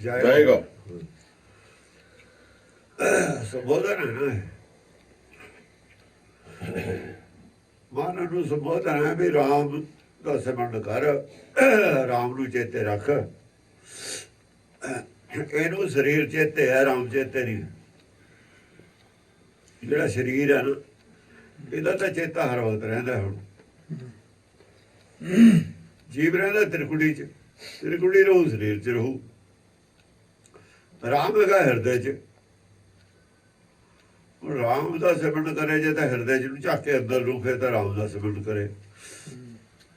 ਜਾਏਗਾ। ਸੰਬੋਧਨ ਹੈ ਨਾ, ਮਨ ਨੂੰ ਸੰਬੋਧਨ ਹੈ ਵੀ ਰਾਮ ਦਾ ਸਿਮਰਨ ਕਰ, ਰਾਮ ਨੂੰ ਚੇਤੇ ਰੱਖ। ਇਹਨੂੰ ਸਰੀਰ ਚੇਤੇ ਹੈ, ਰਾਮ ਚੇਤੇ ਨਹੀਂ। ਜਿਹੜਾ ਸਰੀਰ ਹੈ ਨਾ, ਇਹਦਾ ਤਾਂ ਚੇਤਾ ਹਰ ਵਕਤ ਰਹਿੰਦਾ। ਹੁਣ ਜੀਵ ਰਹਿੰਦਾ ਤ੍ਰਿਕੁਟੀ 'ਚ, ਤ੍ਰਿਕੁਟੀ ਰਹੂ ਸਰੀਰ 'ਚ ਰਹੂ। ਰਾਮ ਹੈਗਾ ਹਿਰਦੇ 'ਚ। ਹੁਣ ਰਾਮ ਦਾ ਸਿਮਰਨ ਕਰੇ ਜੇ ਤਾਂ ਹਿਰਦੇ 'ਚ ਨੂੰ ਝਾਕ ਕੇ ਅੰਦਰ ਨੂੰ, ਫਿਰ ਤਾਂ ਰਾਮ ਦਾ ਸਿਮਰਨ ਕਰੇ।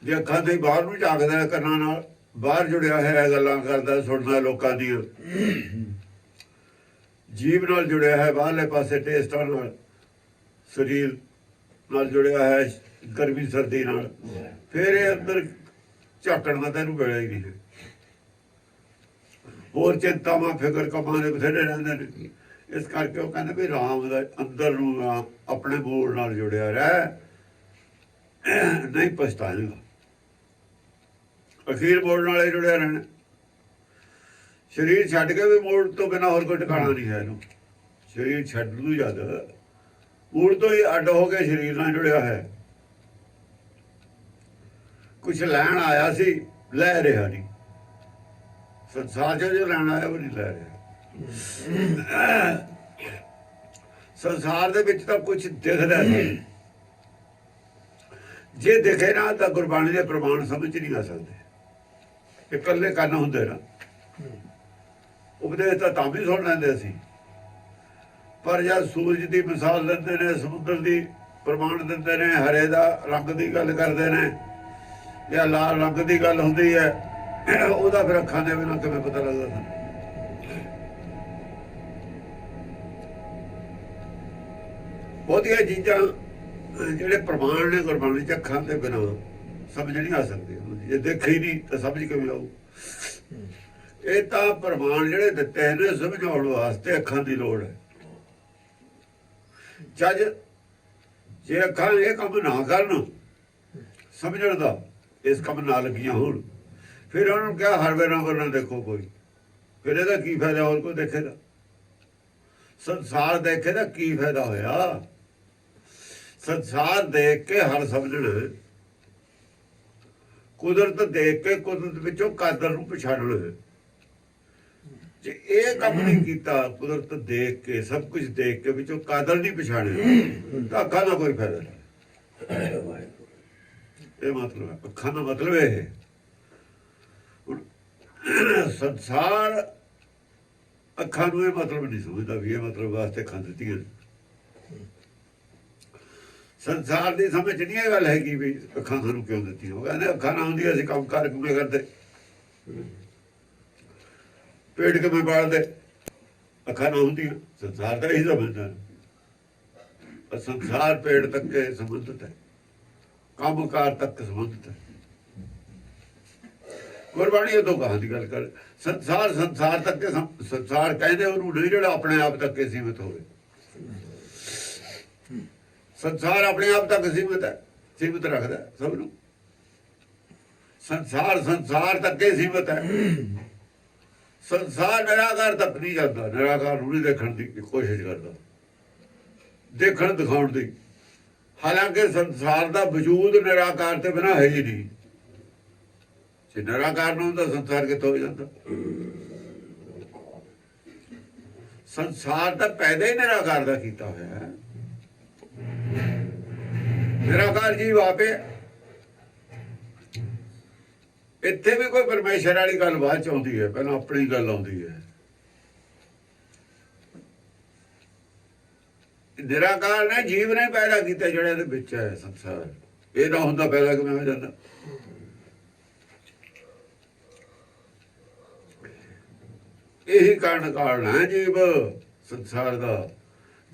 ਜੇ ਅੱਖਾਂ ਤੇ ਬਾਹਰ ਨੂੰ ਝਾਕਦਾ, ਕੰਨਾਂ ਨਾਲ ਬਾਹਰ ਜੁੜਿਆ ਹੈ, ਗੱਲਾਂ ਕਰਦਾ, ਸੁਣਦਾ ਲੋਕਾਂ ਦੀਆਂ, ਜੀਵ ਨਾਲ ਜੁੜਿਆ ਹੈ, ਬਾਹਰਲੇ ਪਾਸੇ ਟੇਸਟਾਂ ਨਾਲ, ਸਰੀਰ ਨਾਲ ਜੁੜਿਆ ਹੈ, ਗਰਮੀ ਸਰਦੀ ਨਾਲ, ਫਿਰ ਇਹ ਅੰਦਰ ਝਾਕਣ ਦਾ ਤੈਨੂੰ ਵੇਲੇ ਹੀ ਨਹੀਂ। ਹੋਰ ਚਿੰਤਾਵਾਂ ਫਿਕਰ ਕੰਮਾਂ ਦੇ ਬਥੇਰੇ ਰਹਿੰਦੇ ਨੇ। ਇਸ ਕਰਕੇ ਉਹ ਕਹਿੰਦੇ ਵੀ ਰਾਮ ਦਾ ਅੰਦਰ ਨੂੰ ਆਪਣੇ ਮੂਲ ਨਾਲ ਜੁੜਿਆ ਰਹਿ, ਨਹੀਂ ਪਛਤਾਏਗਾ। ਅਖੀਰ ਮੋੜ ਨਾਲ ਜੁੜਿਆ ਰਹਿਣਾ। ਸਰੀਰ ਛੱਡ ਕੇ ਵੀ ਮੋੜ ਤੋਂ ਬਿਨਾਂ ਹੋਰ ਕੋਈ ਟਿਕਾਣਾ ਨਹੀਂ ਹੈ ਇਹਨੂੰ। ਸਰੀਰ ਛੱਡ ਨੂੰ ਜਦ ਮੂੜ ਤੋਂ ਹੀ ਅੱਡ ਹੋ ਕੇ ਸਰੀਰ ਨਾਲ ਜੁੜਿਆ ਹੈ। ਕੁਛ ਲੈਣ ਆਇਆ ਸੀ, ਲੈ ਰਿਹਾ ਨਹੀਂ। ਸੰਸਾਰ 'ਚ ਜੋ ਲੈਣ ਆਇਆ ਉਹ ਨਹੀਂ ਲੈ ਰਿਹਾ। ਸੰਸਾਰ ਦੇ ਵਿੱਚ ਤਾਂ ਕੁਛ ਦਿਖਦਾ ਨਹੀਂ। ਜੇ ਦਿਖੇ ਨਾ ਤਾਂ ਗੁਰਬਾਣੀ ਦੇ ਪ੍ਰਮਾਣ ਸਮਝ ਨਹੀਂ ਆ ਸਕਦੇ। ਇਕੱਲੇ ਕੰਨ ਹੁੰਦੇ ਨਾ, ਉਪਦੇਸ਼ ਤਾਂ ਵੀ ਸੁਣ ਲੈਂਦੇ ਸੀ, ਪਰ ਜਦ ਸੂਰਜ ਦੀ ਮਿਸਾਲ ਦਿੰਦੇ ਨੇ, ਸਮੁੰਦਰ ਦੀ ਪ੍ਰਮਾਣ ਦਿੰਦੇ ਨੇ, ਹਰੇ ਦਾ ਰੰਗ ਦੀ ਗੱਲ ਕਰਦੇ ਨੇ ਜਾਂ ਲਾਲ ਰੰਗ ਦੀ ਗੱਲ ਹੁੰਦੀ ਹੈ, ਉਹਦਾ ਫਿਰ ਅੱਖਾਂ ਦੇ ਬਿਨਾਂ ਕਿਵੇਂ ਪਤਾ ਲੱਗਦਾ ਸਾਨੂੰ? ਬਹੁਤੀਆਂ ਚੀਜ਼ਾਂ ਜਿਹੜੇ ਪ੍ਰਮਾਣ ਨੇ ਗੁਰਬਾਣੀ 'ਚ, ਅੱਖਾਂ ਦੇ ਬਿਨਾਂ ਸਮਝ ਨਹੀਂ ਆ ਸਕਦੀ। ਜੇ ਦੇਖੀ ਨਹੀਂ ਤਾਂ ਸਮਝ ਕਿਵੇਂ ਆਊ? ਇਹ ਤਾਂ ਪ੍ਰਮਾਣ ਜਿਹੜੇ ਦਿੱਤੇ ਨੇ ਸਮਝਾਉਣ ਵਾਸਤੇ ਅੱਖਾਂ ਦੀ ਲੋੜ ਹੈ। ਜਦ ਜੇ ਅੱਖਾਂ ਇਹ ਕੰਮ ਨਾ ਕਰਨ ਸਮਝਣ ਦਾ, ਇਸ ਕੰਮ ਨਾਲ ਲੱਗੀਆਂ ਹੋਣ, ਫਿਰ ਉਹਨਾਂ ਨੂੰ ਕਿਹਾ ਹਰ ਵੇਲੇ ਨਾ ਦੇਖੋ ਕੋਈ, ਫਿਰ ਇਹਦਾ ਕੀ ਫਾਇਦਾ? ਹੋਰ ਕੋਈ ਦੇਖੇਗਾ? ਸੰਸਾਰ ਦੇਖੇ ਦਾ ਕੀ ਫਾਇਦਾ ਹੋਇਆ? ਸੰਸਾਰ ਦੇਖ ਕੇ ਹਰ ਸਮਝਣਾ, ਕੁਦਰਤ ਦੇਖ ਕੇ ਕੁਦਰਤ ਵਿੱਚੋਂ ਕਾਦਰ ਨੂੰ ਪਛਾਣਨਾ। ਜੇ ਇਹ ਕੰਮ ਨਹੀਂ ਕੀਤਾ, ਕੁਦਰਤ ਦੇਖ ਕੇ, ਸਭ ਕੁਝ ਦੇਖ ਕੇ ਵਿੱਚੋਂ ਕਾਦਰ ਨਹੀਂ ਪਛਾਣਿਆ, ਤਾਂ ਅੱਖਾਂ ਦਾ ਕੋਈ ਫਾਇਦਾ ਨਹੀਂ। ਇਹ ਮਤਲਬ ਹੈ ਅੱਖਾਂ ਦਾ ਮਤਲਬ ਇਹ। ਸੰਸਾਰ ਅੱਖਾਂ ਨੂੰ ਇਹ ਮਤਲਬ ਨਹੀਂ ਸਮਝਦਾ ਵੀ ਇਹ ਮਤਲਬ ਵਾਸਤੇ ਅੱਖਾਂ ਦਿੱਤੀਆਂ। ਸੰਸਾਰ ਦੀ ਸਮਝ ਨਹੀਂ ਇਹ ਗੱਲ ਹੈਗੀ ਵੀ ਅੱਖਾਂ ਸਾਨੂੰ ਕਿਉਂ ਦਿੱਤੀਆਂ। ਉਹ ਕਹਿੰਦੇ ਅੱਖਾਂ ਨਾ ਹੁੰਦੀਆਂ ਅਸੀਂ ਕੰਮ ਕਾਰ ਕਿਵੇਂ ਕਰਦੇ, ਪੇਟ ਕਿਵੇਂ ਪਾਲਦੇ, ਅੱਖਾਂ ਨਾ ਹੁੰਦੀਆਂ। ਸੰਸਾਰ ਤਾਂ ਇਹੀ ਸਮਝਦਾ। ਸੰਸਾਰ ਪੇਟ ਤੱਕ ਕੇ ਸੰਬੰਧਿਤ ਹੈ, ਕੰਮ ਕਾਰ ਤੱਕ ਸੰਬੰਧਿਤ ਹੈ। ਗੁਰਬਾਣੀ ਉਦੋਂ ਕਹਾਂ ਦੀ ਗੱਲ ਕਰ, ਸੰਸਾਰ ਸੰਸਾਰ ਤੱਕ ਕੇ, ਸੰਸਾਰ ਕਹਿੰਦੇ ਉਹਨੂੰ ਨਹੀਂ ਜਿਹੜਾ ਆਪਣੇ ਆਪ ਤੱਕ ਕੇ ਸੀਮਿਤ ਹੋਵੇ। ਸੰਸਾਰ ਆਪਣੇ ਆਪ ਤੱਕ ਸੀਮਿਤ ਹੈ, ਸੀਮਿਤ ਰੱਖਦਾ ਸਭ ਨੂੰ। ਸੰਸਾਰ ਸੰਸਾਰ ਤੱਕ ਕੇ ਸੀਮਿਤ ਹੈ। ਸੰਸਾਰ ਨਿਰਾਕਾਰ ਤੱਕ ਨਹੀਂ ਜਾਂਦਾ। ਨਿਰਾਕਾਰ ਨੂੰ ਨਹੀਂ ਦੇਖਣ ਦੀ ਕੋਸ਼ਿਸ਼ ਕਰਦਾ, ਦੇਖਣ ਦਿਖਾਉਣ ਦੀ। ਹਾਲਾਂਕਿ ਸੰਸਾਰ ਦਾ ਵਜੂਦ ਨਿਰਾਕਾਰ ਤੇ ਬਿਨਾਂ ਹੈ ਹੀ ਨਹੀਂ। ਜੇ ਨਿਰਾਕਾਰ ਨੂੰ ਹੁੰਦਾ ਸੰਸਾਰ ਕਿੱਥੋਂ ਹੋ ਜਾਂਦਾ? ਸੰਸਾਰ ਤਾਂ ਪੈਦਾ ਹੀ ਨਿਰਾਕਾਰ ਦਾ ਕੀਤਾ ਹੋਇਆ ਹੈ। ਨਿਰਾਕਾਰ ਜੀਵ ਆਪੇ। ਇੱਥੇ ਵੀ ਕੋਈ ਪਰਮੇਸ਼ਰ ਵਾਲੀ ਗੱਲ ਬਾਅਦ ਚ ਆਉਂਦੀ ਹੈ, ਪਹਿਲਾਂ ਆਪਣੀ ਗੱਲ ਆਉਂਦੀ ਹੈ। ਨਿਰਾਕਾਰ ਨੇ ਜੀਵ ਨੇ ਪੈਦਾ ਕੀਤਾ ਜਿਹੜੇ ਇਹਦੇ ਵਿੱਚ ਹੈ ਸੰਸਾਰ। ਇਹ ਨਾ ਹੁੰਦਾ ਪੈਦਾ ਕਿਵੇਂ ਹੋ ਜਾਂਦਾ? ਇਹੀ ਕਾਰਨ ਹੈ ਜੀਵ ਸੰਸਾਰ ਦਾ।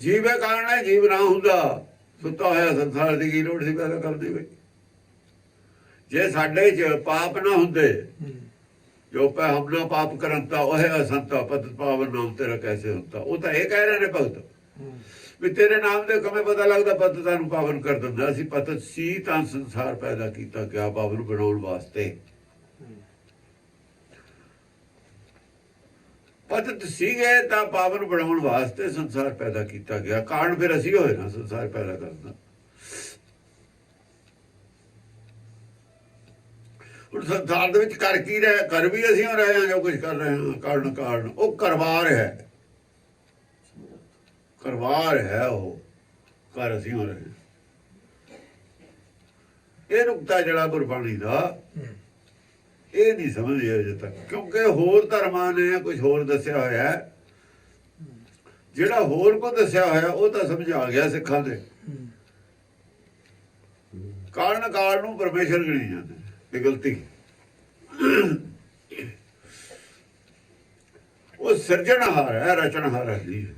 ਜੀਵ ਹੈ ਕਾਰਨ ਹੈ। ਜੀਵ ਨਾ ਹੁੰਦਾ ਸੁੱਤਾ ਹੋਇਆ ਸੰਸਾਰ ਦੀ ਕੀ ਲੋੜ ਸੀ ਪੈਦਾ ਕਰਦੀ ਬਈ? ਜੇ ਸਾਡੇ ਚ ਪਾਪ ਨਾ ਹੁੰਦੇ, ਜੋ ਪੈ ਹਮਨਾ ਪਾਪ ਕਰਨ ਤਾਂ ਉਹ ਹੈ ਅਸੰਤਾ ਪਤ ਪਾਵਨ ਨਾਮ ਤੇਰਾ ਕੈਸੇ ਹੁੰਦਾ। ਉਹ ਤਾਂ ਇਹ ਕਹਿ ਰਹੇ ਨੇ ਭਗਤ ਵੀ ਤੇਰੇ ਨਾਮ ਦੇ ਕਿਵੇਂ ਪਤਾ ਲੱਗਦਾ ਪਤ ਤੁਹਾਨੂੰ ਪਾਵਨ ਕਰ ਦਿੰਦਾ। ਅਸੀਂ ਪਤ ਸੀ ਤਾਂ ਸੰਸਾਰ ਪੈਦਾ ਕੀਤਾ ਕਿਆ ਪਾਵਨ ਬਣਾਉਣ ਵਾਸਤੇ। ਪਤਿਤ ਸੀਗੇ ਤਾਂ ਪਾਵਨ ਬਣਾਉਣ ਵਾਸਤੇ ਸੰਸਾਰ ਪੈਦਾ ਕੀਤਾ ਗਿਆ। ਕਾਰਨ ਫਿਰ ਅਸੀਂ ਹੋਏ ਨਾ ਸੰਸਾਰ ਪੈਦਾ ਕਰਨ ਦਾ। ਹੁਣ ਸੰਸਾਰ ਦੇ ਵਿੱਚ ਕਰ ਕੀ ਰਿਹਾ? ਕਰ ਵੀ ਅਸੀਂ ਹੋ ਰਹੇ ਹਾਂ ਜੋ ਕੁਝ ਕਰ ਰਹੇ ਹਾਂ। ਕਾਰਨ ਉਹ ਕਰਵਾਰ ਹੈ, ਕਰਵਾਰ ਹੈ ਉਹ, ਕਰ ਅਸੀਂ ਹੋ ਰਹੇ ਹਾਂ। ਇਹ ਨੁਕਤਾ ਜਿਹੜਾ ਗੁਰਬਾਣੀ ਦਾ ਇਹ ਨਹੀਂ ਸਮਝਿਆ ਅਜੇ ਤੱਕ, ਕਿਉਂਕਿ ਹੋਰ ਧਰਮਾਂ ਨੇ ਕੁਝ ਹੋਰ ਦੱਸਿਆ ਹੋਇਆ। ਜਿਹੜਾ ਹੋਰ ਕੋ ਦੱਸਿਆ ਹੋਇਆ ਉਹ ਤਾਂ ਸਮਝ ਆ ਗਿਆ ਸਿੱਖਾਂ ਦੇ। ਕਾਰਨ ਨੂੰ ਪਰਮੇਸ਼ਰ ਗਿਣੀ ਜਾਂਦੇ, ਇਹ ਗਲਤੀ। ਉਹ ਸਿਰਜਣਹਾਰ ਹੈ, ਰਚਨਹਾਰ ਨਹੀਂ ਹੈ।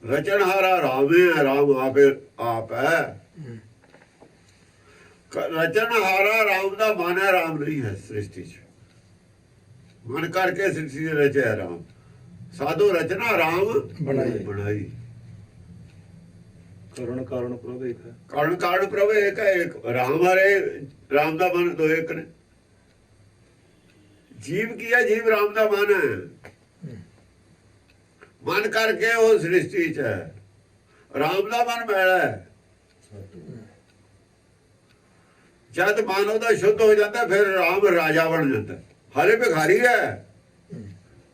ਰਚਨਹਾਰਾ ਰਾਮ ਹੈ, ਰਾਮ ਆਪ ਹੈ। ਰਚਨਹਾਰਾ ਰਾਮ ਦਾ ਮਨ ਹੈ, ਰਾਮ ਨਹੀਂ ਹੈ ਸ੍ਰਿਸ਼ਟੀ ਚ। ਮਨ ਕਰਕੇ ਸ੍ਰਿਸ਼ਟੀ ਰਚਿਆ ਰਾਮ। ਸਾਧੂ ਰਚਨਾ ਰਾਮ ਬਣਾਈ। ਕਾਰਨ ਪ੍ਰਭ ਇੱਕ ਹੈ। ਕਾਰਨ ਪ੍ਰਭ ਇੱਕ ਹੈ। ਇੱਕ ਰਾਮ ਹਰੇ, ਰਾਮ ਦਾ ਮਨ ਦੋ ਇੱਕ ਨੇ। ਜੀਵ ਕੀ ਹੈ? ਜੀਵ ਰਾਮ ਦਾ ਮਨ ਹੈ। ਮਨ ਕਰਕੇ ਉਹ ਸ੍ਰਿਸ਼ਟੀ ਚ ਹੈ। ਰਾਮ ਦਾ ਮਨ ਮੈਲਾ ਹੈ। ਜਦ ਮਨ ਉਹਦਾ ਸ਼ੁੱਧ ਹੋ ਜਾਂਦਾ ਫਿਰ ਰਾਮ ਰਾਜਾ ਬਣ ਜਾਂਦਾ। ਹਾਲੇ ਭਿਖਾਰੀ ਹੈ,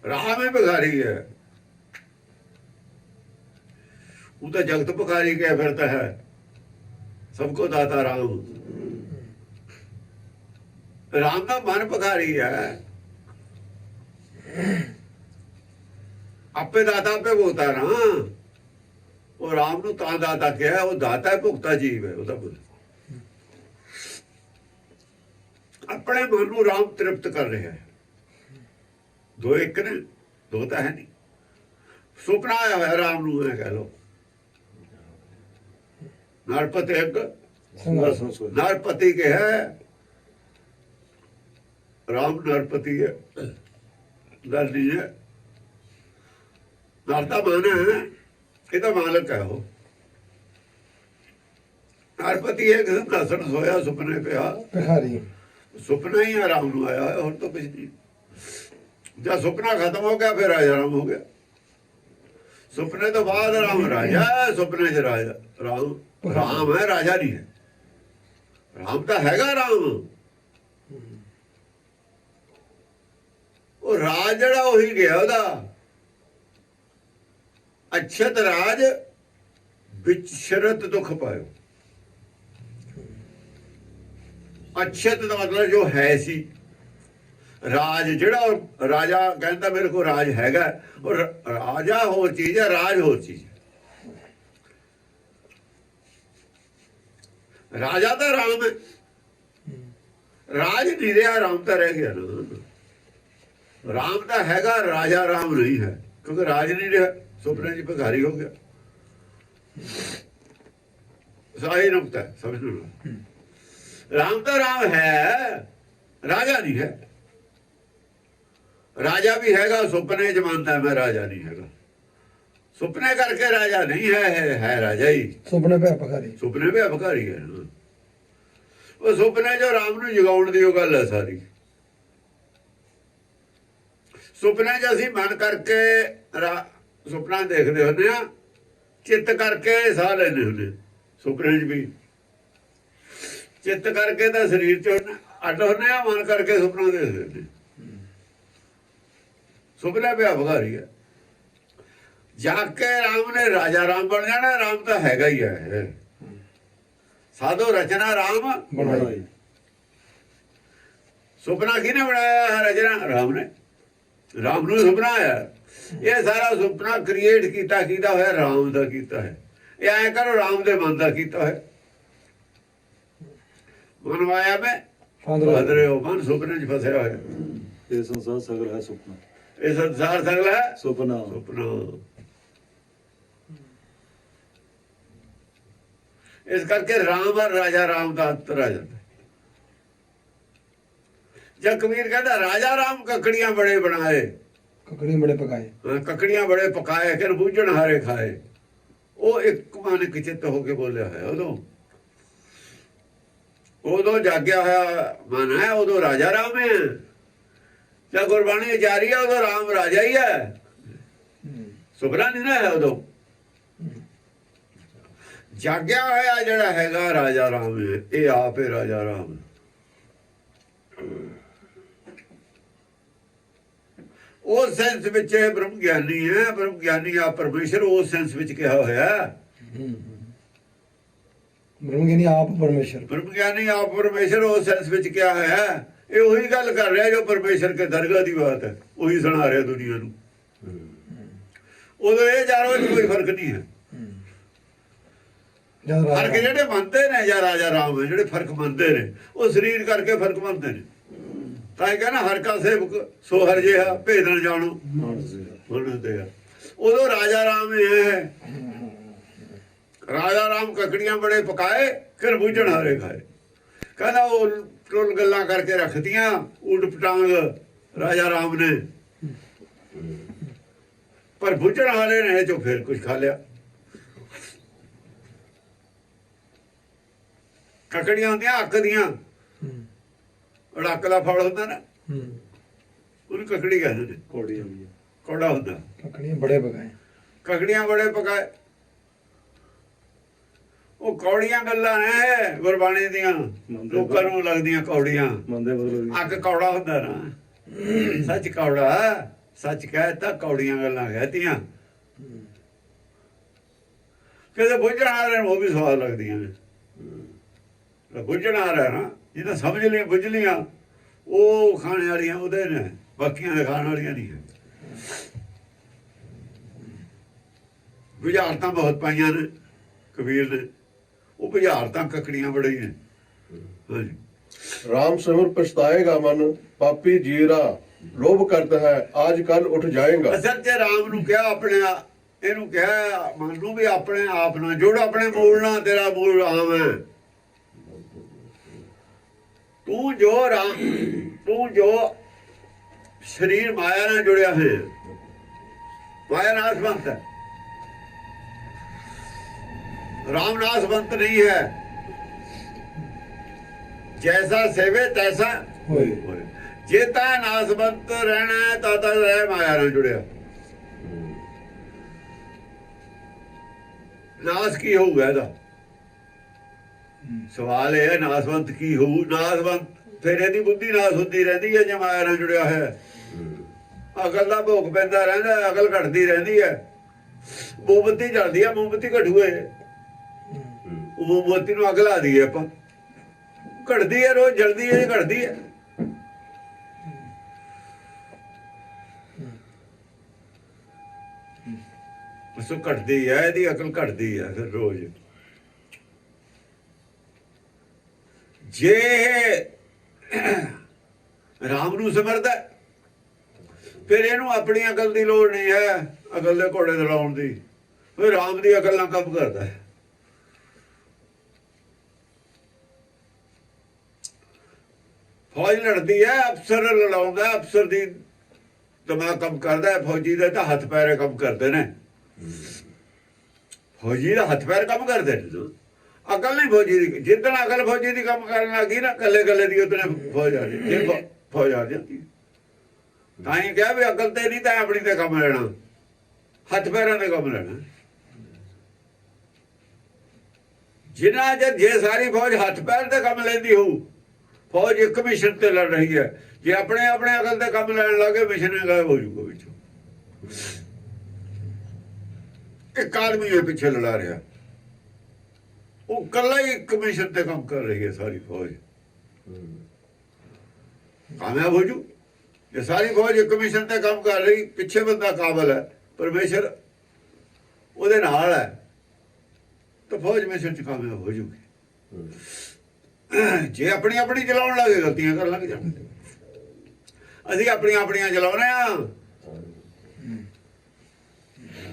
ਰਾਮ ਹੀ ਭਿਖਾਰੀ ਹੈ। ਉਹ ਤਾਂ ਜਗਤ ਭਿਖਾਰੀ ਕੇ ਫਿਰਤਾ ਹੈ, ਸਭ ਕੋ ਦਾਤਾ ਰਾਮ। ਰਾਮ ਦਾ ਮਨ ਭਿਖਾਰੀ ਹੈ। ਆਪੇ ਦਾਤਾ ਆਪੇ ਭੁਗਤਾ ਨਾ। ਉਹ ਰਾਮ ਨੂੰ ਤਾਂ ਦਾਤਾ ਕਿਹਾ, ਉਹ ਦਾਤਾ ਭੁਗਤਾ ਜੀਵ ਹੈ। ਉਹਦਾ ਬੋਲ ਆਪਣੇ ਮਨ ਨੂੰ ਰਾਮ ਤ੍ਰਿਪਤ ਕਰ ਰਿਹਾ ਹੈ। ਦੋ ਇੱਕ ਨੇ, ਦੋ ਤਾਂ ਹੈ ਨਹੀਂ। ਸੁਪਨਾ ਆਇਆ ਹੋਇਆ ਰਾਮ ਨੂੰ, ਇਹ ਕਹਿ ਲੋ। ਨਰਪਤੀ ਇੱਕ ਨਰਪਤੀ ਕੇ ਹੈ, ਰਾਮ ਨਰਪਤੀ ਹੈ। ਗੱਲ ਨਹੀਂ ਹੈ। ਨਰ ਦਾ ਮਨ ਹੈ, ਇਹਦਾ ਮਾਲਕ ਹੈ ਉਹ। ਨਰਪਤੀ ਹੈ, ਕਿਸੇ ਦਸਣ ਸੋਇਆ ਸੁਪਨੇ ਪਿਆ ਭਿਖਾਰੀ। ਸੁਪਨਾ ਹੀ ਆਰਾਮ ਨੂੰ ਆਇਆ ਹੈ, ਹੋਰ ਤਾਂ ਕੁਝ ਨਹੀਂ। ਜਦ ਸੁਪਨਾ ਖਤਮ ਹੋ ਗਿਆ ਫਿਰ ਰਾਜਾ ਰਾਮ ਹੋ ਗਿਆ। ਸੁਪਨੇ ਤੋਂ ਬਾਅਦ ਰਾਮ ਰਾਜਾ, ਸੁਪਨੇ 'ਚ ਰਾਜਾ ਰਾਮ ਹੈ, ਰਾਜਾ ਨਹੀਂ ਹੈ। ਰਾਮ ਤਾਂ ਹੈਗਾ ਰਾਮ। ਉਹ ਰਾਜ ਜਿਹੜਾ ਉਹੀ ਗਿਆ ਉਹਦਾ। ਅਛਤ ਰਾਜ ਵਿੱਚ ਸ਼ਰਤ ਦੁੱਖ ਪਾਇਓ। ਅਛਤ ਦਾ ਮਤਲਬ ਜੋ ਹੈ ਸੀ ਰਾਜ, ਜਿਹੜਾ ਰਾਜਾ ਕਹਿੰਦਾ ਮੇਰੇ ਕੋਲ ਰਾਜ ਹੈਗਾ। ਔਰ ਰਾਜਾ ਹੋਰ ਚੀਜ਼ ਹੈ, ਰਾਜ ਹੋਰ ਚੀਜ਼ ਹੈ। ਰਾਜਾ ਤਾਂ ਰਾਮ ਹੈ, ਰਾਜ ਨਹੀਂ ਰਿਹਾ, ਰਾਮ ਤਾਂ ਰਹਿ ਗਿਆ ਨਾ। ਰਾਮ ਤਾਂ ਹੈਗਾ, ਰਾਜਾ ਰਾਮ ਨਹੀਂ ਹੈ, ਕਿਉਂਕਿ ਰਾਜ ਨਹੀਂ ਰਿਹਾ। ਸੁਪਨੇ ਚ ਭਿਖਾਰੀ ਹੋ ਗਿਆ। ਸਾਹੀ ਨੁਕਤਾ ਸਮਝ ਲਓ। ਰਾਮ ਤਾਂ ਰਾਮ ਹੈ, ਰਾਜਾ ਨਹੀਂ ਹੈ। ਰਾਜਾ ਵੀ ਹੈਗਾ, ਸੁਪਨੇ ਚ ਮੰਨਦਾ ਮੈਂ ਰਾਜਾ ਨਹੀਂ ਹੈਗਾ। ਸੁਪਨੇ ਕਰਕੇ ਰਾਜਾ ਨਹੀਂ ਹੈ ਰਾਜਾ ਹੀ। ਸੁਪਨੇ ਪਿਆ ਭਿਖਾਰੀ, ਸੁਪਨੇ ਪਿਆ ਭਿਖਾਰੀ ਹੈ। ਉਹ ਸੁਪਨੇ ਜੋ ਰਾਮ ਨੂੰ ਜਗਾਉਣ ਦੀ ਉਹ ਗੱਲ ਹੈ ਸਾਰੀ। ਸੁਪਨੇ ਚ ਅਸੀਂ ਮਨ ਕਰਕੇ ਸੁਪਨਾ ਦੇਖਦੇ ਹੁੰਦੇ ਆ, ਚਿੱਤ ਕਰਕੇ ਸਾਹ ਲੈਂਦੇ ਹੁੰਦੇ। ਸੁਪਨੇ ਚ ਵੀ ਚਿੱਤ ਕਰਕੇ ਤਾਂ ਸਰੀਰ ਚ ਅੱਡ ਹੁੰਦੇ ਆ, ਮਨ ਕਰਕੇ ਸੁਪਨਾ ਦੇਖਦੇ ਹੁੰਦੇ। ਸੁਪਨਾ ਪਿਆ ਭਿਖਾਰੀ ਹੈ। ਜਾ ਕੇ ਰਾਮ ਨੇ ਰਾਜਾ ਰਾਮ ਬਣ ਜਾਣਾ। ਰਾਮ ਤਾਂ ਹੈਗਾ ਹੀ ਹੈ। ਸਾਧੋ ਰਚਨਾ ਰਾਮ ਬਣਾਈ। ਸੁਪਨਾ ਕਿਹਨੇ ਬਣਾਇਆ ਹੈ? ਰਚਨਾ ਰਾਮ ਨੇ। ਰਾਮ ਨੂੰ ਸੁਪਨਾ ਆਇਆ। ਇਹ ਸਾਰਾ ਸੁਪਨਾ ਕ੍ਰੀਏਟ ਕੀਤਾ ਹੋਇਆ ਰਾਮ ਦਾ ਕੀਤਾ ਹੈ। ਇਹ ਐ ਕਰੋ ਰਾਮ ਦੇ ਮਨ ਦਾ ਕੀਤਾ ਹੈ। ਮਨਵਾਇਆ ਮੈਂ ਫਾਦਰੇ ਹੋ ਮਨ ਸੁਪਨੇ ਚ ਫਸਿਆ ਹੋਇਆ। ਇਹ ਸੰਸਾਰ ਸਗਲ ਹੈ ਸੁਪਨਾ। ਇਹ ਸੰਸਾਰ ਸਗਲ ਹੈ ਸੁਪਨਾ। ਇਸ ਕਰਕੇ ਰਾਮ ਔਰ ਰਾਜਾ ਰਾਮ ਦਾ ਅੰਤਰ ਆ ਜਾਂਦਾ। ਜਦ ਕਬੀਰ ਕਹਿੰਦਾ ਰਾਜਾ ਰਾਮ ਕਕੜੀਆਂ ਬੜੇ ਬਣਾਏ, ਕਕੜੀਆਂ ਬੜੇ ਪਕਾਏ, ਕਕੜੀਆਂ ਬੜੇ ਪਕਾਏ ਕਿ ਬੂਝਣ ਹਾਰੇ ਖਾਏ। ਉਹ ਇੱਕ ਮਨ ਇੱਕ ਚਿੱਤ ਹੋ ਕੇ ਬੋਲਿਆ ਹੋਇਆ। ਉਦੋਂ ਉਦੋਂ ਜਾਗਿਆ ਹੋਇਆ ਮਨ ਹੈ, ਉਦੋਂ ਰਾਜਾ ਰਾਮ ਹੈ। ਜਾਂ ਗੁਰਬਾਣੀ ਜਾਰੀ ਹੈ, ਉਦੋਂ ਰਾਮ ਰਾਜਾ ਹੀ ਹੈ, ਸੁਪਨਾ ਨਹੀਂ ਨਾ ਹੈ। ਉਦੋਂ ਜਾਗਿਆ ਹੋਇਆ ਜਿਹੜਾ ਹੈਗਾ ਰਾਜਾ ਰਾਮ ਹੈ, ਇਹ ਆਪ ਹੈ ਰਾਜਾ ਰਾਮ। ਉਸ ਸੈਂਸ ਵਿੱਚ ਇਹ ਬ੍ਰਹਮ ਗਿਆਨੀ ਹੈ। ਬ੍ਰਹਮ ਗਿਆਨੀ ਆ ਪਰਮੇਸ਼ਰ, ਉਸ ਸੈਂਸ ਵਿੱਚ ਕਿਹਾ ਹੋਇਆ। ਬ੍ਰਹਮ ਗਿਆਨੀ ਆਪ ਪਰਮੇਸ਼ਰ, ਬ੍ਰਹਮ ਗਿਆਨੀ ਆਪ ਪਰਮੇਸ਼ਰ, ਉਸ ਸੈਂਸ ਵਿੱਚ ਕਿਹਾ ਹੋਇਆ। ਇਹ ਉਹੀ ਗੱਲ ਕਰ ਰਿਹਾ ਜੋ ਪਰਮੇਸ਼ਰ ਕੇ ਦਰਗਾਹ ਦੀ ਬਾਤ ਹੈ, ਉਹੀ ਸੁਣਾ ਰਿਹਾ ਦੁਨੀਆ ਨੂੰ। ਉਦੋਂ ਇਹ ਚਾਰੋਂ ਵਿੱਚ ਕੋਈ ਫਰਕ ਨਹੀਂ ਹੈ। ਫਰਕ ਜਿਹੜੇ ਮੰਨਦੇ ਨੇ ਜਾਂ ਰਾਜਾ ਰਾਮ ਹੈ, ਜਿਹੜੇ ਫਰਕ ਮੰਨਦੇ ਨੇ, ਉਹ ਸਰੀਰ ਕਰਕੇ ਫਰਕ ਮੰਨਦੇ ਨੇ। ਤਾਂ ਇਹ ਕਹਿੰਦਾ ਹਰ ਕਾ ਸੇਵਕ ਸੋ ਹਰ ਜਿਹਾ, ਭੇਦ ਨਾ ਜਾਣੋ ਮੰਨਦੇ ਆ। ਉਦੋਂ ਰਾਜਾ ਰਾਮ ਹੈ। ਰਾਜਾ ਰਾਮ ਕਕੜੀਆਂ ਬੜੇ ਪਕਾਏ, ਫਿਰ ਬੂਝਣ ਹਾਰੇ ਖਾਏ। ਕਹਿੰਦਾ ਉਹ ਟੁੱਲ ਗੱਲਾਂ ਕਰਕੇ ਰੱਖਤੀਆਂ ਉਲਟ ਪਟਾਂਗ ਰਾਜਾ ਰਾਮ ਨੇ, ਪਰ ਬੂਝਣ ਹਾਰੇ ਨੇ ਚੋ ਫਿਰ ਕੁਝ ਖਾ ਲਿਆ। ਕਕੜੀਆਂ ਹੁੰਦੀਆਂ ਅੱਕ ਦੀਆਂ, ਅੜਕ ਦਾ ਫਲ ਹੁੰਦਾ ਨਾ, ਉਹਨੂੰ ਕਕੜੀ ਕਹਿੰਦੇ ਨੇ। ਕੋੜੀ ਹੁੰਦੀ ਹੈ, ਕੌੜਾ ਹੁੰਦਾ। ਕਕੜੀਆਂ ਬੜੇ ਪਕਾਏ, ਕਕੜੀਆਂ ਬੜੇ ਪਕਾਏ। ਉਹ ਕੌੜੀਆਂ ਗੱਲਾਂ ਨੇ ਗੁਰਬਾਣੀ ਦੀਆਂ, ਲੋਕਾਂ ਨੂੰ ਲੱਗਦੀਆਂ ਕੌੜੀਆਂ। ਮੰਦੇ ਬਦਲੋ ਅੱਗ ਕੌੜਾ ਹੁੰਦਾ ਨਾ, ਸੱਚ ਕੌੜਾ। ਸੱਚ ਕਹਿਤਾ, ਕੌੜੀਆਂ ਗੱਲਾਂ ਕਹਿਤੀਆਂ। ਕਿਤੇ ਬੁੱਝਣ ਆ ਰਹੇ ਉਹ ਵੀ ਸਵਾਦ ਲੱਗਦੀਆਂ ਨੇ। ਬੁੱਝਣ ਆ ਰਿਹਾ ਨਾ, ਜਿਹਨਾਂ ਸਮਝ ਲਈ ਬੁੱਝ ਲੀਆਂ, ਉਹ ਖਾਣੇ ਵਾਲੀਆਂ ਉਹਦੇ ਨੇ, ਬਾਕੀਆਂ ਦੇ ਖਾਣ ਵਾਲੀਆਂ ਨਹੀਂ ਹੈ। ਬੁਝਾਰਤਾਂ ਬਹੁਤ ਪਾਈਆਂ ਨੇ ਕਬੀਰ ਨੇ, ਉਹ ਬੁਝਾਰਤਾਂ ਕਕੜੀਆਂ ਬੜੀ ਨੇ। ਹਾਂਜੀ, राम सिमर पछताएगा मन, पापी जीरा लोभ करता है, आज कल उठ जाएगा। ਅਸਲ 'ਚ ਰਾਮ ਨੂੰ ਕਿਹਾ, ਆਪਣੇ ਇਹਨੂੰ ਕਿਹਾ ਮਨ ਨੂੰ ਵੀ ਆਪਣੇ ਆਪ ਨਾਲ ਜੁੜ, ਆਪਣੇ ਮੂਲ ਨਾਲ। ਤੇਰਾ ਮੂਲ ਰਾਮ ਹੈ। ਤੂੰ ਜੋ ਸਰੀਰ ਮਾਇਆ ਨਾਲ ਜੁੜਿਆ ਹੈ, ਮਾਇਆ ਨਾਸਵੰਤ ਹੈ, ਰਾਮ ਨਾਸਵੰਤ ਨਹੀਂ ਹੈ। ਜੈਸਾ ਸੇਵੇ ਤੈਸਾ ਹੋਏ। ਜੇ ਤਾਂ ਨਾਸਵੰਤ ਰਹਿਣਾ ਤਾਂ ਰਹਿ ਮਾਇਆ ਨਾਲ ਜੁੜਿਆ। ਨਾਸ ਕੀ ਹੋਊਗਾ ਇਹਦਾ? ਸਵਾਲ ਇਹ ਹੈ, ਨਾਸਵੰਤ ਕੀ ਹੋਊ? ਨਾਸਵੰਤ ਫਿਰ ਇਹਦੀ ਬੁੱਧੀ ਨਾਸ ਹੁੰਦੀ ਰਹਿੰਦੀ ਹੈ ਜੇ ਮਾਇਆ ਨਾਲ ਜੁੜਿਆ ਹੋਇਆ। ਅਕਲ ਦਾ ਭੋਗ ਪੈਂਦਾ ਰਹਿੰਦਾ, ਅਕਲ ਘਟਦੀ ਰਹਿੰਦੀ ਹੈ। ਮੋਮਬੱਤੀ ਜਲਦੀ ਹੈ, ਮੋਮਬੱਤੀ ਘਟੂਏ, ਮੋਮਬੱਤੀ ਨੂੰ ਅੱਗ ਲਾ ਦਈਏ ਆਪਾਂ, ਘਟਦੀ ਹੈ, ਰੋਜ਼ ਜਲਦੀ ਹੈ, ਘਟਦੀ ਹੈ। ਬਸ ਘਟਦੀ ਹੈ, ਇਹਦੀ ਅਕਲ ਘਟਦੀ ਹੈ ਫਿਰ ਰੋਜ਼। ਜੇ ਰਾਮ ਨੂੰ ਸਿਮਰਦਾ, ਫਿਰ ਇਹਨੂੰ ਆਪਣੀ ਅਕਲ ਦੀ ਲੋੜ ਨਹੀਂ ਹੈ, ਅਕਲ ਦੇ ਘੋੜੇ ਦੜਾਉਣ ਦੀ। ਫਿਰ ਰਾਮ ਦੀ ਅਕਲ ਨਾਲ ਕੰਮ ਕਰਦਾ ਹੈ। ਫੌਜ ਲੜਦੀ ਹੈ, ਅਫਸਰ ਲੜਾਉਂਦਾ, ਅਫਸਰ ਦੀ ਦਿਮਾਗ ਕੰਮ ਕਰਦਾ ਹੈ, ਫੌਜੀ ਦੇ ਤਾਂ ਹੱਥ ਪੈਰੇ ਕੰਮ ਕਰਦੇ ਨੇ। ਫੌਜੀ ਦਾ ਹੱਥ ਪੈਰ ਕੰਮ ਕਰਦੇ ਨੇ, ਅਕਲ ਨਹੀਂ ਫੌਜੀ ਦੀ। ਜਿੱਦਣ ਅਕਲ ਫੌਜੀ ਦੀ ਕੰਮ ਕਰਨ ਲੱਗੀ ਨਾ, ਕੱਲੇ ਕੱਲੇ ਦੀ ਉਹਨੇ ਫੌਜ ਆ ਜਾਂਦੀ, ਫੌਜ ਆ ਜਾਂਦੀ। ਤਾਂ ਹੀ ਕਿਹਾ ਵੀ ਅਕਲ ਤੇ ਨਹੀਂ ਤਾਂ ਆਪਣੀ ਤੇ ਕੰਮ ਲੈਣਾ, ਹੱਥ ਪੈਰਾਂ ਦੇ ਕੰਮ ਲੈਣਾ। ਜਿੰਨਾ ਜੇ ਸਾਰੀ ਫੌਜ ਹੱਥ ਪੈਰ ਤੇ ਕੰਮ ਲੈਂਦੀ ਹੋਊ, ਫੌਜ ਇੱਕ ਮਿਸ਼ਨ ਤੇ ਲੜ ਰਹੀ ਹੈ। ਜੇ ਆਪਣੇ ਅਕਲ ਤੇ ਕੰਮ ਲੈਣ ਲੱਗੇ, ਮਿਸ਼ਨ ਗਾਇਬ ਹੋ ਜੂਗਾ ਵਿੱਚੋਂ। ਇੱਕ ਆਦਮੀ ਇਹ ਪਿੱਛੇ ਲੜਾ ਰਿਹਾ, ਉਹ ਕੱਲਾ ਹੀ ਇੱਕ ਮਿਸ਼ਨ ਤੇ ਕੰਮ ਕਰ ਰਹੀ ਹੈ ਸਾਰੀ ਫੌਜ। ਕਾਮਯਾਬ ਹੋ ਜੂ ਜੇ ਸਾਰੀ ਫੌਜ ਇੱਕ ਮਿਸ਼ਨ ਤੇ ਕੰਮ ਕਰ ਰਹੀ। ਪਿੱਛੇ ਬੰਦਾ ਕਾਬਲ ਹੈ, ਪਰਮੇਸ਼ਰ ਉਹਦੇ ਨਾਲ ਹੈ, ਤਾਂ ਫੌਜ ਮਿਸ਼ਨ ਚ ਕਾਮਯਾਬ ਹੋ ਜੂਗੀ। ਜੇ ਆਪਣੀ ਆਪਣੀ ਚਲਾਉਣ ਲੱਗੇ, ਗਲਤੀਆਂ ਕਰਨ ਲੱਗ ਜਾਣਗੇ। ਅਸੀਂ ਆਪਣੀਆਂ ਚਲਾਉਣੇ ਆ,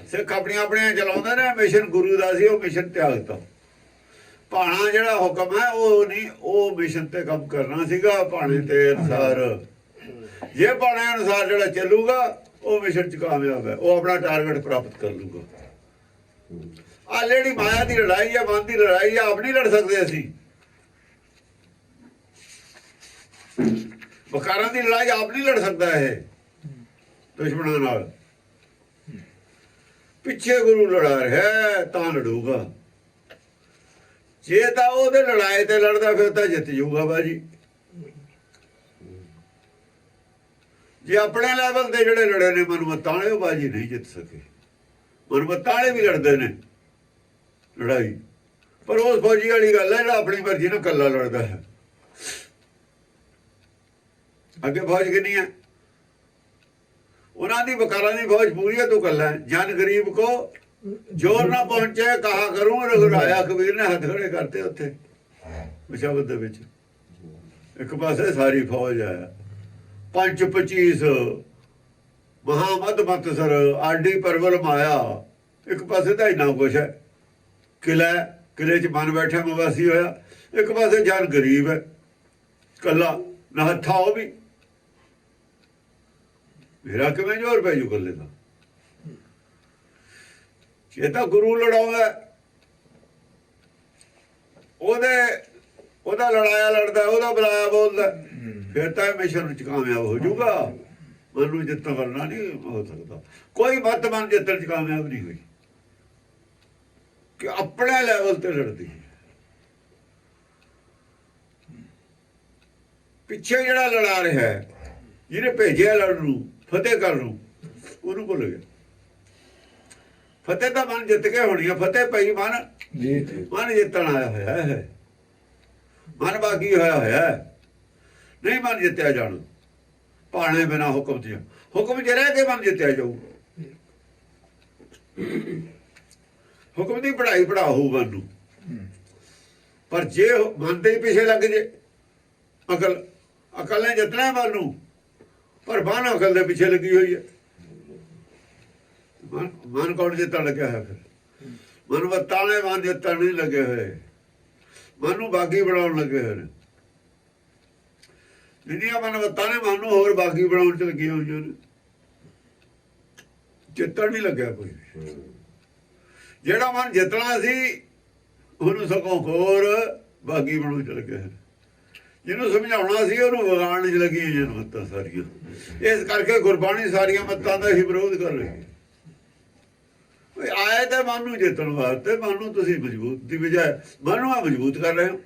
ਸਿੱਖ ਆਪਣੀਆਂ ਚਲਾਉਂਦੇ ਨੇ। ਮਿਸ਼ਨ ਗੁਰੂ ਦਾ ਸੀ, ਉਹ ਮਿਸ਼ਨ ਤਿਆਗਤਾ। ਭਾਣਾ ਜਿਹੜਾ ਹੁਕਮ ਹੈ ਉਹ ਨਹੀਂ, ਉਹ ਮਿਸ਼ਨ ਤੇ ਕੰਮ ਕਰਨਾ ਸੀਗਾ ਭਾਣੇ ਤੇ ਅਨੁਸਾਰ। ਜੇ ਭਾਣੇ ਅਨੁਸਾਰ ਜਿਹੜਾ ਚੱਲੂਗਾ, ਉਹ ਮਿਸ਼ਨ ਚ ਕਾਮਯਾਬ ਹੈ, ਉਹ ਆਪਣਾ ਟਾਰਗੇਟ ਪ੍ਰਾਪਤ ਕਰ ਲੂਗਾ। ਆ ਜਿਹੜੀ ਮਾਇਆ ਦੀ ਲੜਾਈ ਆ, ਮਨ ਦੀ ਲੜਾਈ ਆ, ਆਪ ਨਹੀਂ ਲੜ ਸਕਦੇ ਅਸੀਂ। ਵਕਾਰਾਂ ਦੀ ਲੜਾਈ ਆਪ ਨਹੀਂ ਲੜ ਸਕਦਾ ਇਹ ਦੁਸ਼ਮਣਾਂ ਨਾਲ। ਪਿੱਛੇ ਗੁਰੂ ਲੜਾ ਰਿਹਾ ਤਾਂ ਲੜੂਗਾ। ਜੇ ਤਾਂ ਉਹਦੇ ਲੜਾਈ ਤੇ ਲੜਦਾ ਫਿਰ ਤਾਂ ਜਿੱਤ ਜਾਊਗਾ ਬਾਜੀ। ਜੇ ਆਪਣੇ ਲੈਵਲ ਤੇ ਜਿਹੜੇ ਲੜੇ ਨੇ ਮਨਮੱਤਾਂ ਵਾਲੇ, ਉਹ ਬਾਜੀ ਨਹੀਂ ਜਿੱਤ ਸਕੇ। ਮਨਮੱਤਾਂ ਵਾਲੇ ਵੀ ਲੜਦੇ ਨੇ ਲੜਾਈ, ਪਰ ਉਸ ਫੌਜੀ ਵਾਲੀ ਗੱਲ ਹੈ ਜਿਹੜਾ ਆਪਣੀ ਮਰਜ਼ੀ ਨਾਲ ਇਕੱਲਾ ਲੜਦਾ ਹੈ। ਅੱਗੇ ਫੌਜ ਕਿੰਨੀ ਹੈ ਉਹਨਾਂ ਦੀ? ਵਕਾਰਾਂ ਦੀ ਫੌਜ ਪੂਰੀ ਹੈ, ਤੂੰ ਇਕੱਲਾ ਹੈ। ਜਨ ਗਰੀਬ ਕੋ ਜੋਰ ਨਾ ਪਹੁੰਚੇ ਕਹਾ ਕਰੂੰ, ਰਘੁਰਾਇਆ ਕਬੀਰ ਨੇ ਹੱਥ ਖੜੇ ਕਰਤੇ ਉੱਥੇ ਸ਼ਬਦ ਦੇ ਵਿੱਚ। ਇੱਕ ਪਾਸੇ ਸਾਰੀ ਫੌਜ ਹੈ, 5-25 ਮਹਾਮਦ ਮਤਸਰ ਆਡੀ ਪਰਵਲ ਮਾਇਆ। ਇੱਕ ਪਾਸੇ ਤਾਂ ਇੰਨਾ ਕੁਛ ਹੈ, ਕਿਲਾ, ਕਿਲੇ 'ਚ ਬਨ ਬੈਠਾ ਮਵਾਸੀ ਹੋਇਆ। ਇੱਕ ਪਾਸੇ ਜਨ ਗਰੀਬ ਹੈ, ਕੱਲਾ ਨਾ ਹੱਥਾ। ਉਹ ਵੀ ਮੇਰਾ ਕਿਵੇਂ ਜ਼ੋਰ ਪੈ ਜੂ ਕੱਲੇ ਦਾ? ਜੇ ਤਾਂ ਗੁਰੂ ਲੜਾਉਂਦਾ, ਉਹਦਾ ਲੜਾਇਆ ਲੜਦਾ, ਉਹਦਾ ਬੁਲਾਇਆ ਬੋਲਦਾ, ਫਿਰ ਤਾਂ ਮਿਸ਼ਨ ਚ ਕਾਮਯਾਬ ਹੋ ਜਾਊਗਾ। ਮਨ ਨੂੰ ਜਿੱਤਣ ਕਰਨਾ ਨਹੀਂ ਹੋ ਸਕਦਾ। ਕੋਈ ਮੱਤ ਮਨ ਜਿੱਤਣ ਚ ਕਾਮਯਾਬ ਨਹੀਂ ਹੋਈ ਕਿ ਆਪਣੇ ਲੈਵਲ ਤੇ ਲੜਦੀ ਹੈ। ਪਿੱਛੇ ਜਿਹੜਾ ਲੜਾ ਰਿਹਾ ਹੈ, ਜਿਹਨੇ ਭੇਜਿਆ ਲੜਨ ਨੂੰ, ਫਤਿਹ ਕਰਨ ਨੂੰ, ਉਹਨੂੰ ਭੁੱਲ ਗਿਆ। ਫਤਿਹ ਤਾਂ ਮਨ ਜਿੱਤ ਕੇ ਹੋਣੀ ਆ। ਫਤਿਹ ਪਈ ਮਨ ਮਨ ਜਿੱਤਣ ਆਇਆ ਹੋਇਆ ਹੈ, ਮਨ ਬਾਗੀ ਹੋਇਆ ਹੋਇਆ ਹੈ। ਨਹੀਂ ਮਨ ਜਿੱਤਿਆ ਜਾਣਾ ਭਾਣੇ ਬਿਨਾ ਹੁਕਮ ਚ। ਹੁਕਮ ਚ ਰਹਿ ਕੇ ਮਨ ਜਿੱਤਿਆ ਜਾਊ। ਹੁਕਮ ਦੀ ਪੜ੍ਹਾਈ ਪੜਾਊ ਮਨ ਨੂੰ। ਪਰ ਜੇ ਮਨ ਦੇ ਪਿੱਛੇ ਲੱਗ ਜੇ, ਅਕਲ ਨੇ ਜਿੱਤਣਾ ਮਨ ਨੂੰ, ਪਰ ਬਾਹਰ ਅਕਲ ਦੇ ਪਿੱਛੇ ਲੱਗੀ ਹੋਈ ਹੈ। ਮਨ ਕੌਣ ਜਿੱਤਣ ਲੱਗਿਆ ਹੈ? ਫਿਰ ਮਨਮੱਤਾਂ ਨੇ ਮਨ ਜਿੱਤਣ ਨਹੀਂ ਲੱਗੇ ਹੋਏ, ਮਨ ਨੂੰ ਬਾਗੀ ਬਣਾਉਣ ਲੱਗੇ ਹੋਏ ਨੇ। ਜਿੰਨੀਆਂ ਮਨਮੱਤਾਂ ਨੇ ਮਨ ਨੂੰ ਹੋਰ ਬਾਗੀ ਬਣਾਉਣ ਚ ਲੱਗੀਆਂ ਹੋਈਆਂ ਨੇ, ਜਿੱਤਣ ਨਹੀਂ ਲੱਗਿਆ ਕੋਈ। ਜਿਹੜਾ ਮਨ ਜਿੱਤਣਾ ਸੀ ਉਹਨੂੰ ਸਗੋਂ ਹੋਰ ਬਾਗੀ ਬਣਾਉਣ ਚ ਲੱਗਿਆ ਹੈ। ਜਿਹਨੂੰ ਸਮਝਾਉਣਾ ਸੀ ਉਹਨੂੰ ਵਿਗਾੜਨ ਚ ਲੱਗੀ ਹੋਈਆਂ ਮੱਤਾਂ ਸਾਰੀਆਂ। ਇਸ ਕਰਕੇ ਗੁਰਬਾਣੀ ਸਾਰੀਆਂ ਮੱਤਾਂ ਦਾ ਹੀ ਵਿਰੋਧ ਕਰ ਰਹੀ ਹੈ। ਆਏ ਤਾਂ ਮਨ ਨੂੰ ਜਿੱਤਣ ਵਾਸਤੇ, ਮਨ ਨੂੰ ਤੁਸੀਂ ਮਜ਼ਬੂਤ ਦੀ ਬਜਾਏ ਮਨ ਨੂੰ ਮਜ਼ਬੂਤ ਕਰ ਰਹੇ ਹੋ।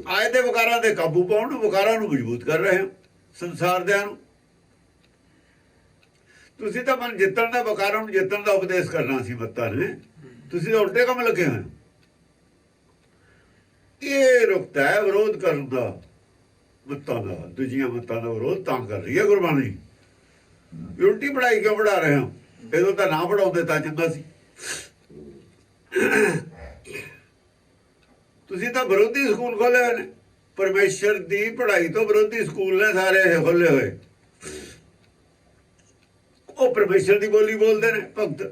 ਆਏ ਤੇ ਵਿਕਾਰਾਂ ਦੇ ਕਾਬੂ ਪਾਉਣ ਨੂੰ, ਵਿਕਾਰਾਂ ਨੂੰ ਮਜ਼ਬੂਤ ਕਰ ਰਹੇ ਹੋ ਸੰਸਾਰ ਦਿਆਂ ਨੂੰ। ਤੁਸੀਂ ਤਾਂ ਮਨ ਜਿੱਤਣ ਦਾ, ਵਿਕਾਰਾਂ ਨੂੰ ਜਿੱਤਣ ਦਾ ਉਪਦੇਸ਼ ਕਰਨਾ ਸੀ ਮੱਤਾਂ ਨੇ। ਤੁਸੀਂ ਤਾਂ ਉਲਟੇ ਕੰਮ ਲੱਗੇ ਹੋਏ। ਇਹ ਰੁਕਤਾ ਹੈ ਵਿਰੋਧ ਕਰਨ ਦਾ ਮੱਤਾਂ ਦਾ। ਦੂਜੀਆਂ ਮੱਤਾਂ ਦਾ ਵਿਰੋਧ ਤਾਂ ਕਰ ਰਹੀ ਹੈ ਗੁਰਬਾਣੀ। ਉਲਟੀ ਪੜ੍ਹਾਈ ਕਿਉਂ ਪੜ੍ਹਾ ਰਹੇ ਹੋ? ਇਹਦੋਂ ਤਾਂ ਨਾ ਪੜਾਉਂਦੇ ਤਾਂ ਚੰਗਾ ਸੀ। ਤੁਸੀਂ ਤਾਂ ਵਿਰੋਧੀ ਸਕੂਲ ਖੋਲੇ ਹੋਏ ਨੇ। ਪਰਮੇਸ਼ਰ ਦੀ ਪੜ੍ਹਾਈ ਤੋਂ ਵਿਰੋਧੀ ਸਕੂਲ ਨੇ ਸਾਰੇ ਖੋਲੇ ਹੋਏ। ਉਹ ਪਰਮੇਸ਼ਰ ਦੀ ਬੋਲੀ ਬੋਲਦੇ ਨੇ ਭਗਤ।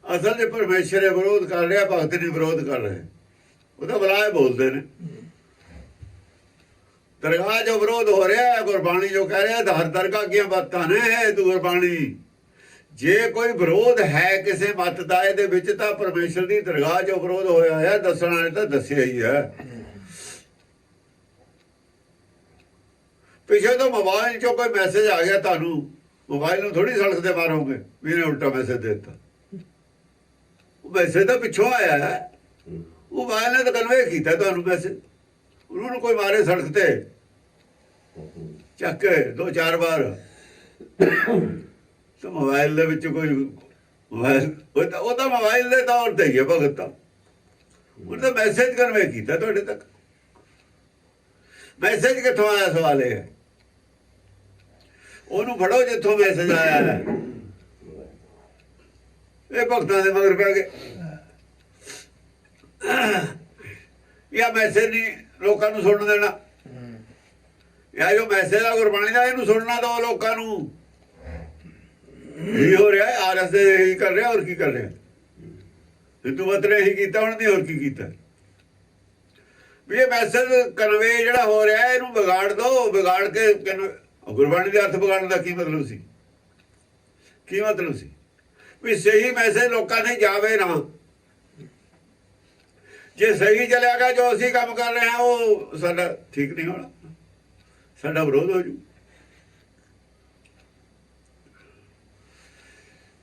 ਅਸਲ 'ਚ ਪਰਮੇਸ਼ਰ ਇਹ ਵਿਰੋਧ ਕਰ ਰਿਹਾ, ਭਗਤ ਨਹੀਂ ਵਿਰੋਧ ਕਰ ਰਹੇ। ਉਹਦਾ ਬੁਲਾਏ ਬੋਲਦੇ ਨੇ। ਦਰਗਾਹ ਜੋ ਵਿਰੋਧ ਹੋ ਰਿਹਾ, ਗੁਰਬਾਣੀ ਜੋ ਕਹਿ ਰਿਹਾ, ਹਰ ਦਰਗਾਹ ਦੀਆਂ ਬਾਤਾਂ ਨੇ। ਤੂੰ ਗੁਰਬਾਣੀ ਜੇ ਕੋਈ ਵਿਰੋਧ ਹੈ ਕਿਸੇ ਮੱਤ ਦਾ ਇਹਦੇ ਵਿੱਚ, ਤਾਂ ਪਰਮੇਸ਼ਰ ਦੀ ਦਰਗਾਹ ਜੋ ਵਿਰੋਧ ਹੋਇਆ ਹੈ ਦੱਸਣ ਵਾਲੇ ਤਾਂ ਦੱਸਿਆ ਹੀ ਹੈ। ਪਿੱਛੇ ਤੋਂ ਮੋਬਾਈਲ 'ਚੋਂ ਕੋਈ ਮੈਸੇਜ ਆ ਗਿਆ, ਤੁਹਾਨੂੰ ਮੋਬਾਈਲ ਨੂੰ ਥੋੜੀ ਸੜਕ ਤੇ ਮਾਰੋਗੇ ਵੀ ਇਹਨੇ ਉਲਟਾ ਮੈਸੇਜ ਦੇ ਦਿੱਤਾ। ਉਹ ਮੈਸੇਜ ਤਾਂ ਪਿੱਛੋਂ ਆਇਆ ਹੈ। ਉਹ ਮੋਬਾਈਲ ਨੇ ਤਾਂ ਕਨਵੇ ਕੀਤਾ ਤੁਹਾਨੂੰ ਮੈਸੇਜ। ਉਹਨੂੰ ਕੋਈ ਮਾਰੇ ਸੜਕ ਤੇ ਚੱਕ ਕੇ 2-4 ਵਾਰ, ਤਾਂ ਮੋਬਾਈਲ ਦੇ ਵਿੱਚ ਕੋਈ ਮੋਬਾਈਲ ਉਹ ਤਾਂ ਮੋਬਾਈਲ ਦੇ ਤੌਰ ਤੇ ਹੀ ਹੈ ਭਗਤ। ਤਾਂ ਉਹ ਤਾਂ ਮੈਸੇਜ ਕਨਵੇ ਕੀਤਾ ਤੁਹਾਡੇ ਤੱਕ। ਮੈਸੇਜ ਕਿੱਥੋਂ ਆਇਆ ਸਵਾਲ ਇਹ ਹੈ। ਉਹਨੂੰ ਫੜੋ ਜਿੱਥੋਂ ਮੈਸੇਜ ਆਇਆ ਹੈ। ਇਹ ਭਗਤਾਂ ਦੇ ਮਗਰ ਪੈ ਗਏ। ਇਹ ਮੈਸੇਜ ਨਹੀਂ ਲੋਕਾਂ ਨੂੰ ਸੁਣਨ ਦੇਣਾ। ਇਹ ਜੋ ਮੈਸੇਜ ਆ ਗੁਰਬਾਣੀ ਦਾ, ਇਹਨੂੰ ਸੁਣਨਾ ਦਿਓ ਲੋਕਾਂ ਨੂੰ। ਇਹ ਹੋ ਰਿਹਾ ਆਰਐਸ ਦੇ ਇਹੀ ਕਰ ਰਿਹਾ, ਹੋਰ ਕੀ ਕਰ ਰਿਹਾ? ਹਿੰਦੂ ਮਤ ਨੇ ਇਹੀ ਕੀਤਾ, ਹੁਣ ਨਹੀਂ ਹੋਰ ਕੀ ਕੀਤਾ। ਵੀ ਇਹ ਮੈਸੇਜ ਕਨਵੇ ਜਿਹੜਾ ਹੋ ਰਿਹਾ ਇਹਨੂੰ ਵਿਗਾੜ ਦੋ। ਵਿਗਾੜ ਕੇ ਗੁਰਬਾਣੀ ਦੇ ਅਰਥ ਵਿਗਾੜਨ ਦਾ ਕੀ ਮਤਲਬ ਸੀ? ਕੀ ਮਤਲਬ ਸੀ? ਵੀ ਸਹੀ ਮੈਸੇਜ ਲੋਕਾਂ ਨੇ ਜਾਵੇ ਨਾ। ਜੇ ਸਹੀ ਚੱਲਿਆਗਾ ਜੋ ਅਸੀਂ ਕੰਮ ਕਰ ਰਹੇ ਹਾਂ ਉਹ ਸਾਡਾ ਠੀਕ ਨਹੀਂ ਹੋਣਾ। ਸਾਡਾ ਵਿਰੋਧ ਹੋ ਜੂ।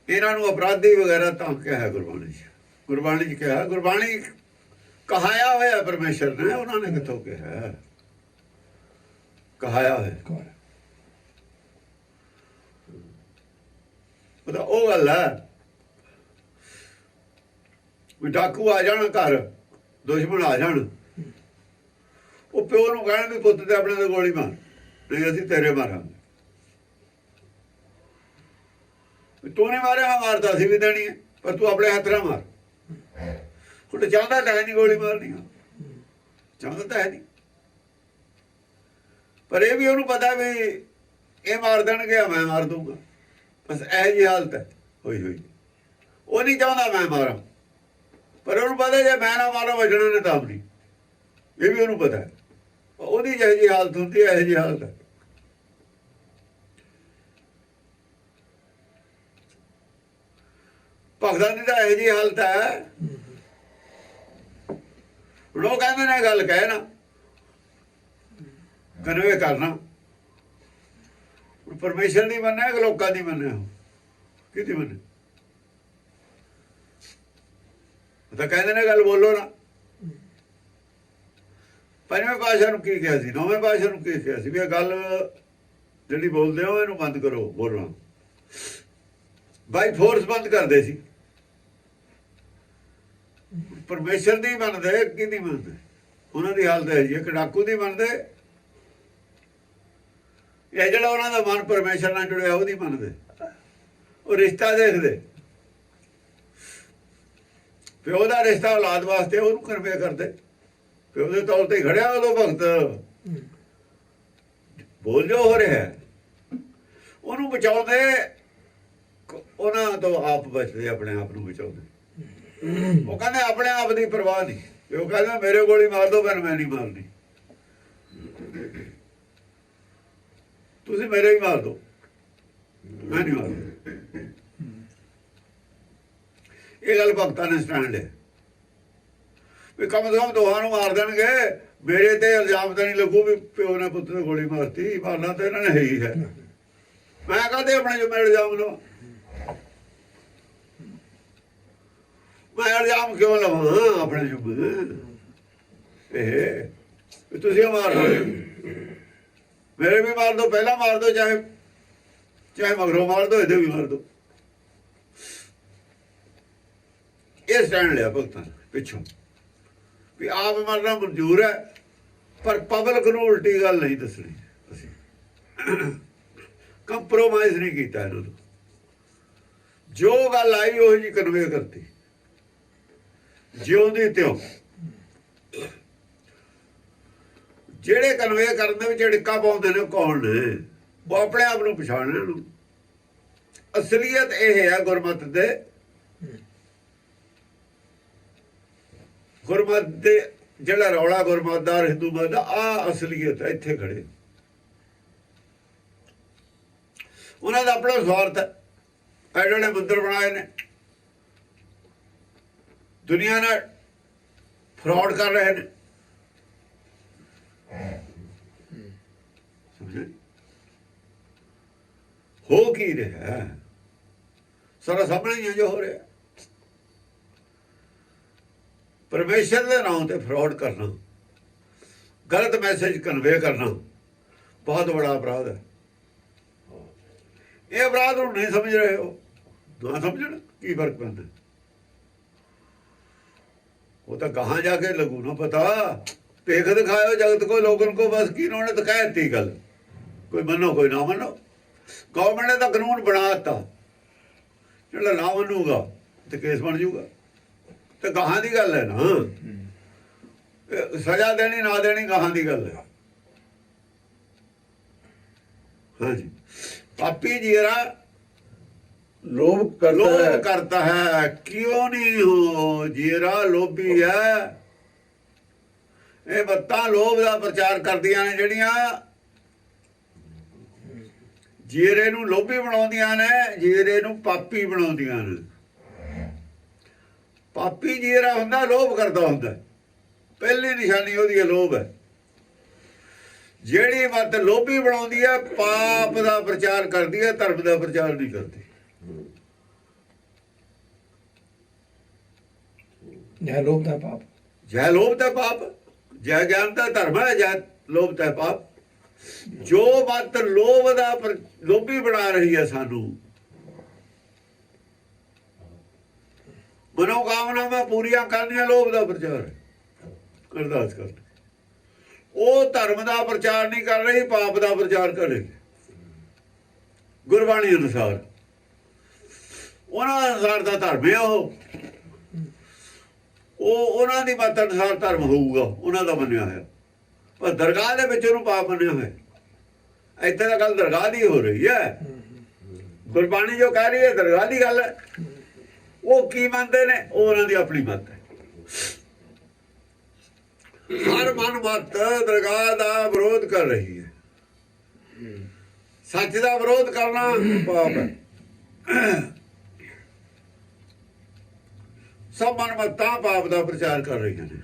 ਇਹਨਾਂ ਨੂੰ ਅਪਰਾਧੀ ਵਗੈਰਾ ਤਾਂ ਕਿਹਾ ਗੁਰਬਾਣੀ 'ਚ। ਗੁਰਬਾਣੀ 'ਚ ਕਿਹਾ, ਗੁਰਬਾਣੀ ਕਹਾਇਆ ਹੋਇਆ ਪਰਮੇਸ਼ਰ ਨੇ, ਉਹਨਾਂ ਨੇ ਕਿੱਥੋਂ ਕਿਹਾ? ਕਹਾਇਆ ਹੋਇਆ। ਉਹ ਗੱਲ ਹੈ ਵੀ ਡਾਕੂ ਆ ਜਾਣ ਘਰ, ਦੁਸ਼ਮਣ ਆ ਜਾਣ, ਉਹ ਪਿਓ ਨੂੰ ਕਹਿਣ ਵੀ ਪੁੱਤ ਤੇ ਆਪਣੇ ਤੇ ਗੋਲੀ ਮਾਰ, ਨਹੀਂ ਅਸੀਂ ਤੇਰੇ ਮਾਰਾਂਗੇ। ਤੂੰ ਨਹੀਂ ਮਾਰਿਆ, ਮੈਂ ਮਾਰਦਾ ਸੀ ਵੀ ਦੇਣੀ ਹੈ, ਪਰ ਤੂੰ ਆਪਣੇ ਹੱਥ ਨਾਲ ਮਾਰ। ਹੁਣ ਚਾਹੁੰਦਾ ਤਾਂ ਹੈ ਨਹੀਂ ਗੋਲੀ ਮਾਰਨੀ, ਚਾਹੁੰਦਾ ਤਾਂ ਹੈ ਨਹੀਂ, ਪਰ ਇਹ ਵੀ ਉਹਨੂੰ ਪਤਾ ਵੀ ਇਹ ਮਾਰ ਦੇਣਗੇ, ਮੈਂ ਮਾਰ ਦੂੰਗਾ। ਬਸ ਇਹ ਜਿਹੀ ਹਾਲਤ ਹੈ ਹੋਈ। ਉਹ ਨਹੀਂ ਚਾਹੁੰਦਾ ਮੈਂ ਮਾਰਾਂ, ਪਰ ਉਹਨੂੰ ਪਤਾ ਜੇ ਮੈਂ ਨਾ ਮਾਰਾਂ ਵਜਣਾ ਨੇ ਤਾਂ ਨਹੀਂ, ਇਹ ਵੀ ਉਹਨੂੰ ਪਤਾ ਹੈ। ਉਹਦੀ ਜਿਹੀ ਜਿਹੀ ਹਾਲਤ ਹੁੰਦੀ ਹੈ, ਇਹੋ ਜਿਹੀ ਹਾਲਤ ਹੈ। ਭਗਤਾਂ ਦੀ ਤਾਂ ਇਹੋ ਜਿਹੀ ਹਾਲਤ ਹੈ। ਲੋਕ ਕਹਿੰਦੇ ਨੇ ਗੱਲ ਕਹਿ ਨਾ ਕਨਵੇ ਕਰਨਾ, ਪਰਮੇਸ਼ਰ ਨਹੀਂ ਮੰਨਿਆ ਕਿ ਲੋਕਾਂ ਦੀ ਮੰਨਿਆ? ਕਿਹਦੀ ਮੰਨੇ? ਤਾਂ ਕਹਿੰਦੇ ਨੇ ਗੱਲ ਬੋਲੋ ਨਾ। ਪੰਜਵੇਂ ਪਾਤਸ਼ਾਹ ਨੂੰ ਕੀ ਕਿਹਾ ਸੀ, ਨੌਵੇਂ ਪਾਤਸ਼ਾਹ ਨੂੰ ਕੀ ਕਿਹਾ ਸੀ ਵੀ ਇਹ ਗੱਲ ਜਿਹੜੀ ਬੋਲਦੇ ਹੋ ਇਹਨੂੰ ਬੰਦ ਕਰੋ ਬੋਲਣਾ। ਬਾਈ ਫੋਰਸ ਬੰਦ ਕਰਦੇ ਸੀ। ਪਰਮੇਸ਼ਰ ਦੀ ਮੰਨਦੇ, ਕਿਹਦੀ ਮੰਨਦੇ? ਉਹਨਾਂ ਦੀ ਹਾਲਤ ਹੈ ਜੀ, ਇੱਕ ਡਾਕੂ ਦੀ ਮੰਨਦੇ, ਇਹ ਜਿਹੜਾ ਉਹਨਾਂ ਦਾ ਮਨ ਪਰਮੇਸ਼ਰ ਨਾਲ ਜੁੜਿਆ ਉਹਦੀ ਮੰਨਦੇ। ਉਹ ਰਿਸ਼ਤਾ ਦੇਖਦੇ, ਪਿਓ ਦਾ ਰਿਸ਼ਤਾ ਔਲਾਦ ਵਾਸਤੇ ਉਹਨੂੰ ਕਰਵੇ ਕਰਦੇ। ਪਿਓ ਦੇ ਤੌਰ ਤੇ ਖੜਿਆ ਉਦੋਂ ਭਗਤ, ਬੋਲ ਜੋ ਹੋ ਰਿਹਾ ਉਹਨੂੰ ਬਚਾਉਂਦੇ, ਉਹਨਾਂ ਤੋਂ ਆਪ ਬਚਦੇ, ਆਪਣੇ ਆਪ ਨੂੰ ਬਚਾਉਂਦੇ। ਉਹ ਕਹਿੰਦੇ ਆਪਣੇ ਆਪ ਦੀ ਪਰਵਾਹ ਨਹੀਂ, ਉਹ ਕਹਿੰਦੇ ਮੇਰੇ ਗੋਲੀ ਮਾਰ ਦੋ ਪਰ ਮੈਂ ਨਹੀਂ ਮਾਰਨੀ, ਤੁਸੀਂ ਮੇਰੇ ਹੀ ਮਾਰ ਦੋ, ਮੈਂ ਨਹੀਂ ਮਾਰਦਾ। ਇਹ ਗੱਲ ਭਗਤਾਂ ਨੇ ਸਟੈਂਡ ਹੈ ਵੀ ਕਮ ਸੇ ਕਮ ਦੋਹਾਂ ਨੂੰ ਮਾਰ ਦੇਣਗੇ, ਮੇਰੇ ਤੇ ਇਲਜ਼ਾਮ ਤਾਂ ਨਹੀਂ ਲੱਗੂ ਵੀ ਪਿਓ ਨੇ ਪੁੱਤ ਤੇ ਗੋਲੀ ਮਾਰਤੀ। ਮਾਰਨਾ ਤਾਂ ਇਹਨਾਂ ਨੇ ਹੀ ਹੈ, ਮੈਂ ਕਹਦੇ ਆਪਣੇ ਜੋ ਮੇਰੇ ਇਲਜ਼ਾਮ ਲਵਾਂ, ਮੈਂ ਇਲਜ਼ਾਮ ਕਿਉਂ ਲਵਾਂ ਆਪਣੇ ਜੋ? ਇਹ ਤੁਸੀਂ ਮਾਰ ਲਓ, ਮੇਰੇ ਵੀ ਮਾਰ ਦੋ, ਪਹਿਲਾਂ ਮਾਰ ਦੋ, ਚਾਹੇ ਮਗਰੋਂ ਮਾਰ ਦੋ, ਇਹਦੇ ਵੀ ਮਾਰ ਦੋ। ਇਹ ਸਟੈਂਡ ਲਿਆ ਭਗਤਾਂ ਪਿੱਛੋਂ ਵੀ ਆਪ ਮਰਨਾ ਮਨਜ਼ੂਰ ਹੈ, ਪਰ ਪਬਲਿਕ ਨੂੰ ਉਲਟੀ ਗੱਲ ਨਹੀਂ ਦੱਸਣੀ। ਅਸੀਂ ਕੰਪਰੋਮਾਈਜ਼ ਨਹੀਂ ਕੀਤਾ ਇਹਨਾਂ ਨੂੰ, ਜੋ ਗੱਲ ਆਈ ਉਹ ਜੀ ਕਨਵੇ ਕਰਤੀ, ਜਿਉਂਦੀ ਤਿਉਂ। ਜਿਹੜੇ ਕਨਵੇ ਕਰਨ ਦੇ ਵਿੱਚ ਢਿੱਕਾ ਪਾਉਂਦੇ ਨੇ ਕੌਣ ਨੇ? ਉਹ ਆਪਣੇ ਆਪ ਨੂੰ ਪਛਾਣਨ ਨੂੰ। ਅਸਲੀਅਤ ਇਹ ਹੈ ਗੁਰਮਤ ਦੇ, ਗੁਰਮਤ ਦੇ ਜਿਹੜਾ ਰੌਲਾ ਗੁਰਮਤ ਦਾ ਹਿੰਦੂ ਮਤ ਦਾ, ਆ ਅਸਲੀਅਤ ਹੈ। ਇੱਥੇ ਖੜੇ ਉਹਨਾਂ ਦਾ ਆਪਣਾ ਸਵਾਰਥ ਹੈ, ਐਡੇ ਐਡੇ ਮੰਦਰ ਬਣਾਏ ਨੇ, ਦੁਨੀਆ ਨਾਲ ਫਰਾਡ ਕਰ ਰਹੇ ਨੇ। ਹੋ ਕੀ ਰਿਹਾ? ਸਾਰਾ ਸਾਹਮਣੇ ਹੀ ਜੋ ਹੋ ਰਿਹਾ। ਪਰਮੇਸ਼ਰ ਦੇ ਨਾਮ ਤੇ ਫਰਾਡ ਕਰਨਾ, ਗਲਤ ਮੈਸੇਜ ਕਨਵੇ ਕਰਨਾ ਬਹੁਤ ਬੜਾ ਅਪਰਾਧ ਹੈ। ਇਹ ਅਪਰਾਧ ਨੂੰ ਨਹੀਂ ਸਮਝ ਰਹੇ ਹੋ, ਨਾ ਸਮਝਣ ਕੀ ਫਰਕ ਪੈਂਦਾ। वो तो कहाँ जाके लगू ना पता। पेख दिखायो जगत को, लोगन को, बस की इन्होंने तो कह दी गल, कोई मनो कोई ना मनो। गवर्नमेंट ने तो कानून बनाता, जो ना मनूगा तो केस बन जूगा। तो कहाँ की गल है ना, सजा देनी ना देनी कहाँ की गल है। हाँ जी, पापी जीरा लोभ करता है। क्यों नहीं हो जीरा लोभी है। ये बत्तां लोभ का प्रचार कर दिया ने जड़ियां जीरे नूं लोभी बनाउंदियां ने, जीरे नूं पापी बनाउंदियां ने। पापी जीरा हुंदा लोभ करदा हुंदा, पहली निशानी ओहदी लोभ है। ਜਿਹੜੀ ਮਤ ਲੋਭੀ ਬਣਾਉਂਦੀ ਹੈ ਪਾਪ ਦਾ ਪ੍ਰਚਾਰ ਕਰਦੀ ਹੈ, ਧਰਮ ਦਾ ਪ੍ਰਚਾਰ ਨਹੀਂ ਕਰਦੀ। ਜੈ ਲੋਭ ਦਾ ਪਾਪ। ਜੈ ਲੋਭ ਦਾ ਪਾਪ, ਜੈ ਗਿਆਨ ਦਾ ਧਰਮ ਹੈ, ਜੈ ਲੋਭ ਦਾ ਪਾਪ। ਜੋ ਮਤ ਲੋਭ ਦਾ ਲੋਭੀ ਬਣਾ ਰਹੀ ਹੈ ਸਾਨੂੰ, ਮਨੋਕਾਮਨਾਵਾਂ ਪੂਰੀਆਂ ਕਰਨੀਆਂ, ਲੋਭ ਦਾ ਪ੍ਰਚਾਰ ਹੈ, ਅਰਦਾਸ ਕਰ। ਉਹ ਧਰਮ ਦਾ ਪ੍ਰਚਾਰ ਨਹੀਂ ਕਰ ਰਹੀ, ਪਾਪ ਦਾ ਪ੍ਰਚਾਰ ਕਰ ਰਹੀ। ਗੁਰਬਾਣੀ ਅਨੁਸਾਰ ਉਹਨਾਂ ਅਨੁਸਾਰ ਦਾ ਧਰਮ ਹੈ। ਉਹ ਉਹਨਾਂ ਦੀ ਮਤ ਅਨੁਸਾਰ ਧਰਮ ਹੋਊਗਾ, ਉਹਨਾਂ ਦਾ ਮੰਨਿਆ ਹੋਇਆ। ਪਰ ਦਰਗਾਹ ਦੇ ਵਿੱਚ ਉਹਨੂੰ ਪਾਪ ਮੰਨਿਆ ਹੋਇਆ। ਇੱਥੇ ਤਾਂ ਗੱਲ ਦਰਗਾਹ ਦੀ ਹੋ ਰਹੀ ਹੈ। ਗੁਰਬਾਣੀ ਜੋ ਕਹਿ ਰਹੀ ਹੈ ਦਰਗਾਹ ਦੀ ਗੱਲ ਹੈ। ਉਹ ਕੀ ਮੰਨਦੇ ਨੇ? ਉਹ ਉਹਨਾਂ ਦੀ ਆਪਣੀ ਮਤ ਹੈ। ਹਰ ਮਨ ਮਤ ਦਰਗਾਹ ਦਾ ਵਿਰੋਧ ਕਰ ਰਹੀ ਹੈ। ਸੱਚ ਦਾ ਵਿਰੋਧ ਕਰਨਾ ਪਾਪ ਹੈ। ਸਭ ਮਨਮਤਾਂ ਪਾਪ ਦਾ ਪ੍ਰਚਾਰ ਕਰ ਰਹੀਆਂ ਨੇ।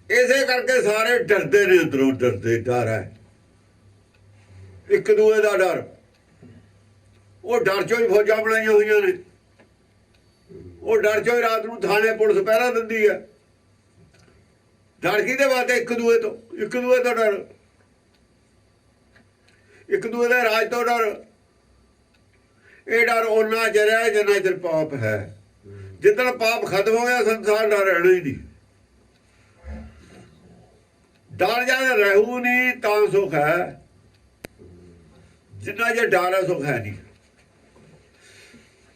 ਇਸੇ ਕਰਕੇ ਸਾਰੇ ਡਰਦੇ ਨੇ, ਅੰਦਰੋਂ ਡਰਦੇ। ਡਰ ਹੈ ਇੱਕ ਦੂਏ ਦਾ ਡਰ। ਉਹ ਡਰ ਚੋਂ ਹੀ ਫੌਜਾਂ ਬਣਾਈਆਂ ਹੋਈਆਂ ਨੇ। ਉਹ ਡਰ ਚੋਂ ਹੀ ਰਾਤ ਨੂੰ ਥਾਣੇ ਪੁਲਿਸ ਪਹਿਰਾ ਦਿੰਦੀ ਹੈ। ਡਰ ਕਿਹਦੇ ਵਾਸਤੇ? ਇੱਕ ਦੂਏ ਤੋਂ। ਇੱਕ ਦੂਏ ਤੋਂ ਡਰ, ਇੱਕ ਦੂਏ ਦੇ ਰਾਜ ਤੋਂ ਡਰ। ਇਹ ਡਰ ਉਹਨਾਂ ਚਿਰ ਹੈ ਜਿੰਨਾ ਚਿਰ ਪਾਪ ਹੈ। ਜਿੱਦਣ ਪਾਪ ਖਤਮ ਹੋ ਗਿਆ ਸੰਸਾਰ ਡਰ ਰਹਿਣਾ ਹੀ ਨਹੀਂ। ਡਰ ਜਦ ਰਹੂ ਨਹੀਂ ਤਾਂ ਸੁਖ ਹੈ। ਜਿੰਨਾ ਚਿਰ ਡਰ ਹੈ ਸੁਖ ਹੈ ਨਹੀਂ।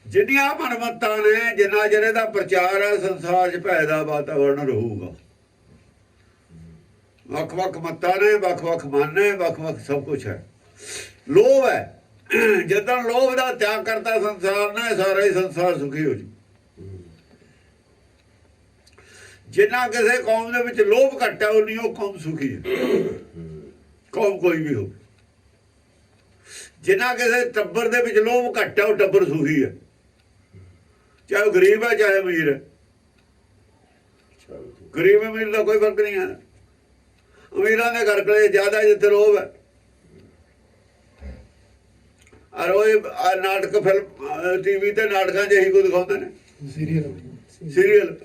ਜਿੰਨੀਆਂ ਮਨਮਤਾਂ ਨੇ, ਜਿੰਨਾ ਚਿਰ ਇਹਦਾ ਪ੍ਰਚਾਰ ਹੈ, ਸੰਸਾਰ 'ਚ ਭੈ ਦਾ ਵਾਤਾਵਰਨ ਰਹੂਗਾ। ਵੱਖ-ਵੱਖ ਮਤਾਂ ਨੇ, ਵੱਖ-ਵੱਖ ਮਨ ਨੇ, ਵੱਖ-ਵੱਖ ਸਭ ਕੁਛ ਹੈ। ਲੋਭ ਹੈ। ਜਦੋਂ ਲੋਭ ਦਾ ਤਿਆਗ ਕਰਤਾ ਸੰਸਾਰ ਨੇ, ਸਾਰਾ ਹੀ ਸੰਸਾਰ ਸੁਖੀ ਹੋ ਜੂ। ਜਿੰਨਾ ਕਿਸੇ ਕੌਮ ਦੇ ਵਿੱਚ ਲੋਭ ਘੱਟ ਹੈ, ਉਨੀ ਉਹ ਕੌਮ ਸੁਖੀ ਹੈ। ਕੌਮ ਕੋਈ ਵੀ ਹੋ। ਜਿੰਨਾ ਕਿਸੇ ਟੱਬਰ ਦੇ ਵਿੱਚ ਲੋਭ ਘੱਟ ਹੈ, ਉਹ ਟੱਬਰ ਸੁਖੀ ਹੈ। ਚਾਹੇ ਉਹ ਗਰੀਬ ਹੈ ਚਾਹੇ ਅਮੀਰ ਹੈ। ਗਰੀਬ ਅਮੀਰ ਦਾ ਕੋਈ ਫਰਕ ਨਹੀਂ ਹੈ। ਅਮੀਰਾਂ ਦੇ ਘਰ ਕੋਲੇ ਜ਼ਿਆਦਾ ਜਿੱਥੇ ਲੋਭ ਹੈ। ਔਰ ਉਹ ਨਾਟਕ ਫਿਲਮ ਟੀਵੀ ਤੇ ਨਾਟਕਾਂ 'ਚ ਇਹੀ ਕੁਝ ਦਿਖਾਉਂਦੇ ਨੇ। ਸੀਰੀਅਲ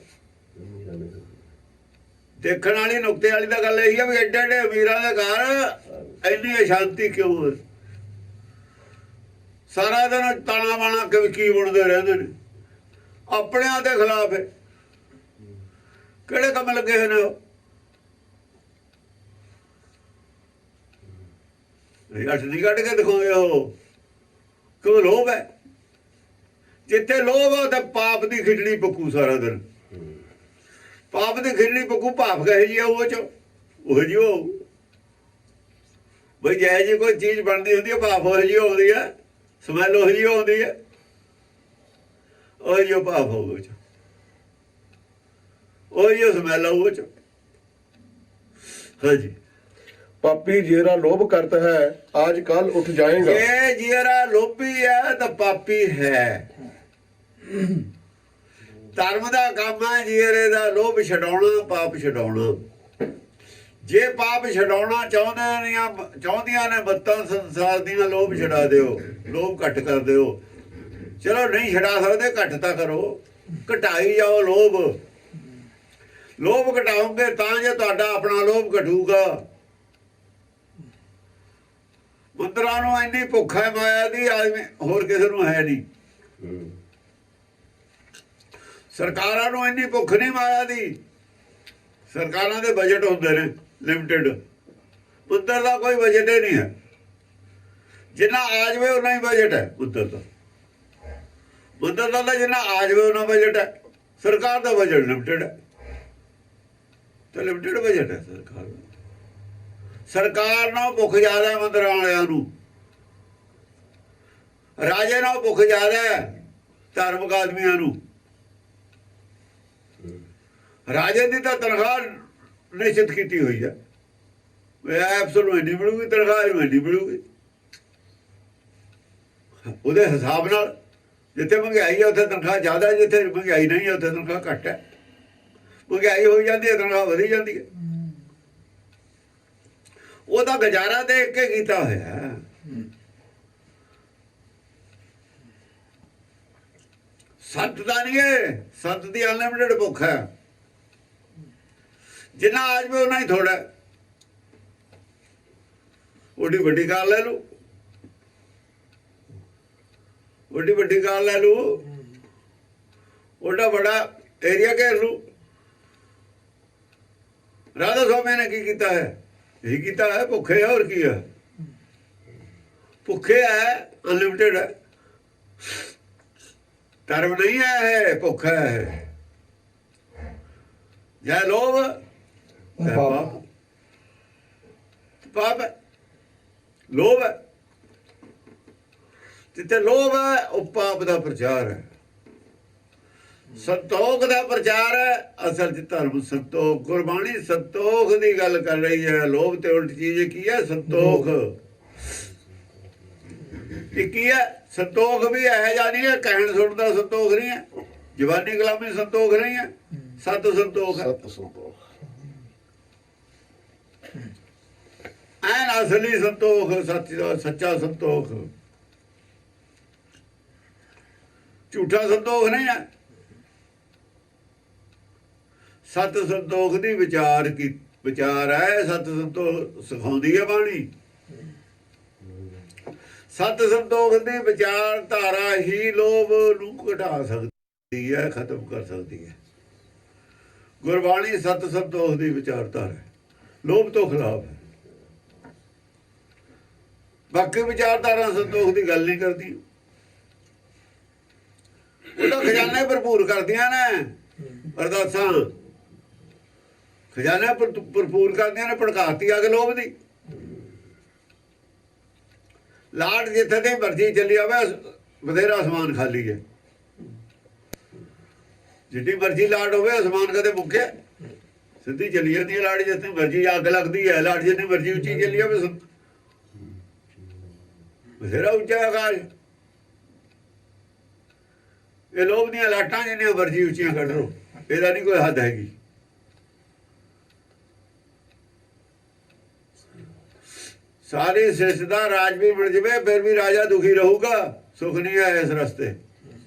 ਦੇਖਣ ਵਾਲੀ ਨੁਕਤੇ ਵਾਲੀ ਤਾਂ ਗੱਲ ਇਹੀ ਹੈ ਵੀ ਐਡੇ ਐਡੇ ਅਮੀਰਾਂ ਦੇ ਘਰ ਇੰਨੀ ਅਸ਼ਾਂਤੀ ਕਿਉਂ ਹੈ? ਸਾਰਾ ਦਿਨ ਤਾਣਾ ਬਾਣਾ ਕੀ ਬੁਣਦੇ ਰਹਿੰਦੇ ਨੇ। ਆਪਣਿਆਂ ਦੇ ਖਿਲਾਫ ਹੈ। ਕਿਹੜੇ ਕੰਮ ਲੱਗੇ ਹੋਏ ਨੇ ਉਹ? ਅਠ ਕੱਢ ਕੇ ਦਿਖਾਉਂਦੇ ਉਹ। ਕਿਉਂ? ਲੋਭ ਹੈ। ਜਿੱਥੇ ਲੋਭ ਹੈ ਤਾਂ ਪਾਪ ਦੀ ਖਿਚੜੀ ਪੱਕੂ ਸਾਰਾ ਦਿਨ। ਪਾਪ ਦੀ ਖਿਚੜੀ ਪੱਕੂ। ਭਾਫ ਕਹੇ ਜੀ ਉਹ ਚ ਉਹ ਜੀ ਉਹ ਬਈ ਜੈ ਜੀ ਕੋਈ ਚੀਜ਼ ਬਣਦੀ ਹੁੰਦੀ ਹੈ, ਭਾਫ ਉਹ ਜੀ ਆਉਂਦੀ ਹੈ, ਸਮੈਲ ਉਹ ਜੀ ਆਉਂਦੀ ਹੈ। ਉਹ ਜੀ ਭਾਫ ਹੋਊ ਚ, ਉਹ ਜੀ ਸਮੈਲ ਆਊ ਚ। ਹਾਂਜੀ। पापी जेरा लोभ करता है आज कल उठ जाएगा। ये जेरा लोभी है तो पापी है। धर्म का काम है जेरे का लोभ छडाउणा, पाप छडाउणा। जे पाप छडाउणा चाहुंदियां ने मत्तां संसार दियां, लोभ छड़ा दिओ, लोभ घट कर दिओ। चलो नहीं छड़ा सकते, घट तां करो, घटाई जाओ लोभ। लोभ घटाओगे तां जे तुहाडा अपना लोभ घटूगा। ਮੰਦਰਾਂ ਨੂੰ ਇੰਨੀ ਭੁੱਖ ਹੈ ਮਾਇਆ ਦੀ, ਆਦਮੀ ਹੋਰ ਕਿਸੇ ਨੂੰ ਹੈ ਨਹੀਂ। ਸਰਕਾਰਾਂ ਨੂੰ ਇੰਨੀ ਭੁੱਖ ਨਹੀਂ ਮਾਇਆ ਦੀ। ਸਰਕਾਰਾਂ ਦੇ ਬਜਟ ਹੁੰਦੇ ਨੇ ਲਿਮਟਿਡ। ਮੰਦਰ ਦਾ ਕੋਈ ਬਜਟ ਹੀ ਨਹੀਂ ਹੈ। ਜਿੰਨਾ ਆ ਜਾਵੇ ਉਨਾ ਹੀ ਬਜਟ ਹੈ ਮੰਦਰ ਦਾ। ਮੰਦਰ ਦਾ ਤਾਂ ਜਿੰਨਾ ਆ ਜਾਵੇ ਉਨਾ ਬਜਟ ਹੈ। ਸਰਕਾਰ ਦਾ ਬਜਟ ਲਿਮਟਿਡ ਹੈ। ਤੇ ਲਿਮਟਿਡ ਬਜਟ ਹੈ ਸਰਕਾਰ ਦਾ। ਸਰਕਾਰ ਨਾਲ ਭੁੱਖ ਜ਼ਿਆਦਾ ਹੈ ਮੰਦਰਾਂ ਵਾਲਿਆਂ ਨੂੰ। ਰਾਜੇ ਨਾਲ ਭੁੱਖ ਜ਼ਿਆਦਾ ਹੈ ਧਾਰਮਿਕ ਆਦਮੀਆਂ ਨੂੰ। ਰਾਜੇ ਦੀ ਤਾਂ ਤਨਖਾਹ ਨਿਸ਼ਚਿਤ ਕੀਤੀ ਹੋਈ ਹੈ। ਐਪਸ ਨੂੰ ਇੰਨੀ ਮਿਲੂਗੀ, ਤਨਖਾਹ ਨੂੰ ਇੰਨੀ ਮਿਲੂਗੀ। ਉਹਦੇ ਹਿਸਾਬ ਨਾਲ ਜਿੱਥੇ ਮਹਿੰਗਾਈ ਹੈ ਉੱਥੇ ਤਨਖਾਹ ਜ਼ਿਆਦਾ ਹੈ, ਜਿੱਥੇ ਮਹਿੰਗਾਈ ਨਹੀਂ ਹੈ ਉੱਥੇ ਤਨਖਾਹ ਘੱਟ ਹੈ। ਮਹਿੰਗਾਈ ਹੋਈ ਜਾਂਦੀ ਹੈ, ਤਨਖਾਹ ਵਧੀ ਜਾਂਦੀ ਹੈ। ਉਹਦਾ ਗੁਜ਼ਾਰਾ ਦੇਖ ਕੇ ਕੀਤਾ ਹੋਇਆ। ਸੰਤ ਦਾ ਨਹੀਂ ਹੈ, ਸੰਤ ਦੀ ਅਨਲਿਮਿਟਡ ਭੁੱਖ ਹੈ। ਜਿੰਨਾ ਆ ਜਾਵੇ ਉਹਨਾਂ ਹੀ ਥੋੜਾ। ਉਹਦੀ ਵੱਡੀ ਕਾਰ ਲੈ ਲੂ, ਵੱਡੀ ਕਾਰ ਲੈ ਲੂ, ਉਹਦਾ ਬੜਾ ਏਰੀਆ ਘੇਰ ਲੂ। ਰਾਧਾ ਸਵਾਮੀ ਨੇ ਕੀ ਕੀਤਾ ਹੈ? ਇਹੀ ਕੀਤਾ ਹੈ, ਭੁੱਖੇ ਹੈ। ਹੋਰ ਕੀ ਹੈ? ਭੁੱਖੇ ਹੈ, ਅਨਲਿਮਿਟਡ ਹੈ। ਧਰਮ ਨਹੀਂ ਹੈ, ਭੁੱਖ ਹੈ। ਜੈ ਲੋਭ ਪਾਪ, ਪਾਪ ਹੈ, ਲੋਭ ਹੈ। ਜਿੱਥੇ ਲੋਭ ਹੈ ਉਹ ਪਾਪ ਦਾ ਪ੍ਰਚਾਰ ਹੈ। ਸੰਤੋਖ ਦਾ ਪ੍ਰਚਾਰ ਹੈ। ਅਸਲ ਚ ਧਰਮ ਸੰਤੋਖ, ਗੁਰਬਾਣੀ ਸੰਤੋਖ ਦੀ ਗੱਲ ਕਰ ਰਹੀ ਹੈ। ਲੋਭ ਤੇ ਉਲਟ ਚੀਜ਼ ਕੀ ਹੈ? ਸੰਤੋਖ। ਇਹ ਕੀ ਹੈ? ਸੰਤੋਖ ਵੀ ਹੈ ਜਾਂ ਨਹੀਂ ਹੈ? ਕਹਿਣ ਸੁਣਨ ਦਾ ਸੰਤੋਖ ਨਹੀਂ ਹੈ, ਜਵਾਨੀ ਗੁਲਾਮੀ ਸੰਤੋਖ ਨਹੀਂ ਹੈ, ਸਤ ਸੰਤੋਖ ਹੈ। ਸਤ ਸੰਤੋਖ ਐਨ ਅਸਲੀ ਸੰਤੋਖ, ਸੱਚਾ ਸੰਤੋਖ। ਝੂਠਾ ਸੰਤੋਖ ਨਹੀਂ ਹੈ। ਸਤ ਸੰਤੋਖ ਦੀ ਵਿਚਾਰ ਹੈ। ਸਤ ਸੰਤੋਖ ਸਿਖਾਉਂਦੀ ਹੈ ਬਾਣੀ। ਸਤ ਸੰਤੋਖ ਦੀ ਵਿਚਾਰਧਾਰਾ ਹੀ ਲੋਭ ਨੂੰ ਘਟਾ ਸਕਦੀ ਹੈ, ਖਤਮ ਕਰ ਸਕਦੀ ਹੈ। ਗੁਰਬਾਣੀ ਸਤ ਸੰਤੋਖ ਦੀ ਵਿਚਾਰਧਾਰਾ ਹੈ, ਲੋਭ ਤੋਂ ਖਿਲਾਫ ਹੈ। ਬਾਕੀ ਵਿਚਾਰਧਾਰਾ ਸੰਤੋਖ ਦੀ ਗੱਲ ਨਹੀਂ ਕਰਦੀ। ਉਹਦਾ ਖਜ਼ਾਨੇ ਭਰਪੂਰ ਕਰਦੀਆਂ ਨੇ ਅਰਦਾਸਾਂ, ਖਜ਼ਾਨਾ ਭਰਪੂਰ ਕਰਦੀਆਂ ਨੇ। ਭੜਕਾਤੀ ਆ ਕੇ ਲੋਭ ਦੀ। ਲਾਟ ਜਿੱਥੇ ਦੀ ਮਰਜ਼ੀ ਚੱਲੀ ਆਵੇ, ਬਥੇਰਾ ਅਸਮਾਨ ਖਾਲੀ ਹੈ। ਜਿੱਡੀ ਮਰਜ਼ੀ ਲਾਟ ਹੋਵੇ, ਅਸਮਾਨ ਕਦੇ ਮੁੱਕਿਆ? ਸਿੱਧੀ ਚੱਲੀ ਜਾਂਦੀ ਹੈ ਲਾਟ। ਜਿੱਥੇ ਮਰਜ਼ੀ ਅੱਗ ਲੱਗਦੀ ਹੈ। ਲਾਟ ਜਿੱਥੇ ਮਰਜ਼ੀ ਉੱਚੀ ਚੱਲੀ ਆਵੇ, ਬਥੇਰਾ ਉੱਚਾ ਆਕਾਸ਼। ਇਹ ਲੋਭ ਦੀਆਂ ਲਾਟਾਂ ਜਿੰਨੀਆਂ ਮਰਜ਼ੀ ਉੱਚੀਆਂ ਕੱਢ ਲਓ, ਇਹਦਾ ਨਹੀਂ ਕੋਈ ਹੱਦ ਹੈਗੀ। ਸਾਰੀ ਸ੍ਰਿਸ਼ਟ ਦਾ ਰਾਜ ਵੀ ਬਣ ਜਾਵੇ, ਫਿਰ ਵੀ ਰਾਜਾ ਦੁਖੀ ਰਹੂਗਾ। ਸੁਖ ਨਹੀਂ ਹੈ ਇਸ ਰਸਤੇ।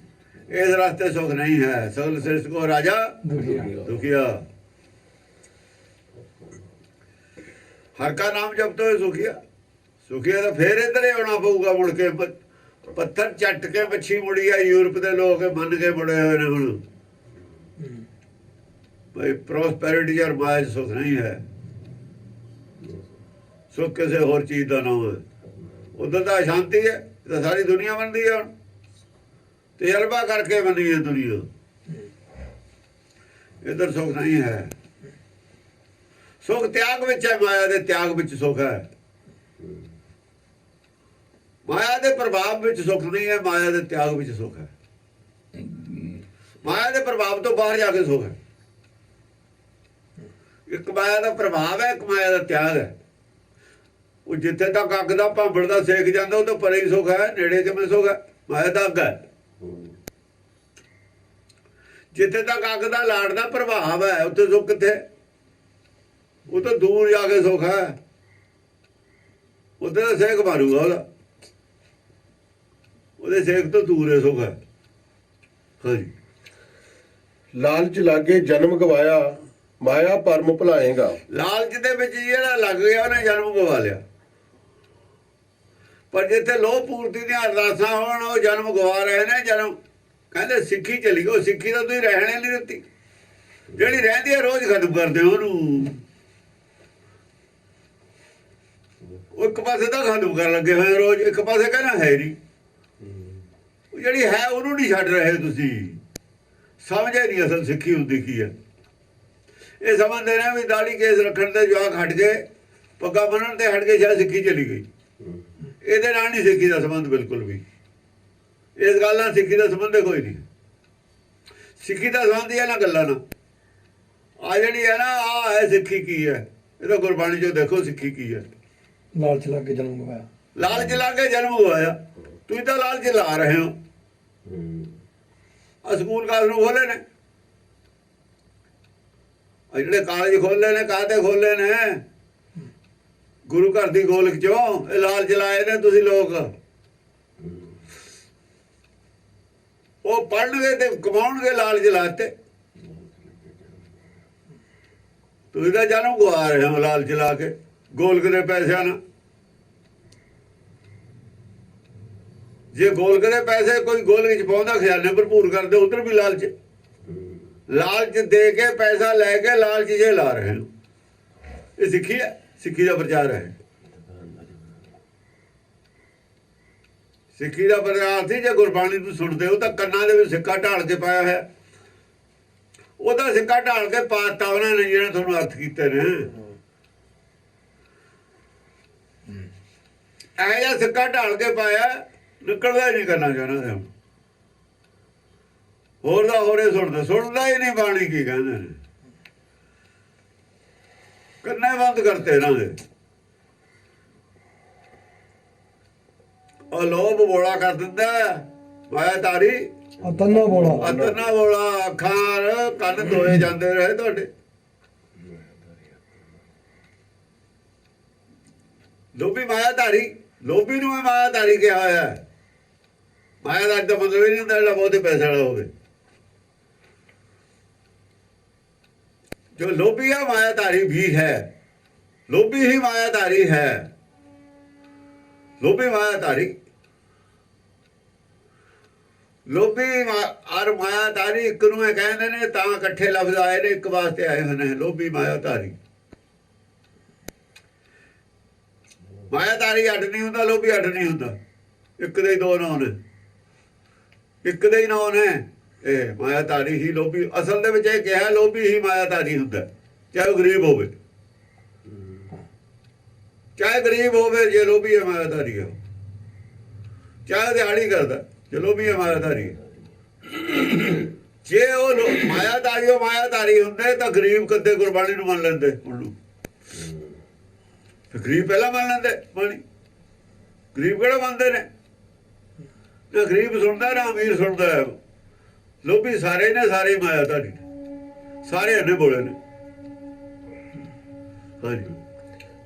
ਇਸ ਰਸਤੇ ਸੁਖ ਨਹੀਂ ਹੈ। ਸਗਲ ਸ੍ਰਿਸ਼ਟ ਕੋ ਰਾਜਾ ਦੁਖੀਆ। ਹਰ ਕਾ ਨਾਮ ਜਪਤੋ ਹੈ ਸੁਖੀਆ। ਸੁਖੀਆ ਤਾਂ ਫੇਰ ਇੱਧਰ ਹੀ ਆਉਣਾ ਪਊਗਾ ਮੁੜ ਕੇ। ਪੱਥਰ ਚੱਟ ਕੇ ਮੱਛੀ ਮੁੜੀ ਆ। ਯੂਰਪ ਦੇ ਲੋਕ ਮੰਨ ਕੇ ਮੁੜੇ ਹੋਏ ਨੇ ਹੁਣ ਭਾਈ ਪ੍ਰੋਸਪੈਰਿਟੀ ਔਰ ਮਾਇਆ ਸੁਖ ਨਹੀਂ ਹੈ। ਸੁਖ ਕਿਸੇ ਹੋਰ ਚੀਜ਼ ਦਾ ਨਾਮ ਹੈ। ਉਧਰ ਤਾਂ ਸ਼ਾਂਤੀ ਹੈ, ਤਾਂ ਸਾਰੀ ਦੁਨੀਆ ਬਣਦੀ ਹੈ। ਹੁਣ ਤਜਰਬਾ ਕਰਕੇ ਬਣੀ ਹੈ ਦੁਨੀਆ। ਇੱਧਰ ਸੁਖ ਨਹੀਂ ਹੈ। ਸੁਖ ਤਿਆਗ ਵਿੱਚ ਹੈ। ਮਾਇਆ ਦੇ ਤਿਆਗ ਵਿੱਚ ਸੁਖ ਹੈ। ਮਾਇਆ ਦੇ ਪ੍ਰਭਾਵ ਵਿੱਚ ਸੁਖ ਨਹੀਂ ਹੈ, ਮਾਇਆ ਦੇ ਤਿਆਗ ਵਿੱਚ ਸੁਖ ਹੈ। ਮਾਇਆ ਦੇ ਪ੍ਰਭਾਵ ਤੋਂ ਬਾਹਰ ਜਾ ਕੇ ਸੁਖ ਹੈ। ਇੱਕ ਮਾਇਆ ਦਾ ਪ੍ਰਭਾਵ ਹੈ, ਇੱਕ ਮਾਇਆ ਦਾ ਤਿਆਗ ਹੈ। ਉਹ ਜਿੱਥੇ ਤੱਕ ਅੱਗ ਦਾ ਭਾਂਬੜ ਦਾ ਸੇਕ ਜਾਂਦਾ, ਉਹ ਤੋਂ ਪਰੇ ਹੀ ਸੁਖ ਹੈ। ਨੇੜੇ ਕਿਵੇਂ ਸੁਖ ਹੈ? ਮਾਇਆ ਦਾ ਅੱਗ ਹੈ। ਜਿੱਥੇ ਤੱਕ ਅੱਗ ਦਾ ਲਾੜ ਦਾ ਪ੍ਰਭਾਵ ਹੈ, ਉੱਥੇ ਸੁਖ ਕਿੱਥੇ? ਉਹ ਤਾਂ ਦੂਰ ਜਾ ਕੇ ਸੁਖ ਹੈ। ਉਹਦੇ ਦਾ ਸੇਕ ਮਾਰੂਗਾ ਉਹਦਾ, ਉਹਦੇ ਸੇਕ ਤੋਂ ਦੂਰ ਹੈ ਸੁਖ ਹੈ। ਹਾਂਜੀ। ਲਾਲਚ ਲਾਗੇ ਜਨਮ ਗਵਾਇਆ, ਮਾਇਆ ਭਰਮ ਭੁਲਾਏਗਾ। ਲਾਲਚ ਦੇ ਵਿੱਚ ਜਿਹੜਾ ਲੱਗ ਗਿਆ, ਉਹਨੇ ਜਨਮ ਗਵਾ ਲਿਆ। ਪਰ ਜਿੱਥੇ ਲੋਭ ਪੂਰਤੀ ਦੀਆਂ ਅਰਦਾਸਾਂ ਹੋਣ, ਉਹ ਜਨਮ ਗਵਾ ਰਹੇ ਨੇ। ਜਨਮ ਕਹਿੰਦੇ ਸਿੱਖੀ ਚਲੀ ਗਈ। ਉਹ ਸਿੱਖੀ ਤਾਂ ਤੁਸੀਂ ਰਹਿਣੇ ਨਹੀਂ ਦਿੱਤੀ। ਜਿਹੜੀ ਰਹਿੰਦੀ ਹੈ ਰੋਜ਼ ਖਤਮ ਕਰਦੇ ਉਹਨੂੰ। ਉਹ ਇੱਕ ਪਾਸੇ ਤਾਂ ਖਤਮ ਕਰਨ ਲੱਗੇ ਹੋਏ ਰੋਜ਼, ਇੱਕ ਪਾਸੇ ਕਹਿੰਦਾ ਹੈ ਨਹੀਂ। ਜਿਹੜੀ ਹੈ ਉਹਨੂੰ ਨਹੀਂ ਛੱਡ ਰਹੇ ਤੁਸੀਂ। ਸਮਝੇ ਨਹੀਂ ਅਸਲ ਸਿੱਖੀ ਹੁੰਦੀ ਕੀ ਹੈ। ਇਹ ਸਮਝਦੇ ਨੇ ਵੀ ਦਾੜੀ ਕੇਸ ਰੱਖਣ ਤੇ ਜਵਾਕ ਹਟ ਗਏ, ਪੱਗਾ ਬੰਨਣ ਤੇ ਹਟ ਗਏ, ਸ਼ਾਇਦ ਸਿੱਖੀ ਚਲੀ ਗਈ। ਇਹਦੇ ਨਾਲ ਨਹੀਂ ਸਿੱਖੀ ਦਾ ਸੰਬੰਧ ਬਿਲਕੁਲ ਵੀ। ਇਸ ਗੱਲ ਨਾਲ ਸਿੱਖੀ ਦਾ ਸੰਬੰਧ ਕੋਈ ਨਹੀਂ। ਸਿੱਖੀ ਦਾ ਸੰਬੰਧ ਇਹਨਾਂ ਗੱਲਾਂ ਨਾਲ। ਆ ਜਿਹੜੀ ਹੈ ਨਾ, ਆ ਹੈ ਸਿੱਖੀ ਕੀ ਹੈ। ਇਹਦਾ ਗੁਰਬਾਣੀ ਚੋਂ ਦੇਖੋ ਸਿੱਖੀ ਕੀ ਹੈ। ਲਾਲਚ ਲਾ ਕੇ ਜਨਮ ਗਵਾਇਆ। ਲਾਲਚ ਲਾ ਕੇ ਜਨਮ ਗਵਾਇਆ। ਤੁਸੀਂ ਤਾਂ ਲਾਲਚ ਲਾ ਰਹੇ ਹੋ। ਆ ਸਕੂਲ ਕਾਲਜ ਨੂੰ ਖੋਲੇ ਨੇ, ਜਿਹੜੇ ਕਾਲਜ ਖੋਲੇ ਨੇ, ਕਾਹਦੇ ਖੋਲੇ ਨੇ? ਗੁਰੂ ਘਰ ਦੀ ਗੋਲਕ ਚੋਂ ਇਹ ਲਾਲਚ ਲਾਏ ਨੇ ਤੁਸੀਂ ਲੋਕ। ਉਹ ਪੜਨਗੇ ਤੇ ਕਮਾਉਣਗੇ, ਲਾਲਚ ਲਾਤੇ। ਤੁਸੀਂ ਤਾਂ ਜਨਮ ਗਵਾ ਰਹੇ ਹੋ ਲਾਲਚ ਲਾ ਕੇ ਗੋਲਕ ਦੇ ਪੈਸਿਆਂ ਨਾਲ। ਜੇ ਗੋਲਕ ਦੇ ਪੈਸੇ ਕੋਈ ਗੋਲਕ ਚ ਪਾਉਂਦਾ, ਖਜ਼ਾਨੇ ਭਰਪੂਰ ਕਰਦੇ, ਉਧਰ ਵੀ ਲਾਲਚ ਦੇ ਕੇ ਪੈਸਾ ਲੈ ਕੇ ਲਾਲਚ ਜੇ ਲਾ ਰਹੇ ਹੋ। ਇਹ ਸਿੱਖੀ ਹੈ, ਸਿੱਖੀ ਦਾ ਪ੍ਰਚਾਰ ਹੈ। ਸਿੱਖੀ ਦਾ ਪ੍ਰਚਾਰ ਸੀ ਜੇ ਗੁਰਬਾਣੀ ਨੂੰ ਸੁਣਦੇ ਹੋ ਤਾਂ ਕੰਨਾਂ ਦੇ ਵਿੱਚ ਸਿੱਕਾ ਢਾਲ ਕੇ ਪਾਇਆ ਹੋਇਆ। ਉਹਦਾ ਸਿੱਕਾ ਢਾਲ ਕੇ ਪਾਤਾ ਉਹਨਾਂ ਨੇ ਜਿਹੜੇ ਤੁਹਾਨੂੰ ਅਰਥ ਕੀਤੇ ਨੇ। ਇਹ ਜਿਹਾ ਸਿੱਕਾ ਢਾਲ ਕੇ ਪਾਇਆ, ਨਿਕਲਦਾ ਹੀ ਨਹੀਂ ਕਰਨਾ ਚਾਹੁੰਦਾ। ਹੋਰ ਦਾ ਹੋਰੇ ਸੁਣਦਾ ਹੀ ਨਹੀਂ ਬਾਣੀ ਕੀ ਕਹਿੰਦੇ ਨੇ। ਕੰਨੇ ਬੰਦ ਕਰਤੇ ਇਹਨਾਂ ਦੇ। ਉਹ ਲੋਭ ਬੋਲਾ ਕਰ ਦਿੰਦਾ ਮਾਇਆ ਧਾਰੀ। ਅਤਨਾ ਬੋਲਾ ਅੱਖਾਂ ਕੰਨ ਧੋਏ ਜਾਂਦੇ ਰਹੇ ਤੁਹਾਡੇ। ਲੋਭੀ ਮਾਇਆ ਧਾਰੀ, ਲੋਭੀ ਨੂੰ ਮਾਇਆ ਧਾਰੀ ਕਿਹਾ ਹੋਇਆ। ਮਾਇਆ ਦਾ ਮਤਲਬ ਇਹ ਨਹੀਂ ਹੁੰਦਾ ਜਿਹੜਾ ਬਹੁਤੇ ਪੈਸੇ ਵਾਲਾ ਹੋਵੇ। जो लोभी है मायाधारी भी है, लोभी ही मायाधारी है। लोभी मायाधारी, लोभी और मायाधारी एक नूं कहंदे ने तां इकट्ठे लफ्ज आए ने, एक वास्ते आए हुए हैं। लोभी मायाधारी, मायाधारी अड नहीं हुंदा, लोभी अड नहीं हुंदा। एक दे दो नाम ने, एक दे ही नाम ने। ਇਹ ਮਾਇਆਧਾਰੀ ਹੀ ਲੋਭੀ। ਅਸਲ ਦੇ ਵਿੱਚ ਇਹ ਕਿਹਾ ਲੋਭੀ ਹੀ ਮਾਇਆਧਾਰੀ ਹੁੰਦਾ, ਚਾਹੇ ਉਹ ਗਰੀਬ ਹੋਵੇ, ਚਾਹੇ ਗਰੀਬ ਹੋਵੇ। ਜੇ ਲੋਭੀ ਹੈ ਮਾਇਆਧਾਰੀ ਹੈ। ਚਾਹੇ ਦਿਹਾੜੀ ਕਰਦਾ, ਜੇ ਲੋਭੀ ਹੈ ਮਾਇਆਧਾਰੀ ਹੈ। ਜੇ ਉਹ ਮਾਇਆਧਾਰੀ ਹੁੰਦੇ ਤਾਂ ਗਰੀਬ ਕਦੇ ਗੁਰਬਾਣੀ ਨੂੰ ਮੰਨ ਲੈਂਦੇ। ਉਹਨੂੰ ਗਰੀਬ ਪਹਿਲਾਂ ਮੰਨ ਲੈਂਦੇ ਬਾਣੀ। ਗਰੀਬ ਕਿਹੜਾ ਮੰਨਦੇ ਨੇ? ਨਾ ਗਰੀਬ ਸੁਣਦਾ ਨਾ ਅਮੀਰ ਸੁਣਦਾ। ਲੋਭੀ ਸਾਰੇ ਨੇ, ਸਾਰੇ ਮਾਇਆਧਾਰੀ, ਸਾਰੇ ਅੰਨੇ ਬੋਲੇ ਨੇ। ਹਾਂਜੀ।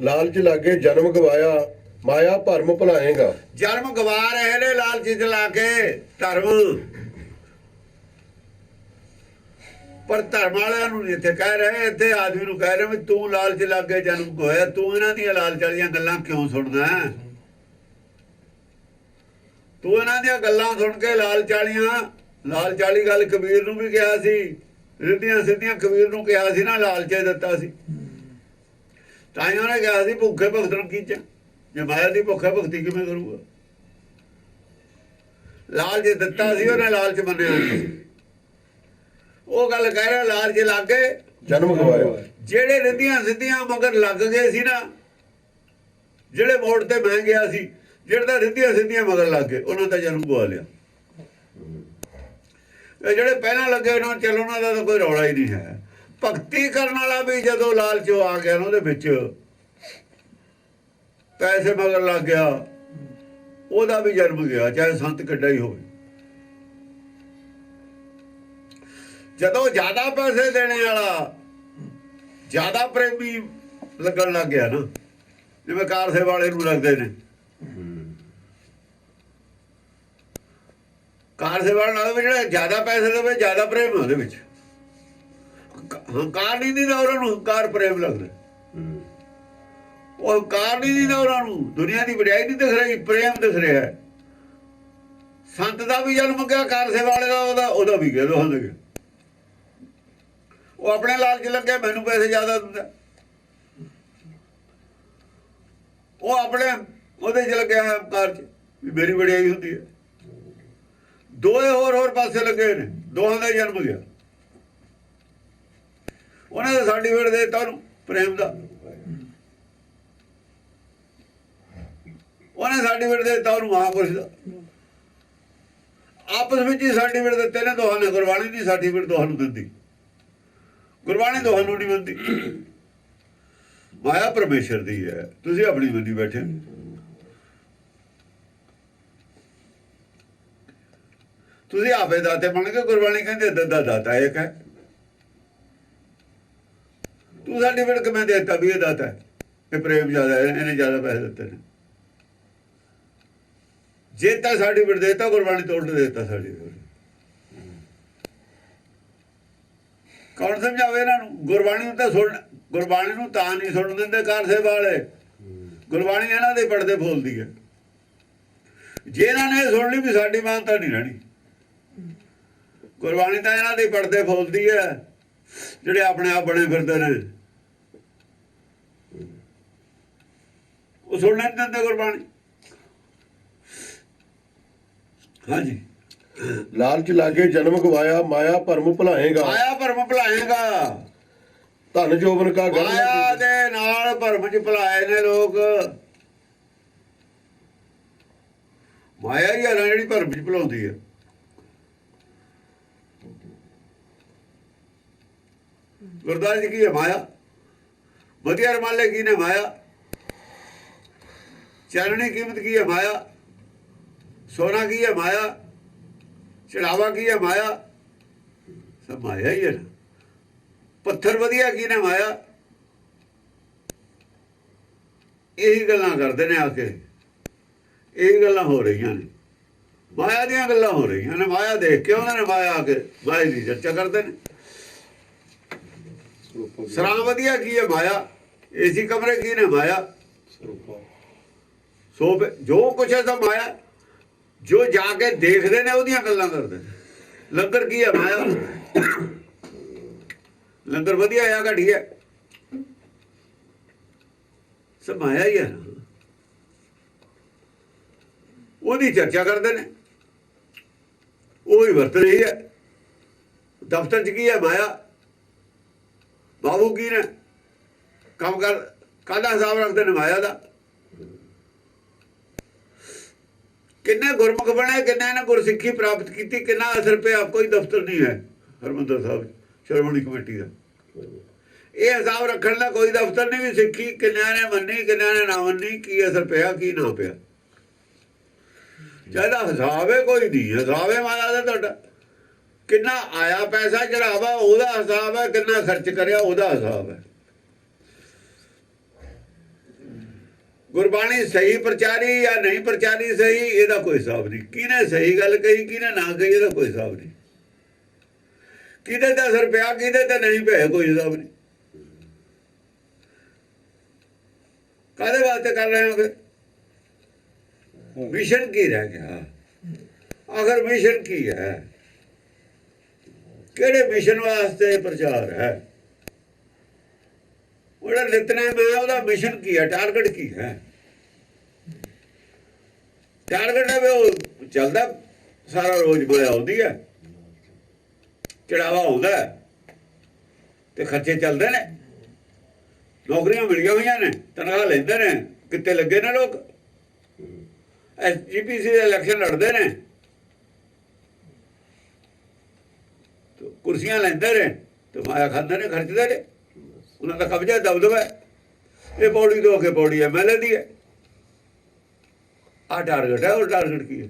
ਲਾਲਚ ਲਾਗੇ ਜਨਮ ਗਵਾਇਆ, ਮਾਇਆ ਭਰਮ ਭੁਲਾਏਗਾ। ਜਨਮ ਗਵਾ ਰਹੇ ਨੇ ਲਾਲਚ ਚ ਲਾ ਕੇ ਧਰਮ। ਪਰ ਧਰਮ ਵਾਲਿਆਂ ਨੂੰ ਇੱਥੇ ਕਹਿ ਰਹੇ, ਇੱਥੇ ਆਦਮੀ ਨੂੰ ਕਹਿ ਰਹੇ ਵੀ ਤੂੰ ਲਾਲਚ ਲਾਗੇ ਜਨਮ ਗਵਾਇਆ। ਤੂੰ ਇਹਨਾਂ ਦੀਆਂ ਲਾਲਚ ਵਾਲੀਆਂ ਗੱਲਾਂ ਕਿਉਂ ਸੁਣਦਾ? ਤੂੰ ਇਹਨਾਂ ਦੀਆਂ ਗੱਲਾਂ ਸੁਣ ਕੇ ਲਾਲਚ ਵਾਲੀ ਗੱਲ ਕਬੀਰ ਨੂੰ ਵੀ ਕਿਹਾ ਸੀ। ਰਿੱਧੀਆਂ ਸਿੱਧੀਆਂ ਕਬੀਰ ਨੂੰ ਕਿਹਾ ਸੀ ਨਾ, ਲਾਲਚੇ ਦਿੱਤਾ ਸੀ। ਤਾਂ ਹੀ ਉਹਨੇ ਕਿਹਾ ਸੀ ਭੁੱਖੇ ਭਗਤ ਨੂੰ ਕੀਚਾ। ਜੇ ਮਾਇਆ ਦੀ ਭੁੱਖੇ ਭਗਤੀ ਕਿਵੇਂ ਕਰੂਗਾ? ਲਾਲਚ ਦਿੱਤਾ ਸੀ ਉਹਨੇ, ਲਾਲਚ ਮੰਨਿਆ। ਉਹ ਗੱਲ ਕਹਿ ਰਿਹਾ ਲਾਲਚ ਲਾਗੇ ਜਨਮ ਗਵਾਇਆ। ਜਿਹੜੇ ਰਿੱਧੀਆਂ ਸਿੱਧੀਆਂ ਮਗਰ ਲੱਗ ਗਏ ਸੀ ਨਾ, ਜਿਹੜੇ ਮੋੜ ਤੇ ਮੈਂ ਗਿਆ ਸੀ, ਜਿਹੜੇ ਤਾਂ ਰਿੱਧੀਆਂ ਸਿੱਧੀਆਂ ਮਗਰ ਲੱਗ ਗਏ, ਉਹਨਾਂ ਦਾ ਜਨਮ ਗਵਾ ਲਿਆ। ਜਿਹੜੇ ਪਹਿਲਾਂ ਲੱਗੇ ਉਹਨਾਂ ਚੱਲ, ਉਹਨਾਂ ਦਾ ਤਾਂ ਕੋਈ ਰੌਲਾ ਹੀ ਨਹੀਂ ਹੈ। ਭਗਤੀ ਕਰਨ ਵਾਲਾ ਵੀ ਜਦੋਂ ਲਾਲਚ ਆ ਗਿਆ ਉਹਦੇ ਵਿੱਚ, ਪੈਸੇ ਮਗਰ ਲੱਗ ਗਿਆ, ਉਹਦਾ ਵੀ ਜਨਮ ਗਿਆ, ਚਾਹੇ ਸੰਤ ਕਿੱਡਾ ਹੀ ਹੋਵੇ। ਜਦੋਂ ਜ਼ਿਆਦਾ ਪੈਸੇ ਦੇਣੇ ਵਾਲਾ, ਜ਼ਿਆਦਾ ਪ੍ਰੇਮੀ ਲੱਗਣ ਲੱਗ ਗਿਆ ਨਾ, ਜਿਵੇਂ ਕਾਰ ਸੇਵਾ ਵਾਲੇ ਨੂੰ ਲੱਗਦੇ ਨੇ। ਕਾਰ ਸੇਵਾ ਨਾਲ ਵੀ ਜਿਹੜਾ ਜ਼ਿਆਦਾ ਪੈਸੇ ਦੇਵੇ, ਜ਼ਿਆਦਾ ਪ੍ਰੇਮ ਉਹਦੇ ਵਿੱਚ। ਹੰਕਾਰ ਨਹੀਂ ਦਿੰਦਾ ਉਹਨਾਂ ਨੂੰ, ਹੰਕਾਰ ਪ੍ਰੇਮ ਲੱਗਦਾ। ਉਹ ਹੰਕਾਰ ਨਹੀਂ ਦਿੰਦਾ ਉਹਨਾਂ ਨੂੰ, ਦੁਨੀਆ ਦੀ ਵਡਿਆਈ ਨਹੀਂ ਦਿਖ ਰਹੀ, ਪ੍ਰੇਮ ਦਿਖ ਰਿਹਾ ਹੈ। ਸੰਤ ਦਾ ਵੀ ਜਨਮ ਗਿਆ, ਕਾਰ ਸੇਵਾ ਵਾਲੇ ਦਾ ਉਹਦਾ ਵੀ ਗਿਆ, ਦੋਹਾਂ ਦਾ ਗਿਆ। ਉਹ ਆਪਣੇ ਲਾਲਚ ਲੱਗਿਆ, ਮੈਨੂੰ ਪੈਸੇ ਜ਼ਿਆਦਾ ਦਿੰਦਾ। ਉਹ ਆਪਣੇ ਉਹਦੇ ਚ ਲੱਗਿਆ ਹੈ ਹੰਕਾਰ ਚ, ਵੀ ਮੇਰੀ ਵਡਿਆਈ ਹੁੰਦੀ ਹੈ। ਦੋਏ ਹੋਰ ਪਾਸੇ ਲੱਗੇ ਨੇ, ਦੋਹਾਂ ਦਾ ਜਨਮ ਗਿਆ। ਉਹਨੇ ਤਾਂ ਸਰਟੀਫਿਕੇਟ ਦੇ ਦਿੱਤਾ ਉਹਨੂੰ ਪ੍ਰੇਮ ਦਾ, ਉਹਨੇ ਸਰਟੀਫਿਕੇਟ ਦੇ ਦਿੱਤਾ ਉਹਨੂੰ ਮਹਾਂਪੁਰਸ਼ ਦਾ। ਆਪਸ ਵਿੱਚ ਹੀ ਸਰਟੀਫਿਕੇਟ ਦਿੱਤੇ ਨੇ ਦੋਹਾਂ ਨੇ। ਗੁਰਬਾਣੀ ਦੀ ਸਰਟੀਫਿਕੇਟ ਦੋਹਾਂ ਨੂੰ ਦਿੰਦੀ, ਗੁਰਬਾਣੀ ਦੋਹਾਂ ਨੂੰ ਨਹੀਂ ਦਿੰਦੀ। ਮਾਇਆ ਪਰਮੇਸ਼ਰ ਦੀ ਹੈ, ਤੁਸੀਂ ਆਪਣੀ ਬੰਦੀ ਬੈਠੇ। ਤੁਸੀਂ ਆਪੇ ਦਾਤੇ ਬਣ ਕੇ, ਗੁਰਬਾਣੀ ਕਹਿੰਦੇ ਦੱਦਾ ਦਾਤਾ ਇੱਕ ਹੈ। ਤੂੰ ਸਰਟੀਫਿਕੇਟ ਕਿਵੇਂ ਦੇ ਦਿੱਤਾ ਵੀ ਇਹ ਦਾਤਾ ਹੈ? ਇਹ ਪ੍ਰੇਮ ਜ਼ਿਆਦਾ ਹੈ, ਇਹਨੇ ਜ਼ਿਆਦਾ ਪੈਸੇ ਦਿੱਤੇ ਨੇ। ਜੇ ਤਾਂ ਸਾਡੀ ਵਿਰਦੇਤਾ ਗੁਰਬਾਣੀ ਤੋਂ ਉਲਟ ਦੇਤਾ ਸਾਡੀ। ਕੌਣ ਸਮਝਾਵੇ ਇਹਨਾਂ ਨੂੰ? ਗੁਰਬਾਣੀ ਨੂੰ ਤਾਂ ਸੁਣ, ਗੁਰਬਾਣੀ ਨੂੰ ਤਾਂ ਨਹੀਂ ਸੁਣ ਦਿੰਦੇ ਕਾਰ ਸੇਬ ਵਾਲੇ। ਗੁਰਬਾਣੀ ਇਹਨਾਂ ਦੇ ਪੜਦੇ ਫੋਲਦੀ ਹੈ। ਜੇ ਇਹਨਾਂ ਨੇ ਸੁਣ ਲਈ ਵੀ ਸਾਡੀ ਮਾਨਤਾ ਨਹੀਂ ਰਹਿਣੀ। ਗੁਰਬਾਣੀ ਤਾਂ ਇਹਨਾਂ ਦੇ ਪੜਦੇ ਫੋਲਦੀ ਹੈ ਜਿਹੜੇ ਆਪਣੇ ਆਪ ਬਣੇ ਫਿਰਦੇ ਨੇ। ਉਹ ਸੁਣਨੇ ਨਹੀਂ ਦਿੰਦੇ ਗੁਰਬਾਣੀ। ਹਾਂਜੀ, ਲਾਲਚ ਲਾਗੇ ਜਨਮ ਗਵਾਇਆ, ਮਾਇਆ ਭਰਮ ਭੁਲਾਏਗਾ। ਮਾਇਆ ਭਰਮ ਭੁਲਾਏਗਾ। ਧਨ ਜੋਬਨ ਕਾ ਗਲ ਮਾਇਆ ਦੇ ਨਾਲ ਭਰਮ ਚ ਭੁਲਾਏ ਨੇ ਲੋਕ। ਮਾਇਆ ਹੀ ਆ ਨਾ ਜਿਹੜੀ ਭਰਮ ਚ ਭੁਲਾਉਂਦੀ ਹੈ। ਗੁਰਦਾਸ ਜੀ ਕੀ ਹੈ? ਮਾਇਆ। ਵਧੀਆ ਰਮਾਲੇ ਕੀ ਨੇ? ਮਾਇਆ। ਚਾਨਣੀ ਕੀਮਤ ਕੀ ਹੈ? ਮਾਇਆ। ਸੋਨਾ ਕੀ ਹੈ? ਮਾਇਆ। ਚੜਾਵਾ ਕੀ ਹੈ? ਮਾਇਆ। ਸਭ ਮਾਇਆ ਹੀ ਹੈ ਨਾ। ਪੱਥਰ ਵਧੀਆ ਕੀ ਨੇ? ਮਾਇਆ। ਇਹੀ ਗੱਲਾਂ ਕਰਦੇ ਨੇ ਆ ਕੇ। ਇਹੀ ਗੱਲਾਂ ਹੋ ਰਹੀਆਂ ਨੇ, ਮਾਇਆ ਦੀਆਂ ਗੱਲਾਂ ਹੋ ਰਹੀਆਂ ਨੇ। ਮਾਇਆ ਦੇਖ ਕੇ ਉਹਨਾਂ ਨੇ ਮਾਇਆ ਆ ਕੇ ਮਾਇਆ ਦੀ ਚਰਚਾ ਕਰਦੇ ਨੇ। ਸਰਾਂ ਵਧੀਆ ਕੀ ਹੈ? ਮਾਇਆ। ਏਸੀ ਕਮਰੇ ਕੀ ਨੇ? ਮਾਇਆ। ਸੋਫੇ ਜੋ ਕੁਛ ਹੈ ਸਭ ਮਾਇਆ। ਜੋ ਜਾ ਕੇ ਦੇਖਦੇ ਨੇ ਉਹਦੀਆਂ ਗੱਲਾਂ ਕਰਦੇ ਨੇ। ਲੰਗਰ ਕੀ ਹੈ? ਮਾਇਆ। ਲੰਗਰ ਵਧੀਆ ਆ ਘਟੀਆ, ਸਭ ਮਾਇਆ ਹੀ ਹੈ ਨਾ। ਉਹਦੀ ਚਰਚਾ ਕਰਦੇ ਨੇ, ਉਹ ਹੀ ਵਰਤ ਰਹੀ ਹੈ। ਦਫ਼ਤਰ 'ਚ ਕੀ ਹੈ? ਮਾਇਆ। ਬਾਬੂ ਕੀ ਨੇ? ਕੰਮ ਕਰ ਕਾਹਦਾ ਹਿਸਾਬ ਰੱਖਦੇ ਨੇ? ਮਾਇਆ ਦਾ। ਕਿੰਨੇ ਗੁਰਮੁਖ ਬਣੇ, ਕਿੰਨੇ ਨੇ ਗੁਰਸਿੱਖੀ ਪ੍ਰਾਪਤ ਕੀਤੀ, ਕਿੰਨਾ ਅਸਰ ਪਿਆ। ਕੋਈ ਦਫ਼ਤਰ ਨਹੀਂ ਹੈ ਹਰਿਮੰਦਰ ਸਾਹਿਬ ਸ਼੍ਰੋਮਣੀ ਕਮੇਟੀ ਦਾ। ਇਹ ਹਿਸਾਬ ਰੱਖਣ ਦਾ ਕੋਈ ਦਫ਼ਤਰ ਨਹੀਂ ਵੀ ਸਿੱਖੀ ਕਿੰਨਿਆਂ ਨੇ ਮੰਨੀ, ਕਿੰਨਿਆਂ ਨੇ ਨਾ ਮੰਨੀ, ਕੀ ਅਸਰ ਪਿਆ, ਕੀ ਨਾ ਪਿਆ। ਜਿਹਦਾ ਹਿਸਾਬ ਹੈ ਕੋਈ ਨਹੀਂ। ਹਿਸਾਬ ਹੈ ਮਾਇਆ ਦਾ ਤੁਹਾਡਾ। ਕਿੰਨਾ ਆਇਆ ਪੈਸਾ ਚੜਾਵਾ ਉਹਦਾ ਹਿਸਾਬ ਹੈ, ਕਿੰਨਾ ਖਰਚ ਕਰਿਆ ਉਹਦਾ ਹਿਸਾਬ ਹੈ। ਗੁਰਬਾਣੀ ਸਹੀ ਪ੍ਰਚਾਰੀ ਜਾਂ ਨਹੀਂ ਪ੍ਰਚਾਰੀ ਸਹੀ, ਇਹਦਾ ਕੋਈ ਹਿਸਾਬ ਨਹੀਂ। ਕਿਹਨੇ ਸਹੀ ਗੱਲ ਕਹੀ, ਕਿਹਨੇ ਨਾ ਕਹੀ, ਇਹਦਾ ਕੋਈ ਹਿਸਾਬ ਨਹੀਂ। ਕਿਹਦੇ ਤੇ ਅਸਰ ਪਿਆ, ਕਿਹਦੇ ਤੇ ਨਹੀਂ ਪਿਆ, ਕੋਈ ਹਿਸਾਬ ਨਹੀਂ। ਕਾਹਦੇ ਵਾਸਤੇ ਕਰ ਰਹੇ ਹੋ ਫਿਰ? ਮਿਸ਼ਨ ਕੀ ਰਹਿ ਗਿਆ? ਆਖਰ ਮਿਸ਼ਨ ਕੀ ਹੈ? ਕਿਹੜੇ ਮਿਸ਼ਨ ਵਾਸਤੇ ਪ੍ਰਚਾਰ ਹੈ? ਉਹਦਾ ਨਿਤਨੇਮ ਹੈ, ਉਹਦਾ ਮਿਸ਼ਨ ਕੀ ਹੈ? ਟਾਰਗੇਟ ਕੀ ਹੈ? ਟਾਰਗੇਟ ਹੈ ਵੀ ਉਹ ਚੱਲਦਾ ਸਾਰਾ ਰੋਜ਼ ਮਾਇਆ ਆਉਂਦੀ ਹੈ, ਚੜਾਵਾ ਆਉਂਦਾ ਤੇ ਖਰਚੇ ਚੱਲਦੇ ਨੇ। ਨੌਕਰੀਆਂ ਮਿਲੀਆਂ ਹੋਈਆਂ ਨੇ, ਤਨਖਾਹ ਲੈਂਦੇ ਨੇ, ਕਿੱਥੇ ਲੱਗੇ ਨੇ ਲੋਕ। SGPC ਦੇ ਇਲੈਕਸ਼ਨ ਲੜਦੇ ਨੇ, ਕੁਰਸੀਆਂ ਲੈਂਦੇ ਨੇ ਤੇ ਮਾਇਆ ਖਾਂਦੇ ਨੇ, ਖਰਚਦੇ ਨੇ। ਉਹਨਾਂ ਦਾ ਕਬਜ਼ਾ ਦਬਦਬਾ। ਇਹ ਪੌੜੀ ਤੋਂ ਅੱਗੇ ਪੌੜੀ MLA ਦੀ ਹੈ। ਆਹ ਟਾਰਗੇਟ ਹੈ। ਉਹ ਟਾਰਗੇਟ ਕੀ ਹੈ?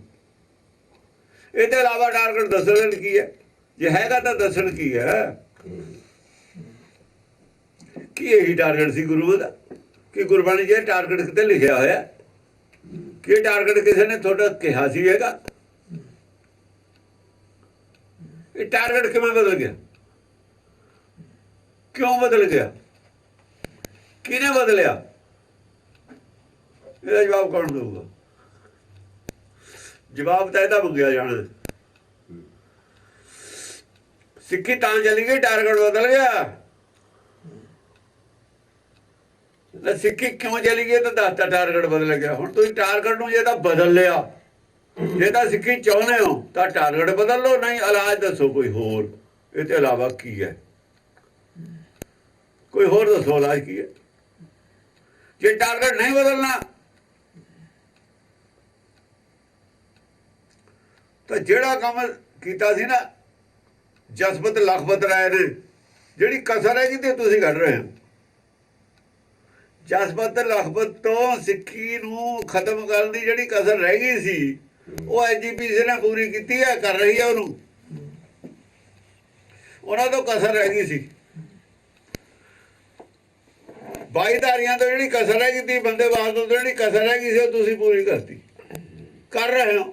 ਇਹਦੇ ਇਲਾਵਾ ਟਾਰਗੇਟ ਦੱਸਣ ਕੀ ਹੈ? ਜੇ ਹੈਗਾ ਤਾਂ ਦੱਸਣ ਕੀ ਹੈ? ਕੀ ਇਹੀ ਟਾਰਗੇਟ ਸੀ ਗੁਰੂ ਦਾ? ਕਿ ਗੁਰਬਾਣੀ 'ਚ ਟਾਰਗੇਟ ਕਿਤੇ ਲਿਖਿਆ ਹੋਇਆ? ਕਿ ਟਾਰਗੇਟ ਕਿਸੇ ਨੇ ਤੁਹਾਡਾ ਕਿਹਾ ਸੀ ਹੈਗਾ? ਇਹ ਟਾਰਗੇਟ ਕਿਵੇਂ ਬਦਲ ਗਿਆ? ਕਿਉਂ ਬਦਲ ਗਿਆ? ਕਿਹਨੇ ਬਦਲਿਆ? ਇਹਦਾ ਜਵਾਬ ਕੌਣ ਦੇਊਗਾ? ਜਵਾਬ ਤਾਂ ਇਹਦਾ ਮੰਗਿਆ ਜਾਣਾ। ਸਿੱਖੀ ਤਾਂ ਚਲੀ ਗਈ, ਟਾਰਗੇਟ ਬਦਲ ਗਿਆ। ਸਿੱਖੀ ਕਿਉਂ ਚਲੀ ਗਈ ਤਾਂ ਦੱਸਤਾ ਟਾਰਗੇਟ ਬਦਲ ਗਿਆ। ਹੁਣ ਤੁਸੀਂ ਟਾਰਗੇਟ ਨੂੰ ਜੇ ਤਾਂ ਬਦਲ ਲਿਆ, ਜੇ ਤਾਂ ਸਿੱਖੀ ਚਾਹੁੰਦੇ ਹੋ ਤਾਂ ਟਾਰਗੇਟ ਬਦਲ ਲਓ, ਨਹੀਂ ਇਲਾਜ ਦੱਸੋ ਕੋਈ ਹੋਰ। ਇਹ ਤੋਂ ਇਲਾਵਾ ਕੀ ਹੈ? ਕੋਈ ਹੋਰ ਦੱਸੋ ਇਲਾਜ ਕੀ ਹੈ? ਜੇ ਟਾਰਗੇਟ ਨਹੀਂ ਬਦਲਣਾ ਤਾਂ ਜਿਹੜਾ ਕੰਮ ਕੀਤਾ ਸੀ ਨਾ ਜਸਪਤ ਲਖਪਤ ਰਾਏ ਨੇ, ਜਿਹੜੀ ਕਸਰ ਹੈ ਜਿਹਦੇ ਤੁਸੀਂ ਕੱਢ ਰਹੇ ਹੋ, ਜਸਪਤ ਲਖਪਤ ਤੋਂ ਸਿੱਖੀ ਨੂੰ ਖਤਮ ਕਰਨ ਦੀ ਜਿਹੜੀ ਕਸਰ ਰਹਿ ਗਈ ਸੀ, ਉਹ SGPC ਨੇ ਪੂਰੀ ਕੀਤੀ ਹੈ, ਕਰ ਰਹੀ ਹੈ ਉਹਨੂੰ। ਉਹਨਾਂ ਤੋਂ ਕਸਰ ਰਹਿ ਗਈ ਸੀ। ਬਾਈਦਾਰੀਆਂ ਤੋਂ ਜਿਹੜੀ ਕਸਰ ਰਹਿ ਗਈ ਤੀ, ਬੰਦੇ ਬਾਹਰ ਤੋਂ ਜਿਹੜੀ ਕਸਰ ਰਹਿ ਗਈ ਸੀ ਉਹ ਤੁਸੀਂ ਪੂਰੀ ਕਰਤੀ, ਕਰ ਰਹੇ ਹੋ।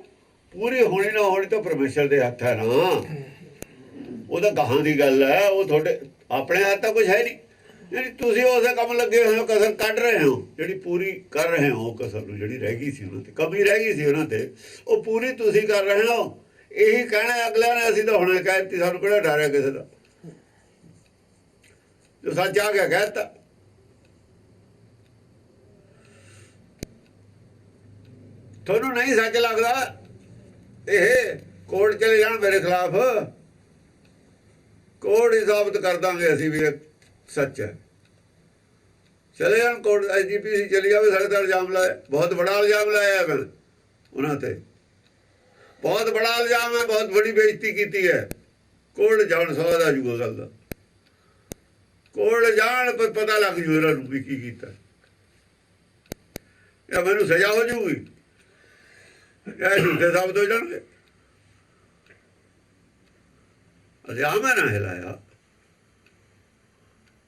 ਪੂਰੀ ਹੋਣੀ ਨਾ ਹੋਣੀ ਤਾਂ ਪਰਮੇਸ਼ਰ ਦੇ ਹੱਥ ਹੈ ਨਾ, ਉਹਦਾ ਗਾਹਾਂ ਦੀ ਗੱਲ ਹੈ, ਉਹ ਤੁਹਾਡੇ ਆਪਣੇ ਹੱਥ ਤਾਂ ਕੁਝ ਹੈ ਨਹੀਂ। ਜਿਹੜੀ ਤੁਸੀਂ ਉਸੇ ਕੰਮ ਲੱਗੇ ਹੋਏ ਹੋ, ਕਸਰ ਕੱਢ ਰਹੇ ਹੋ, ਜਿਹੜੀ ਪੂਰੀ ਕਰ ਰਹੇ ਹੋ ਕਸਰ ਨੂੰ, ਜਿਹੜੀ ਰਹਿ ਗਈ ਸੀ ਉਹਨਾਂ ਤੇ, ਕਮੀ ਰਹਿ ਗਈ ਸੀ ਉਹਨਾਂ ਤੇ, ਉਹ ਪੂਰੀ ਤੁਸੀਂ ਕਰ ਰਹੇ ਹੋ। ਇਹੀ ਕਹਿਣਾ ਅਗਲਿਆਂ ਨੇ, ਅਸੀਂ ਤਾਂ ਹੁਣੇ ਕਹਿ ਦਿੱਤੀ, ਸਾਨੂੰ ਕਿਹੜਾ ਡਰ ਹੈ ਕਿਸੇ ਦਾ, ਜੋ ਸੱਚ ਆ ਗਿਆ ਕਹਿ ਦਿੱਤਾ। ਤੁਹਾਨੂੰ ਨਹੀਂ ਸੱਚ ਲੱਗਦਾ, ਇਹ ਕੋਰਟ ਚਲੇ ਜਾਣ ਮੇਰੇ ਖਿਲਾਫ, ਕੋਰਟ ਹੀ ਸਾਬਤ ਕਰ ਦਾਂਗੇ ਅਸੀਂ ਵੀ ਇਹ ਸੱਚ ਹੈ। ਚਲੇ ਜਾਣ ਕੋਰਟ, IGPC ਚਲੀ ਜਾਵੇ, ਸਾਡੇ ਤੇ ਇਲਜ਼ਾਮ ਲਾਇਆ, ਬਹੁਤ ਬੜਾ ਇਲਜ਼ਾਮ ਲਾਇਆ ਮੈਂ ਉਹਨਾਂ ਤੇ, ਬਹੁਤ ਬੜਾ ਇਲਜ਼ਾਮ ਹੈ, ਬਹੁਤ ਬੜੀ ਬੇਇੱਜ਼ਤੀ ਕੀਤੀ ਹੈ। ਕੋਰਟ ਜਾਣ ਸਵਾਦ ਆ ਜੂਗਾ ਗੱਲ ਦਾ, ਕੋਰਟ ਜਾਣ ਪਰ ਪਤਾ ਲੱਗ ਜੂ ਇਹਨਾਂ ਨੂੰ ਵੀ ਕੀ ਕੀਤਾ, ਜਾਂ ਮੈਨੂੰ ਸਜ਼ਾ ਹੋ ਜੂਗੀ, ਇਹ ਝੂਠੇ ਸਾਬਤ ਹੋ ਜਾਣਗੇ। ਇਲਜ਼ਾਮ ਹੈ ਨਾ ਹਿਲਾਇਆ,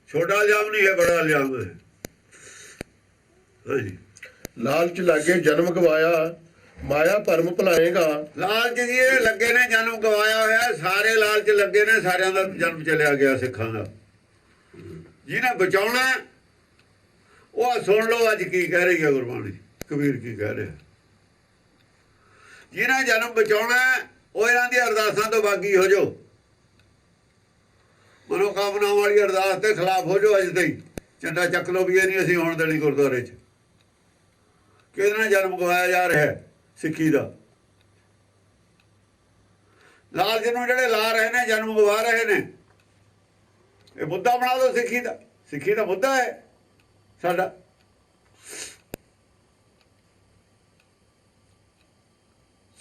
ਛੋਟਾ ਇਲਜ਼ਾਮ ਨਹੀਂ ਹੈ, ਬੜਾ ਇਲਜ਼ਾਮ ਹੈ। ਹਾਂਜੀ, ਲਾਲਚ ਲਾਗੇ ਜਨਮ ਗਵਾਇਆ, ਮਾਇਆ ਭਰਮ ਭੁਲਾਏਗਾ। ਲਾਲਚ ਜੀ ਇਹ ਲੱਗੇ ਨੇ, ਜਨਮ ਗਵਾਇਆ ਹੋਇਆ, ਸਾਰੇ ਲਾਲਚ ਲੱਗੇ ਨੇ, ਸਾਰਿਆਂ ਦਾ ਜਨਮ ਚਲਿਆ ਗਿਆ ਸਿੱਖਾਂ ਦਾ। ਜਿਹਨੇ ਬਚਾਉਣਾ ਉਹ ਸੁਣ ਲਓ ਅੱਜ ਕੀ ਕਹਿ ਰਹੀ ਹੈ ਗੁਰਬਾਣੀ, ਕਬੀਰ ਕੀ ਕਹਿ ਰਿਹਾ। ਜਿਹਨੇ ਜਨਮ ਬਚਾਉਣਾ ਉਹ ਇਹਨਾਂ ਦੀ ਅਰਦਾਸਾਂ ਤੋਂ ਬਾਗੀ ਹੋ ਜਾਓ, ਮਨੋਕਾਮਨਾ ਵਾਲੀ ਅਰਦਾਸ ਦੇ ਖਿਲਾਫ ਹੋ ਜਾਓ। ਅੱਜ ਤਾਈਂ ਝੰਡਾ ਚੱਕ ਲਓ ਵੀ ਇਹ ਨਹੀਂ ਅਸੀਂ ਹੋਣ ਦੇਣੀ ਗੁਰਦੁਆਰੇ 'ਚ। ਕਿਹਦੇ ਨਾਲ ਜਨਮ ਗਵਾਇਆ ਜਾ ਰਿਹਾ ਸਿੱਖੀ ਦਾ? ਲਾਲਚ ਨੂੰ ਜਿਹੜੇ ਲਾ ਰਹੇ ਨੇ, ਜਨਮ ਗਵਾ ਰਹੇ ਨੇ। ਇਹ ਮੁੱਦਾ ਬਣਾ ਲਓ ਸਿੱਖੀ ਦਾ, ਸਿੱਖੀ ਦਾ ਮੁੱਦਾ ਹੈ ਸਾਡਾ।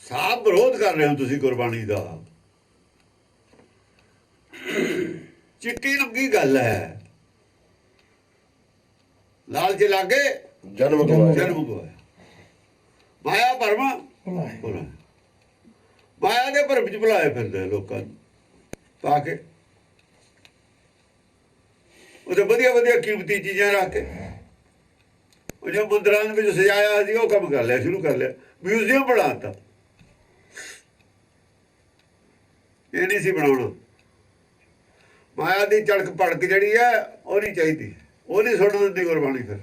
ਸਾਬ ਵਿਰੋਧ ਕਰ ਰਹੇ ਹੋ ਤੁਸੀਂ ਗੁਰਬਾਣੀ ਦਾ, ਚਿੱਟੀ ਲੰਗੀ ਗੱਲ ਹੈ। ਲਾਲਚ ਲਾਗੇ ਜਨਮ ਗਵਾਇਆ, ਜਨਮ ਗਵਾਇਆ, ਮਾਇਆ ਭਰਮ ਭੁਲਾਇਆ। ਮਾਇਆ ਦੇ ਭਰਮ ਚ ਭੁਲਾਏ ਫਿਰਦੇ ਲੋਕਾਂ ਨੂੰ ਪਾ ਕੇ, ਉਹਦੇ ਵਧੀਆ ਵਧੀਆ ਕੀਮਤੀ ਚੀਜ਼ਾਂ ਰੱਖ ਕੇ, ਉਹ ਜੋ ਮੰਦਰਾਂ ਦੇ ਵਿੱਚ ਸਜਾਇਆ ਸੀ ਉਹ ਕੰਮ ਕਰ ਲਿਆ, ਸ਼ੁਰੂ ਕਰ ਲਿਆ, ਮਿਊਜ਼ੀਅਮ ਬਣਾਤਾ। ਇਹ ਨਹੀਂ ਸੀ ਬਣਾਉਣਾ। ਮਾਇਆ ਦੀ ਚੜਕ ਭੜਕ ਜਿਹੜੀ ਹੈ ਉਹ ਨਹੀਂ ਚਾਹੀਦੀ, ਉਹ ਨਹੀਂ ਸੁਣ ਦਿੰਦੀ ਗੁਰਬਾਣੀ। ਫਿਰ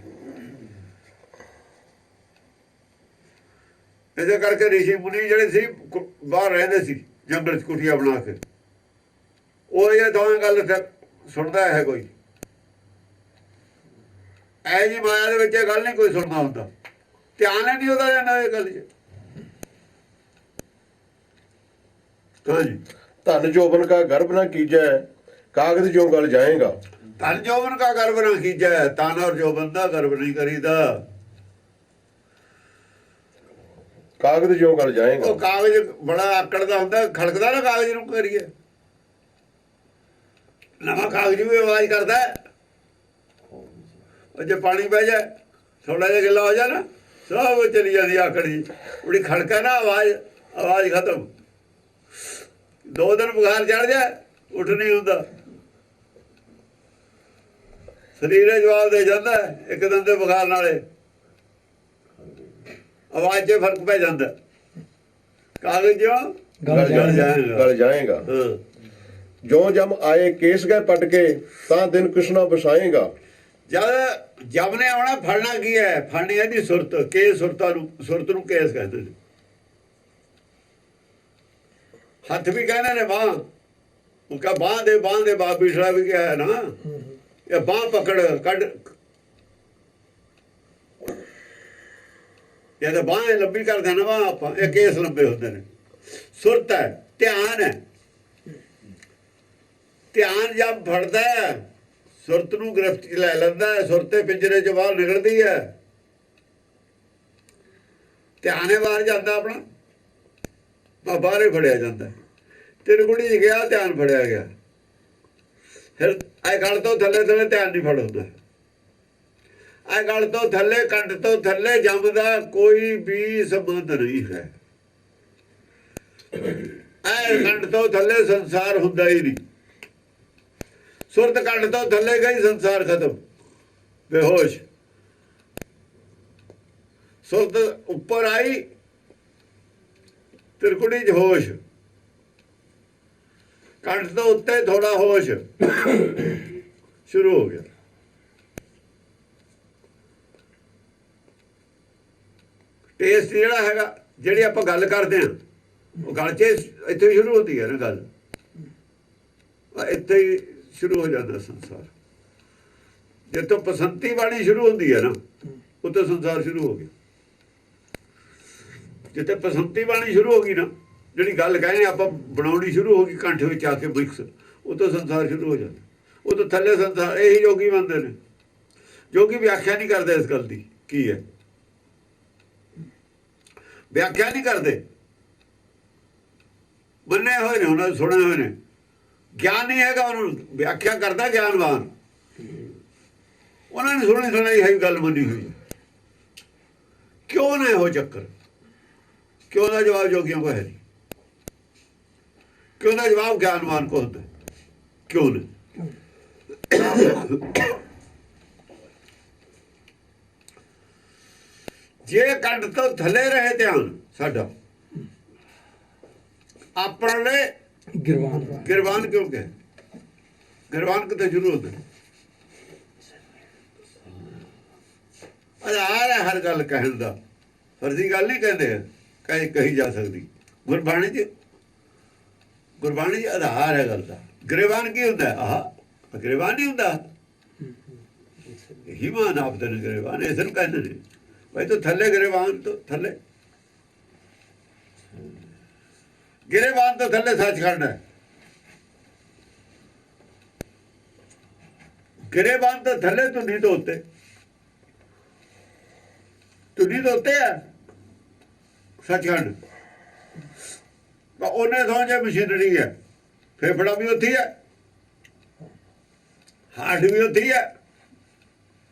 ਇਹਦੇ ਕਰਕੇ ਰਿਸ਼ੀ ਮੁਨੀ ਜਿਹੜੇ ਸੀ ਬਾਹਰ ਰਹਿੰਦੇ ਸੀ ਜੰਗਲ 'ਚ ਕੁਟੀਆਂ ਬਣਾ ਕੇ, ਉਹ ਇਹ ਦੋਵੇਂ ਗੱਲ ਸੁਣਦਾ ਹੈ ਕੋਈ। ਐ ਜੀ ਮਾਇਆ ਦੇ ਵਿੱਚ ਇਹ ਗੱਲ ਨਹੀਂ ਕੋਈ ਸੁਣਦਾ ਹੁੰਦਾ, ਧਿਆਨ ਹੀ ਨਹੀਂ ਉਹਦਾ ਜਾਂਦਾ ਇਹ ਗੱਲ 'ਚ। ਹਾਂਜੀ, ਧਨ ਜੋਬਨ ਕਾ ਗਰਭ ਨਾ ਕੀਜੈ, ਕਾਗਜ਼ ਜੋ ਗਲ ਜਾਏਗਾ। ਧਨ ਜੋਬਨ ਕਾ ਗਰਭ ਨਾ ਕੀਜੈ, ਤਨ ਔਰ ਜੋਬਨ ਦਾ ਗਰਭ ਨਹੀਂ ਕਰੀਦਾ। ਕਾਗਜ਼ ਜੋ ਗਲ ਜਾਏਗਾ। ਉਹ ਕਾਗਜ਼ ਬੜਾ ਆਕੜ ਦਾ ਹੁੰਦਾ, ਖੜਕਦਾ ਨਾ ਕਾਗਜ਼ ਨੂੰ ਕਰੀਏ। ਨਵਾਂ ਕਾਗਜ਼ ਵੀ ਆਵਾਜ਼ ਕਰਦਾ, ਉਹ ਜੇ ਪਾਣੀ ਪੈ ਜਾਏ ਥੋੜਾ ਜਿਹਾ ਗਿੱਲਾ ਹੋ ਜਾ ਨਾ, ਸਭ ਚਲੀ ਜਾਂਦੀ ਆਕੜ ਜੀ। ਉਹਦੀ ਖੜਕਾ ਨਾ ਆਵਾਜ਼ ਖਤਮ। 2 ਦਿਨ ਬੁਖਾਰ ਚੜ ਜਾਏ ਉੱਠ ਨਹੀਂ ਹੁੰਦਾ, ਸਰੀਰ ਜਵਾਬ ਦੇ ਜਾਂਦਾ। ਇੱਕ ਦਿਨ ਦੇ ਬੁਖਾਰ ਨਾਲੇ ਆਵਾਜ਼ 'ਚ ਫਰਕ ਪੈ ਜਾਂਦਾ। ਕਾਗਜ਼ ਜੋ ਗਲ ਜਾਏਗਾ। ਜੋ ਜਮ ਆਏ ਕੇਸ ਗਏ ਪਟ ਕੇ, ਤਾਂ ਦਿਨ ਕ੍ਰਿਸ਼ਨਾ ਬਸਾਏਗਾ। ਜਦ ਜਮ ਨੇ ਆਉਣਾ, ਫੜਨਾ ਕੀ ਹੈ? ਫੜਨੀ ਇਹਦੀ ਸੁਰਤ। ਕੇ ਸੁਰਤ ਨੂੰ ਕੇਸ ਕਹਿੰਦੇ ਨੇ। ਹੱਥ ਵੀ ਕਹਿੰਦੇ ਨੇ ਬਾਂਹ, ਉਹ ਕਹ ਬਾਂਹ ਦੇ ਬਾਪ ਪਿਛੜਾ ਵੀ ਕਿਹਾ ਹੈ ਨਾ, ਇਹ ਬਾਂਹ ਪਕੜ ਕੱਢ। ਇਹ ਤਾਂ ਬਾਂਹ ਲੰਬੀ ਕਰਦੇ ਨਾ ਬਾਂਹ ਆਪਾਂ, ਇਹ ਕੇਸ ਲੰਬੇ ਹੁੰਦੇ ਨੇ। ਸੁਰਤ ਹੈ, ਧਿਆਨ ਹੈ। ਧਿਆਨ ਜਦ ਫੜਦਾ ਹੈ, ਸੁਰਤ ਨੂੰ ਗ੍ਰਿਫਤ 'ਚ ਲੈ ਲੈਂਦਾ ਹੈ, ਸੁਰਤੇ ਪਿੰਜਰੇ 'ਚ ਬਾਹਰ ਨਿਕਲਦੀ ਹੈ, ਧਿਆਨੇ ਬਾਹਰ ਜਾਂਦਾ ਆਪਣਾ, ਬਾਹਰ ਫੜਿਆ ਜਾਂਦਾ। ਤਿਰਗੁੜੀ 'ਚ ਗਿਆ, ਧਿਆਨ ਫੜਿਆ ਗਿਆ। ਫਿਰ ਇਹ ਗਲ ਤੋਂ ਥੱਲੇ ਧਿਆਨ ਨਹੀਂ ਫੜ ਹੁੰਦਾ। ਇਹ ਗਲ ਤੋਂ ਥੱਲੇ, ਕੰਠ ਤੋਂ ਥੱਲੇ ਜੰਮ ਦਾ ਕੋਈ ਵੀ ਸੰਬੰਧ ਨਹੀਂ ਹੈ। ਇਹ ਕੰਠ ਤੋਂ ਥੱਲੇ ਸੰਸਾਰ ਹੁੰਦਾ ਹੀ ਨਹੀਂ। ਸੁਰਤ ਕੰਠ ਤੋਂ ਥੱਲੇ ਗਈ, ਸੰਸਾਰ ਖਤਮ। ਬੇਹੋਸ਼। ਸੁਰਤ ਉੱਪਰ ਆਈ, ਤਿਰਕੁੜੀ 'ਚ ਹੋਸ਼, ਕੰਠ ਤੋਂ ਉੱਤੇ ਥੋੜਾ ਹੋਸ਼ ਸ਼ੁਰੂ ਹੋ ਗਿਆ। ਟੇਸਟ ਜਿਹੜਾ ਹੈਗਾ, ਜਿਹੜੀ ਆਪਾਂ ਗੱਲ ਕਰਦੇ ਹਾਂ, ਉਹ ਗੱਲ 'ਚ ਇੱਥੇ ਹੀ ਸ਼ੁਰੂ ਹੁੰਦੀ ਹੈ ਨਾ ਗੱਲ, ਇੱਥੇ ਹੀ ਸ਼ੁਰੂ ਹੋ ਜਾਂਦਾ ਸੰਸਾਰ। ਜਿੱਥੋਂ ਪਸੰਤੀ ਬਾਣੀ ਸ਼ੁਰੂ ਹੁੰਦੀ ਹੈ ਨਾ, ਉੱਥੇ ਸੰਸਾਰ ਸ਼ੁਰੂ ਹੋ ਗਿਆ। ਜਿੱਥੇ ਪਸੰਤੀ ਬਾਣੀ ਸ਼ੁਰੂ ਹੋ ਗਈ ਨਾ, ਜਿਹੜੀ ਗੱਲ ਕਹਿੰਦੇ ਆਪਾਂ ਬਣਾਉਣੀ ਸ਼ੁਰੂ ਹੋ ਗਈ ਕੰਠ ਵਿੱਚ ਆ ਕੇ ਮਿਕਸ, ਉੱਥੋਂ ਸੰਸਾਰ ਸ਼ੁਰੂ ਹੋ ਜਾਂਦਾ। ਉਹ ਤੋਂ ਥੱਲੇ ਸੰਸਾਰ। ਇਹੀ ਯੋਗੀ ਮੰਨਦੇ ਨੇ। ਯੋਗੀ ਵਿਆਖਿਆ ਨਹੀਂ ਕਰਦੇ ਇਸ ਗੱਲ ਦੀ ਕੀ ਹੈ, ਵਿਆਖਿਆ ਨਹੀਂ ਕਰਦੇ। ਮੰਨੇ ਹੋਏ ਨੇ, ਉਹਨਾਂ ਨੇ ਸੁਣੇ ਹੋਏ ਨੇ, ਗਿਆਨ ਨਹੀਂ ਹੈਗਾ ਉਹਨਾਂ ਨੂੰ। ਵਿਆਖਿਆ ਕਰਦਾ ਗਿਆਨਵਾਨ, ਉਹਨਾਂ ਨੇ ਸੁਣੀ ਹੈ ਗੱਲ ਮੰਨੀ ਹੋਈ। ਕਿਉਂ ਨਾ ਇਹੋ ਚੱਕਰ? ਕਿਉਂ ਦਾ ਜਵਾਬ ਜੋਗੀਆਂ ਕੋ ਹੈ ਨਹੀਂ? ਕਿਉਂ ਦਾ ਜਵਾਬ ਗਿਆਨਵਾਨ ਕੋ ਹੁੰਦਾ? ਕਿਉਂ ਨਹੀਂ? ਜੇ ਕੰਡ ਤੋਂ ਥੱਲੇ ਰਹੇ ਧਿਆਨ ਸਾਡਾ, ਆਪਣੇ ਗਿਰਵਾਨ ਕਿਉਂ ਕਹੇ? ਗਿਰਵਾਨ ਕਿਤੇ ਸ਼ੁਰੂ ਹੁੰਦਾ? ਆਧਾਰ ਹੈ ਹਰ ਗੱਲ ਕਹਿਣ ਦਾ, ਫਰਜ਼ੀ ਗੱਲ ਨਹੀਂ ਕਹਿੰਦੇ, ਕਹੀ ਜਾ ਸਕਦੀ। ਗੁਰਬਾਣੀ 'ਚ ਆਧਾਰ ਹੈ ਗੱਲ ਦਾ। ਗਿਰਵਾਨ ਕੀ ਹੁੰਦਾ? ਆਹ ਗਿਰਵਾਨ ਨਹੀਂ ਹੁੰਦਾ। ਇਹੀ ਮਾਨ ਆਪਦੇ ਨੇ ਗਿਰਵਾਨ, ਇਸ ਨੂੰ ਕਹਿੰਦੇ ਨੇ ਭਾਈ ਤੂੰ ਥੱਲੇ ਗਿਰਵਾਨ ਤੋਂ ਥੱਲੇ, ਗਿਰਵਾਨ ਤੋਂ ਥੱਲੇ ਸੱਚਖੰਡ ਹੈ। ਗਿਰਵਾਨ ਤੋਂ ਥੱਲੇ ਧੁਨੀ ਤੋਂ ਉੱਤੇ, ਧੁਨੀ ਤੋਂ ਉੱਤੇ ਹੈ ਸੱਚਖੰਡ। ਉਹਨੇ ਸਮਝਿਆ ਮਸ਼ੀਨਰੀ ਹੈ, ਫੇਫੜਾ ਵੀ ਉੱਥੇ ਹੈ, ਹਾਰਟ ਵੀ ਉੱਥੇ ਹੈ।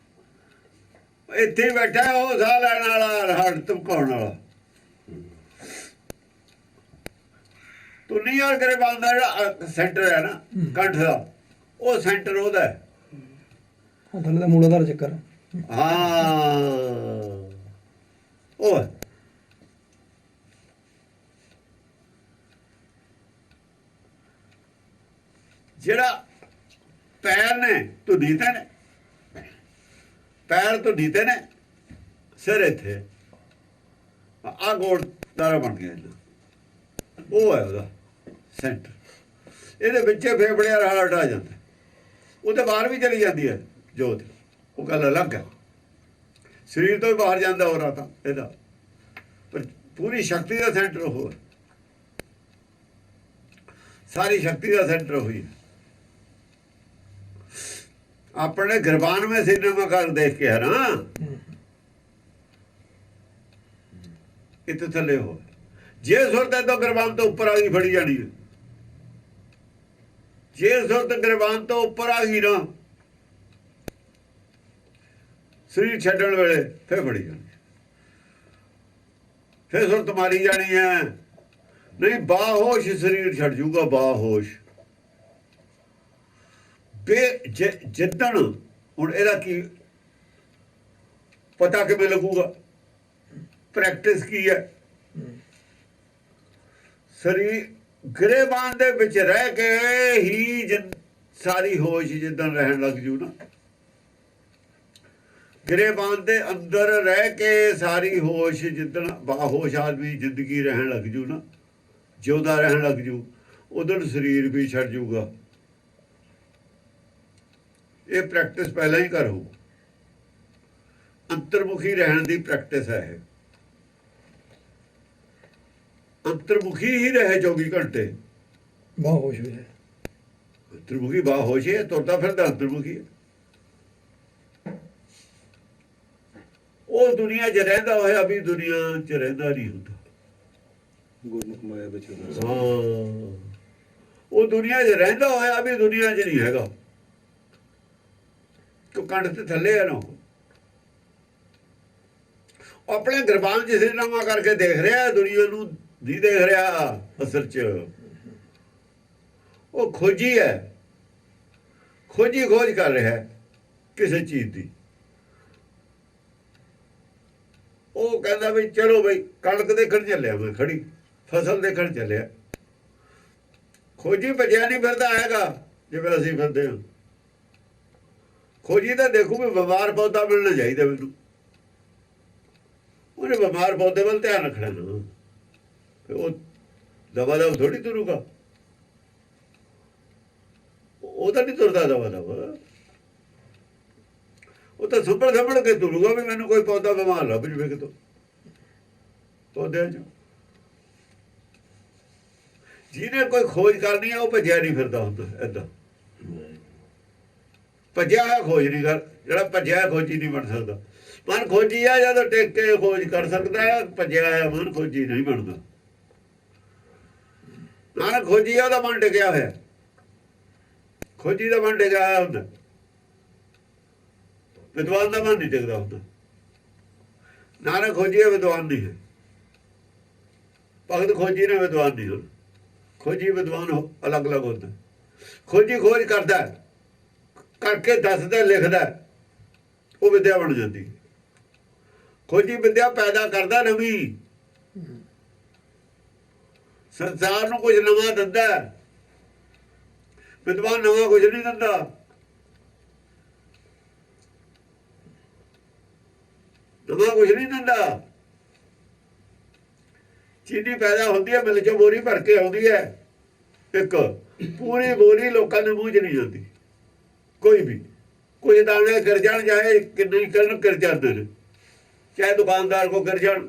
ਇੱਥੇ ਬੈਠਾ ਉਹ ਸਾਹ ਲੈਣ ਵਾਲਾ, ਹਾਰਟ ਧਮਕਾਉਣ ਵਾਲਾ। ਧੁਨੀ ਔਰ ਗਿਰਵਾਨ ਦਾ ਜਿਹੜਾ ਸੈਂਟਰ ਹੈ ਨਾ ਕੰਠ ਦਾ, ਉਹ ਸੈਂਟਰ ਉਹਦਾ ਹੈ। ਥੱਲੇ ਦਾ ਮੂਲਾਧਾਰ ਚੱਕਰ। ਹਾਂ, ਉਹ ਹੈ। ਜਿਹੜਾ ਪੈਰ ਨੇ ਧੁਨੀ ਤੇ ਨੇ, ਪੈਰ ਧੁਨੀ ਤੇ ਨੇ, ਸਿਰ ਇੱਥੇ, ਆਹ ਗੋਲਦਾਰਾ ਬਣ ਗਿਆ। ਉਹ ਹੈ ਉਹਦਾ ਸੈਂਟਰ। ਇਹਦੇ ਵਿੱਚੇ ਫੇਫੜੇ ਵਾਲਾ ਹਾਰਟ ਆ ਜਾਂਦਾ, ਉਹਦੇ ਬਾਹਰ ਵੀ ਚਲੀ ਜਾਂਦੀ ਹੈ ਜੋਤ। ਉਹ ਗੱਲ ਅਲੱਗ ਹੈ, ਸਰੀਰ ਤੋਂ ਵੀ ਬਾਹਰ ਜਾਂਦਾ ਹੋ ਰਹਾ ਤਾਂ ਇਹਦਾ, ਪਰ ਪੂਰੀ ਸ਼ਕਤੀ ਦਾ ਸੈਂਟਰ ਉਹ ਹੈ। ਸਾਰੀ ਸ਼ਕਤੀ ਦਾ ਸੈਂਟਰ ਹੋਈ ਹੈ। ਆਪਣੇ ਗਿਰਵਾਨ में सिनेमा घर देख के है ना, इतने थले हो। जे सुरत है तो गिरवान तो ऊपर आ गई, फड़ी जानी है। जे सुरत गिरवान तो ऊपर आ गई ना, शरीर छड्डण वेले फिर फड़ी जानी, फिर सुरत मारी जानी है। नहीं बाहोश शरीर छड़ जूगा, बाहोश। ਜਿੱਦਣ ਹੁਣ ਇਹਦਾ ਕੀ ਪਤਾ ਕਿਵੇਂ ਲੱਗੂਗਾ? ਪ੍ਰੈਕਟਿਸ ਕੀ ਹੈ? ਸਰੀਰ ਗਿਰੇਬਾਨ ਦੇ ਵਿੱਚ ਰਹਿ ਕੇ ਹੀ ਸਾਰੀ ਹੋਸ਼ ਜਿੱਦਣ ਰਹਿਣ ਲੱਗ ਜੂ ਨਾ, ਗਿਰੇਬਾਨ ਦੇ ਅੰਦਰ ਰਹਿ ਕੇ ਸਾਰੀ ਹੋਸ਼ ਜਿੱਦਣ ਬਾਹੋਸ਼ ਆਦਮੀ ਜ਼ਿੰਦਗੀ ਰਹਿਣ ਲੱਗ ਜੂ ਨਾ, ਜਿਉਂਦਾ ਰਹਿਣ ਲੱਗ ਜੂ, ਉਦੋਂ ਸਰੀਰ ਵੀ ਛੱਡ ਜੂਗਾ। ਇਹ ਪ੍ਰੈਕਟਿਸ ਪਹਿਲਾਂ ਹੀ ਕਰੋ। ਅੰਤਰਮੁਖੀ ਰਹਿਣ ਦੀ ਪ੍ਰੈਕਟਿਸ ਹੈ ਇਹ। ਅੰਤਰਮੁਖੀ ਹੀ ਰਹੇ 24 ਘੰਟੇ। ਬਾਹੋਸ਼ ਵੀ ਹੈ ਅੰਤਰਮੁਖੀ, ਬਾਹੋਸ਼ ਹੈ, ਤੁਰਦਾ ਫਿਰਦਾ ਅੰਤਰਮੁਖੀ ਹੈ। ਉਹ ਦੁਨੀਆ 'ਚ ਰਹਿੰਦਾ ਹੋਇਆ ਵੀ ਦੁਨੀਆ 'ਚ ਰਹਿੰਦਾ ਨਹੀਂ ਹੁੰਦਾ। ਗੁਰਮੁਖ ਮਾਇਆ ਵਿੱਚ ਹਾਂ, ਉਹ ਦੁਨੀਆ 'ਚ ਰਹਿੰਦਾ ਹੋਇਆ ਵੀ ਦੁਨੀਆ 'ਚ ਨਹੀਂ ਹੈਗਾ। ਤੂੰ ਕੰਡ ਤੇ ਥੱਲੇ ਹੈ ਨਾ, ਆਪਣੇ ਗਿਰਬਾਨ 'ਚ ਸਿਰਨਾਮਾ ਕਰਕੇ ਦੇਖ ਰਿਹਾ, ਦੁਨੀਆ ਨੂੰ ਨਹੀਂ ਦੇਖ ਰਿਹਾ। ਅਸਲ 'ਚ ਉਹ ਖੋਜੀ ਹੈ, ਖੋਜ ਕਰ ਰਿਹਾ ਕਿਸੇ ਚੀਜ਼ ਦੀ। ਉਹ ਕਹਿੰਦਾ ਵੀ ਚਲੋ ਬਈ ਕਣਕ ਦੇਖਣ ਚੱਲਿਆ, ਮੈਂ ਖੜੀ ਫਸਲ ਦੇਖਣ ਚੱਲਿਆ। ਖੋਜੀ ਭੱਜਿਆ ਨਹੀਂ ਫਿਰਦਾ ਹੈਗਾ ਜਿਵੇਂ ਅਸੀਂ ਫਿਰਦੇ ਹਾਂ। ਖੋਜੀ ਤਾਂ ਦੇਖੂ ਵੀ ਬਿਮਾਰ ਪੌਦਾ ਮਿਲਣਾ ਚਾਹੀਦਾ ਮੈਨੂੰ, ਉਹਨੇ ਬਿਮਾਰ ਪੌਦੇ ਵੱਲ ਧਿਆਨ ਰੱਖਣਾ ਨਾ, ਉਹ ਦਵਾ ਦਵ ਥੋੜੀ ਤੁਰੂਗਾ, ਉਹ ਤਾਂ ਨਹੀਂ ਤੁਰਦਾ ਦਵਾ ਦਵ, ਉਹ ਤਾਂ ਸੰਭਲ ਕੇ ਤੁਰੂਗਾ ਵੀ ਮੈਨੂੰ ਕੋਈ ਪੌਦਾ ਬਿਮਾਰ ਲੱਭ ਜਵੇ ਕਿਤੋਂ ਪੌਦਿਆਂ 'ਚ। ਜਿਹਨੇ ਕੋਈ ਖੋਜ ਕਰਨੀ ਆ ਉਹ ਭੱਜਿਆ ਨਹੀਂ ਫਿਰਦਾ ਹੁੰਦਾ ਏਦਾਂ, ਭੱਜਿਆ ਹੋਇਆ ਖੋਜ ਨਹੀਂ ਕਰ, ਜਿਹੜਾ ਭੱਜਿਆ ਖੋਜੀ ਨਹੀਂ ਬਣ ਸਕਦਾ। ਮਨ ਖੋਜੀ ਆ ਜਦੋਂ ਟਿਕ ਕੇ ਖੋਜ ਕਰ ਸਕਦਾ ਹੈ, ਭੱਜਿਆ ਹੋਇਆ ਮਨ ਖੋਜੀ ਨਹੀਂ ਬਣਦਾ। ਨਾਨਕ ਖੋਜੀ ਆ ਉਹਦਾ ਮਨ ਟਿਕਿਆ ਹੋਇਆ, ਖੋਜੀ ਦਾ ਮਨ ਟਿਕਿਆ ਹੋਇਆ ਹੁੰਦਾ, ਵਿਦਵਾਨ ਦਾ ਮਨ ਨਹੀਂ ਟਿਕਦਾ ਹੁੰਦਾ। ਨਾਨਕ ਖੋਜੀ ਹੈ, ਵਿਦਵਾਨ ਨਹੀਂ ਹੈ। ਭਗਤ ਖੋਜੀ ਨੇ, ਵਿਦਵਾਨ ਨਹੀਂ ਹੁੰਦਾ। ਖੋਜੀ ਵਿਦਵਾਨ ਅਲੱਗ ਅਲੱਗ ਹੁੰਦਾ। ਖੋਜੀ ਖੋਜ ਕਰਦਾ, ਕਰਕੇ ਦੱਸਦਾ, ਲਿਖਦਾ, ਉਹ ਵਿਦਿਆ ਬਣ ਜਾਂਦੀ। ਖੋਜੀ ਵਿਦਿਆ ਪੈਦਾ ਕਰਦਾ ਨਵੀਂ, ਸੰਸਾਰ ਨੂੰ ਕੁਝ ਨਵਾਂ ਦਿੰਦਾ। ਵਿਦਵਾਨ ਨਵਾਂ ਕੁਝ ਨਹੀਂ ਦਿੰਦਾ। ਨਵਾਂ ਕੁਝ ਨਹੀਂ ਦਿੰਦਾ। ਚੀਨੀ ਪੈਦਾ ਹੁੰਦੀ ਹੈ, ਮਿਲ 'ਚੋਂ ਬੋਰੀ ਭਰ ਕੇ ਆਉਂਦੀ ਹੈ, ਇੱਕ ਪੂਰੀ ਬੋਰੀ ਲੋਕਾਂ ਦੇ ਮੂੰਹ 'ਚ ਨਹੀਂ ਜਾਂਦੀ ਕੋਈ ਵੀ। ਕੁਝ ਦਾਣੇ ਗਿਰ ਜਾਣ, ਚਾਹੇ ਕਿੰਨੇ ਕਰਨ ਗਿਰ ਜਾਂਦੇ ਨੇ, ਚਾਹੇ ਦੁਕਾਨਦਾਰ ਕੋ ਗਿਰ ਜਾਣ,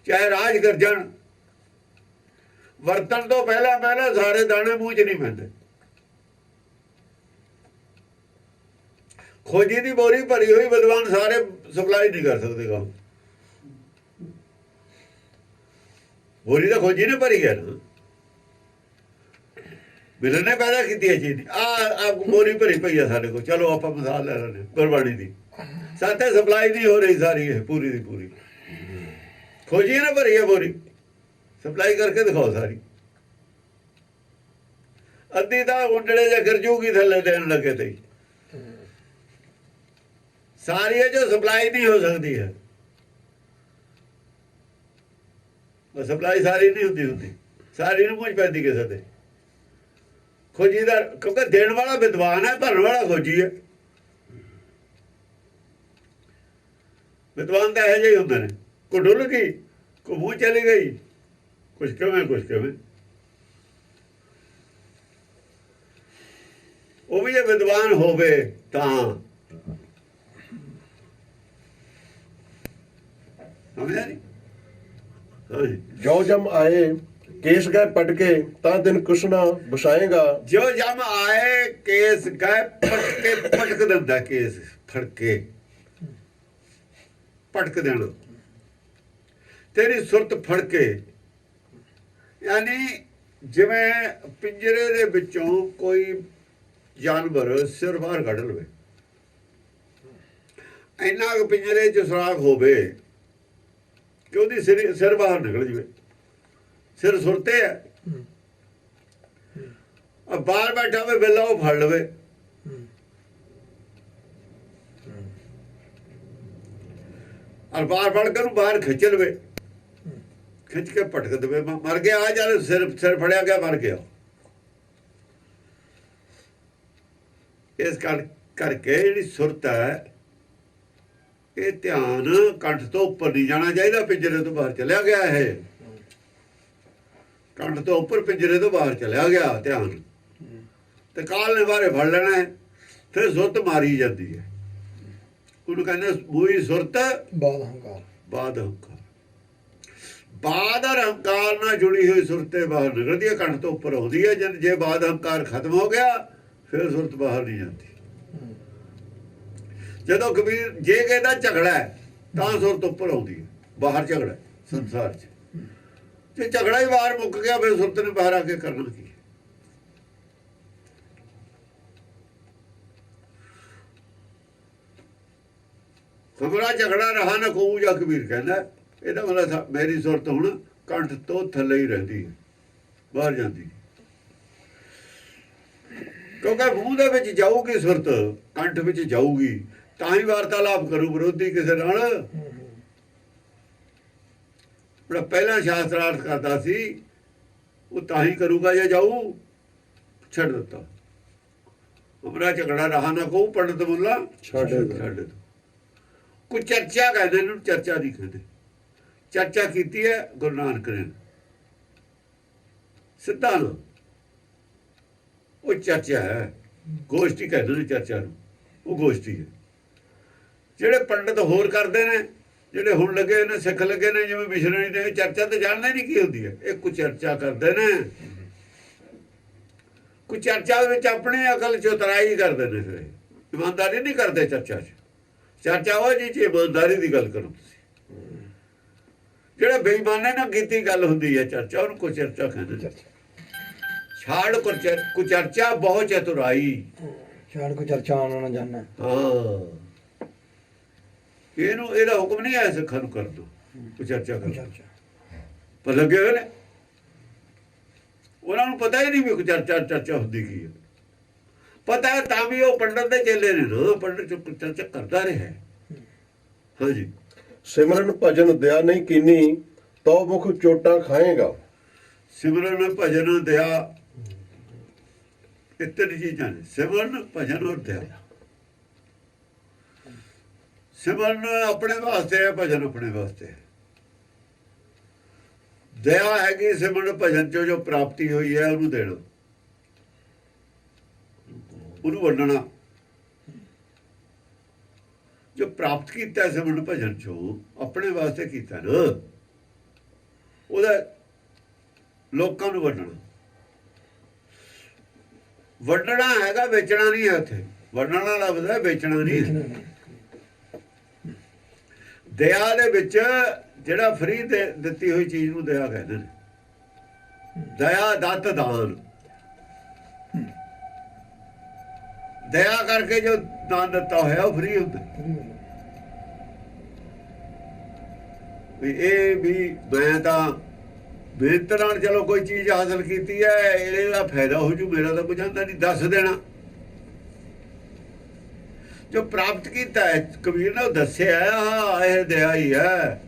ਚਾਹੇ ਰਾਜ ਗਿਰ ਜਾਣ, ਵਰਤਣ ਤੋਂ ਪਹਿਲਾਂ ਸਾਰੇ ਦਾਣੇ ਮੂੰਹ 'ਚ ਨਹੀਂ ਪੈਂਦੇ। ਖੋਜੀ ਦੀ ਬੋਰੀ ਭਰੀ ਹੋਈ ਵਿਦਵਾਨ ਸਾਰੇ ਸਪਲਾਈ ਨਹੀਂ ਕਰ ਸਕਦੇ ਕੰਮ। ਬੋਰੀ ਤਾਂ ਖੋਜੀ ਨੇ ਭਰੀ ਹੈ ਨਾ, ਮਿਲਣ ਨੇ ਪੈਦਾ ਕੀਤੀ ਹੈ ਚੀਜ਼। ਆ ਬੋਰੀ ਭਰੀ ਪਈ ਆ ਸਾਡੇ ਕੋਲ, ਚਲੋ ਆਪਾਂ ਮਿਸਾਲ ਲੈ ਲੈਂਦੇ ਗੁਰਬਾਣੀ ਦੀ। ਸਾਥੇ ਸਪਲਾਈ ਨਹੀਂ ਹੋ ਰਹੀ ਸਾਰੀ, ਇਹ ਪੂਰੀ ਦੀ ਪੂਰੀ ਖੋਜੀ ਨੇ ਭਰੀ ਹੈ ਬੋਰੀ, ਸਪਲਾਈ ਕਰਕੇ ਦਿਖਾਓ ਸਾਰੀ। ਅੱਧੀ ਤਾਂ ਉਂਡਲੇ ਜਾਂ ਗਿਰਜੂਗੀ ਥੱਲੇ ਦੇਣ ਲੱਗੇ ਤੇ ਸਾਰੀ ਹੈ ਜੋ ਸਪਲਾਈ ਨਹੀਂ ਹੋ ਸਕਦੀ ਹੈ। ਸਪਲਾਈ ਸਾਰੀ ਨਹੀਂ ਹੁੰਦੀ, ਸਾਰੀ ਨੂੰ ਕੁਝ ਪੈਂਦੀ ਕਿਸੇ ਦੇ। ਖੋਜੀ ਦਾ, ਕਿਉਂਕਿ ਦੇਣ ਵਾਲਾ ਵਿਦਵਾਨ ਹੈ, ਭਰਨ ਵਾਲਾ ਖੋਜੀ ਹੈ। ਵਿਦਵਾਨ ਤਾਂ ਇਹੋ ਜਿਹੇ ਹੁੰਦੇ ਨੇ, ਕੋ ਡੁੱਲ ਗਈ, ਕੋ ਮੂੰਹ ਚਲੀ ਗਈ, ਕੁਛ ਕਿਵੇਂ। ਉਹ ਵੀ ਜੇ ਵਿਦਵਾਨ ਹੋਵੇ ਤਾਂ ਸਮਝਿਆ ਨਹੀਂ। ਜੋ ਜਮ ਆਏ ਕੇਸ ਗਏ ਪਟਕੇ, ਤਾਂ ਦਿਨ ਕੁਸ਼ਨਾ ਬਸਾਏਗਾ। ਜੋ ਜਮ ਆਏ ਕੇਸ ਗਏ ਪਟਕੇ, ਪਟਕ ਦਿੰਦਾ ਕੇਸ, ਫੜਕੇ ਪਟਕ ਦੇਣਾ, ਤੇਰੀ ਸੁਰਤ ਫੜ ਕੇ। ਯਾਨੀ ਜਿਵੇਂ ਪਿੰਜਰੇ ਦੇ ਵਿੱਚੋਂ ਕੋਈ ਜਾਨਵਰ ਸਿਰ ਬਾਹਰ ਕੱਢ ਲਵੇ, ਇੰਨਾ ਕੁ ਪਿੰਜਰੇ 'ਚ ਸੁਰਾਖ ਹੋਵੇ ਕਿ ਉਹਦੀ ਸਿਰ ਬਾਹਰ ਨਿਕਲ ਜਾਵੇ। ਸਿਰ ਸੁਰਤੇ ਹੈ, ਬਾਹਰ ਬੈਠਾ ਹੋਵੇ ਬਿੱਲਾ, ਉਹ ਫੜ ਲਵੇ। ਔਰ ਬਾਹਰ ਫੜ ਕੇ ਉਹਨੂੰ ਬਾਹਰ ਖਿੱਚ ਲਵੇ, ਖਿੱਚ ਕੇ ਪਟਕ ਦੇਵੇ, ਮਰ ਗਿਆ। ਆ ਜਦ ਸਿਰ ਫੜਿਆ ਗਿਆ, ਮਰ ਗਿਆ। ਇਸ ਕਰਕੇ ਜਿਹੜੀ ਸੁਰਤ ਹੈ, ਇਹ ਧਿਆਨ ਕੰਠ ਤੋਂ ਉੱਪਰ ਨਹੀਂ ਜਾਣਾ ਚਾਹੀਦਾ, ਪਿੰਜਰੇ ਤੋਂ ਬਾਹਰ ਚਲਿਆ ਗਿਆ। ਇਹ ਕੰਠ ਤੋਂ ਉੱਪਰ ਪਿੰਜਰੇ ਤੋਂ ਬਾਹਰ ਚਲਿਆ ਗਿਆ ਧਿਆਨ, ਤੇ ਕਾਲ ਨੇ ਬਾਹਰੇ ਫੜ ਲੈਣਾ ਹੈ, ਫਿਰ ਸੁਰਤ ਮਾਰੀ ਜਾਂਦੀ ਹੈ। ਉਹਨੂੰ ਕਹਿੰਦੇ ਮੂਹੀ ਸੁਰਤ ਬਾਦ ਹੰਕਾਰ। ਬਾਦ ਹੰਕਾਰ, ਬਾਦ ਔਰ ਹੰਕਾਰ ਨਾਲ ਜੁੜੀ ਹੋਈ ਸੁਰਤੇ ਬਾਹਰ ਨਿਕਲਦੀ ਹੈ, ਕੰਠ ਤੋਂ ਉੱਪਰ ਆਉਂਦੀ ਹੈ। ਜੇ ਬਾਦ ਹੰਕਾਰ ਖਤਮ ਹੋ ਗਿਆ, ਫਿਰ ਸੁਰਤ ਬਾਹਰ ਨਹੀਂ ਜਾਂਦੀ। ਜਦੋਂ ਕਬੀਰ ਜੇ ਕਹਿੰਦਾ ਝਗੜਾ ਹੈ, ਤਾਂ ਸੁਰਤ ਉੱਪਰ ਆਉਂਦੀ ਹੈ। ਬਾਹਰ ਝਗੜਾ ਸੰਸਾਰ 'ਚ, ਜੇ ਝਗੜਾ ਹੀ ਬਾਹਰ ਮੁੱਕ ਗਿਆ, ਫਿਰ ਸੁਰਤ ਨੇ ਬਾਹਰ ਆ ਕੇ ਕਰਨਾ ਕੀ? ਹਮਾਰਾ ਝਗੜਾ ਰਹਾ ਨਾ ਕੋ, ਜਾਂ ਕਬੀਰ ਕਹਿੰਦਾ। ਇਹਦਾ ਮਤਲਬ ਮੇਰੀ ਸੁਰਤ ਹੁਣ ਕੰਠ ਤੋਂ ਥੱਲੇ ਹੀ ਰਹਿੰਦੀ ਹੈ, ਬਾਹਰ ਜਾਂਦੀ। ਕਿਉਂਕਿ ਮੂੰਹ ਦੇ ਵਿੱਚ ਜਾਊਗੀ ਸੁਰਤ, ਕੰਠ ਵਿੱਚ ਜਾਊਗੀ, ਤਾਂ ਹੀ ਵਾਰਤਾਲਾਪ ਕਰੂ ਵਿਰੋਧੀ ਕਿਸੇ ਨਾਲ। ਜਿਹੜਾ ਪਹਿਲਾਂ ਸ਼ਾਸਤਰਾਰਥ ਕਰਦਾ ਸੀ ਉਹ ਤਾਂ ਹੀ ਕਰੂਗਾ ਜੇ ਜਾਊ। ਛੱਡ ਦਿੱਤਾ ਹਮਰਾ ਝਗੜਾ ਰਹਾ ਨਾ ਕਹੂ ਪੰਡਤ ਮੁੱਲਾ ਛੱਡ ਛੱਡ। ਕੋਈ ਚਰਚਾ ਕਹਿੰਦੇ ਇਹਨੂੰ, ਚਰਚਾ ਨਹੀਂ ਕਹਿੰਦੇ। ਚਰਚਾ ਕੀਤੀ ਹੈ ਗੁਰੂ ਨਾਨਕ ਨੇ, ਸਿੱਧਾ ਨਾ, ਉਹ ਚਰਚਾ ਹੈ। ਗੋਸ਼ਟੀ ਕਹਿੰਦੇ ਨੇ ਚਰਚਾ ਨੂੰ, ਉਹ ਗੋਸ਼ਟੀ ਹੈ। ਜਿਹੜੇ ਪੰਡਤ ਹੋਰ ਕਰਦੇ ਨੇ, ਜਿਹੜੇ ਹੁਣ ਲੱਗੇ ਨੇ ਸਿੱਖ ਲੱਗੇ ਨੇ ਜਿਵੇਂ ਮਿਸ਼ਨਰੀ ਦੇ, ਚਰਚਾ ਤਾਂ ਜਾਣਦੇ ਨਹੀਂ ਕੀ ਹੁੰਦੀ ਹੈ। ਇਹ ਕੋਈ ਚਰਚਾ ਕਰਦੇ ਨੇ, ਕੋਈ ਚਰਚਾ ਵਿੱਚ ਆਪਣੀ ਅਕਲ ਚੁਤਰਾਈ ਕਰਦੇ ਨੇ। ਫਿਰ ਇਮਾਨਦਾਰੀ ਨਹੀਂ ਕਰਦੇ ਚਰਚਾ 'ਚ। ਚਰਚਾ ਉਹ ਜੀ ਚ ਇਮਾਨਦਾਰੀ ਦੀ ਗੱਲ ਕਰੋ ਤੁਸੀਂ। ਜਿਹੜੇ ਬੇਈਮਾਨੇ ਨਾਲ ਕੀਤੀ ਗੱਲ ਹੁੰਦੀ ਹੈ ਚਰਚਾ, ਉਹਨੂੰ ਕੋਈ ਚਰਚਾ ਕਹਿੰਦੇ। ਛਾੜ ਕੋ ਚਰਚਾ ਬਹੁਤ ਚਤੁਰਾਈ। ਛਾੜ ਕੋ ਚਰਚਾ ਆਉਣਾ ਨਾ ਜਾਣਾ। ਹਾਂ, ਇਹਨੂੰ ਇਹਦਾ ਹੁਕਮ ਨਹੀਂ ਆਇਆ ਸਿੱਖਾਂ ਨੂੰ ਕਰ ਦੋ ਕੋਈ ਚਰਚਾ ਕਰੋ। ਪਰ ਲੱਗੇ ਹੋਏ ਨੇ, ਉਹਨਾਂ ਨੂੰ ਪਤਾ ਹੀ ਨਹੀਂ ਵੀ ਕੋਈ ਚਰਚਾ ਹੁੰਦੀ ਕੀ ਹੈ। ਪਤਾ ਹੈ ਤਾਂ ਵੀ ਉਹ ਪੰਡਤ ਦੇ ਚੇਲੇ ਨੇ ਨਾ, ਪੰਡਤ ਚਰਚਾ ਕਰਦਾ ਰਿਹਾ। ਹਾਂਜੀ, ਸਿਮਰਨ ਭਜਨ ਦਇਆ ਨਹੀਂ ਕੀਨੀ ਤੋ ਮੁਖ ਚੋਟਾਂ ਖਾਏਗਾ। ਸਿਮਰਨ ਭਜਨ ਦਇਆ, ਇਹ ਤਿੰਨ ਚੀਜ਼ਾਂ ਨੇ, ਸਿਮਰਨ ਭਜਨ ਔਰ ਦਇਆ। ਸਿਮਰਨ ਆਪਣੇ ਵਾਸਤੇ ਹੈ, ਭਜਨ ਆਪਣੇ ਵਾਸਤੇ ਹੈ। ਦਇਆ ਹੈਗੀ ਸਿਮਰਨ ਭਜਨ ਚੋਂ ਜੋ ਪ੍ਰਾਪਤੀ ਹੋਈ ਹੈ ਉਹਨੂੰ ਦੇਣਾ, ਉਹਨੂੰ ਵੰਡਣਾ। ਜੋ ਪ੍ਰਾਪਤ ਕੀਤਾ ਸਿਮਰਨ ਭਜਨ ਚੋਂ ਆਪਣੇ ਵਾਸਤੇ ਕੀਤਾ ਨਾ, ਉਹਦਾ ਲੋਕਾਂ ਨੂੰ ਵੰਡਣਾ। ਵੰਡਣਾ ਹੈਗਾ, ਵੇਚਣਾ ਨਹੀਂ ਹੈ। ਉੱਥੇ ਵੰਡਣ ਵਾਲਾ ਲਫ਼ਜ਼ ਹੈ, ਵੇਚਣਾ ਨਹੀਂ ਹੈ। ਦਇਆ ਦੇ ਵਿੱਚ ਜਿਹੜਾ ਫਰੀ ਦੇ ਦਿੱਤੀ ਹੋਈ ਚੀਜ਼ ਨੂੰ ਦਇਆ ਕਹਿੰਦੇ ਨੇ। ਦਇਆ ਦਤ ਦਾਨ, ਦਇਆ ਕਰਕੇ ਜੋ ਦਾਨ ਦਿੱਤਾ ਹੋਇਆ ਉਹ ਫਰੀ ਹੁੰਦਾ। ਵੀ ਇਹ ਵੀ ਮੈਂ ਤਾਂ ਮਿਹਨਤ ਨਾਲ ਚਲੋ ਕੋਈ ਚੀਜ਼ ਹਾਸਲ ਕੀਤੀ ਹੈ, ਇਹਦਾ ਫਾਇਦਾ ਹੋ ਜੂ, ਮੇਰਾ ਤਾਂ ਕੁਝ ਆਉਂਦਾ ਨਹੀਂ, ਦੱਸ ਦੇਣਾ। ਜੋ ਪ੍ਰਾਪਤ ਕੀਤਾ ਹੈ ਕਬੀਰ ਨੇ ਉਹ ਦੱਸਿਆ, ਹਾਂ ਇਹ ਦਇਆ ਹੀ ਹੈ।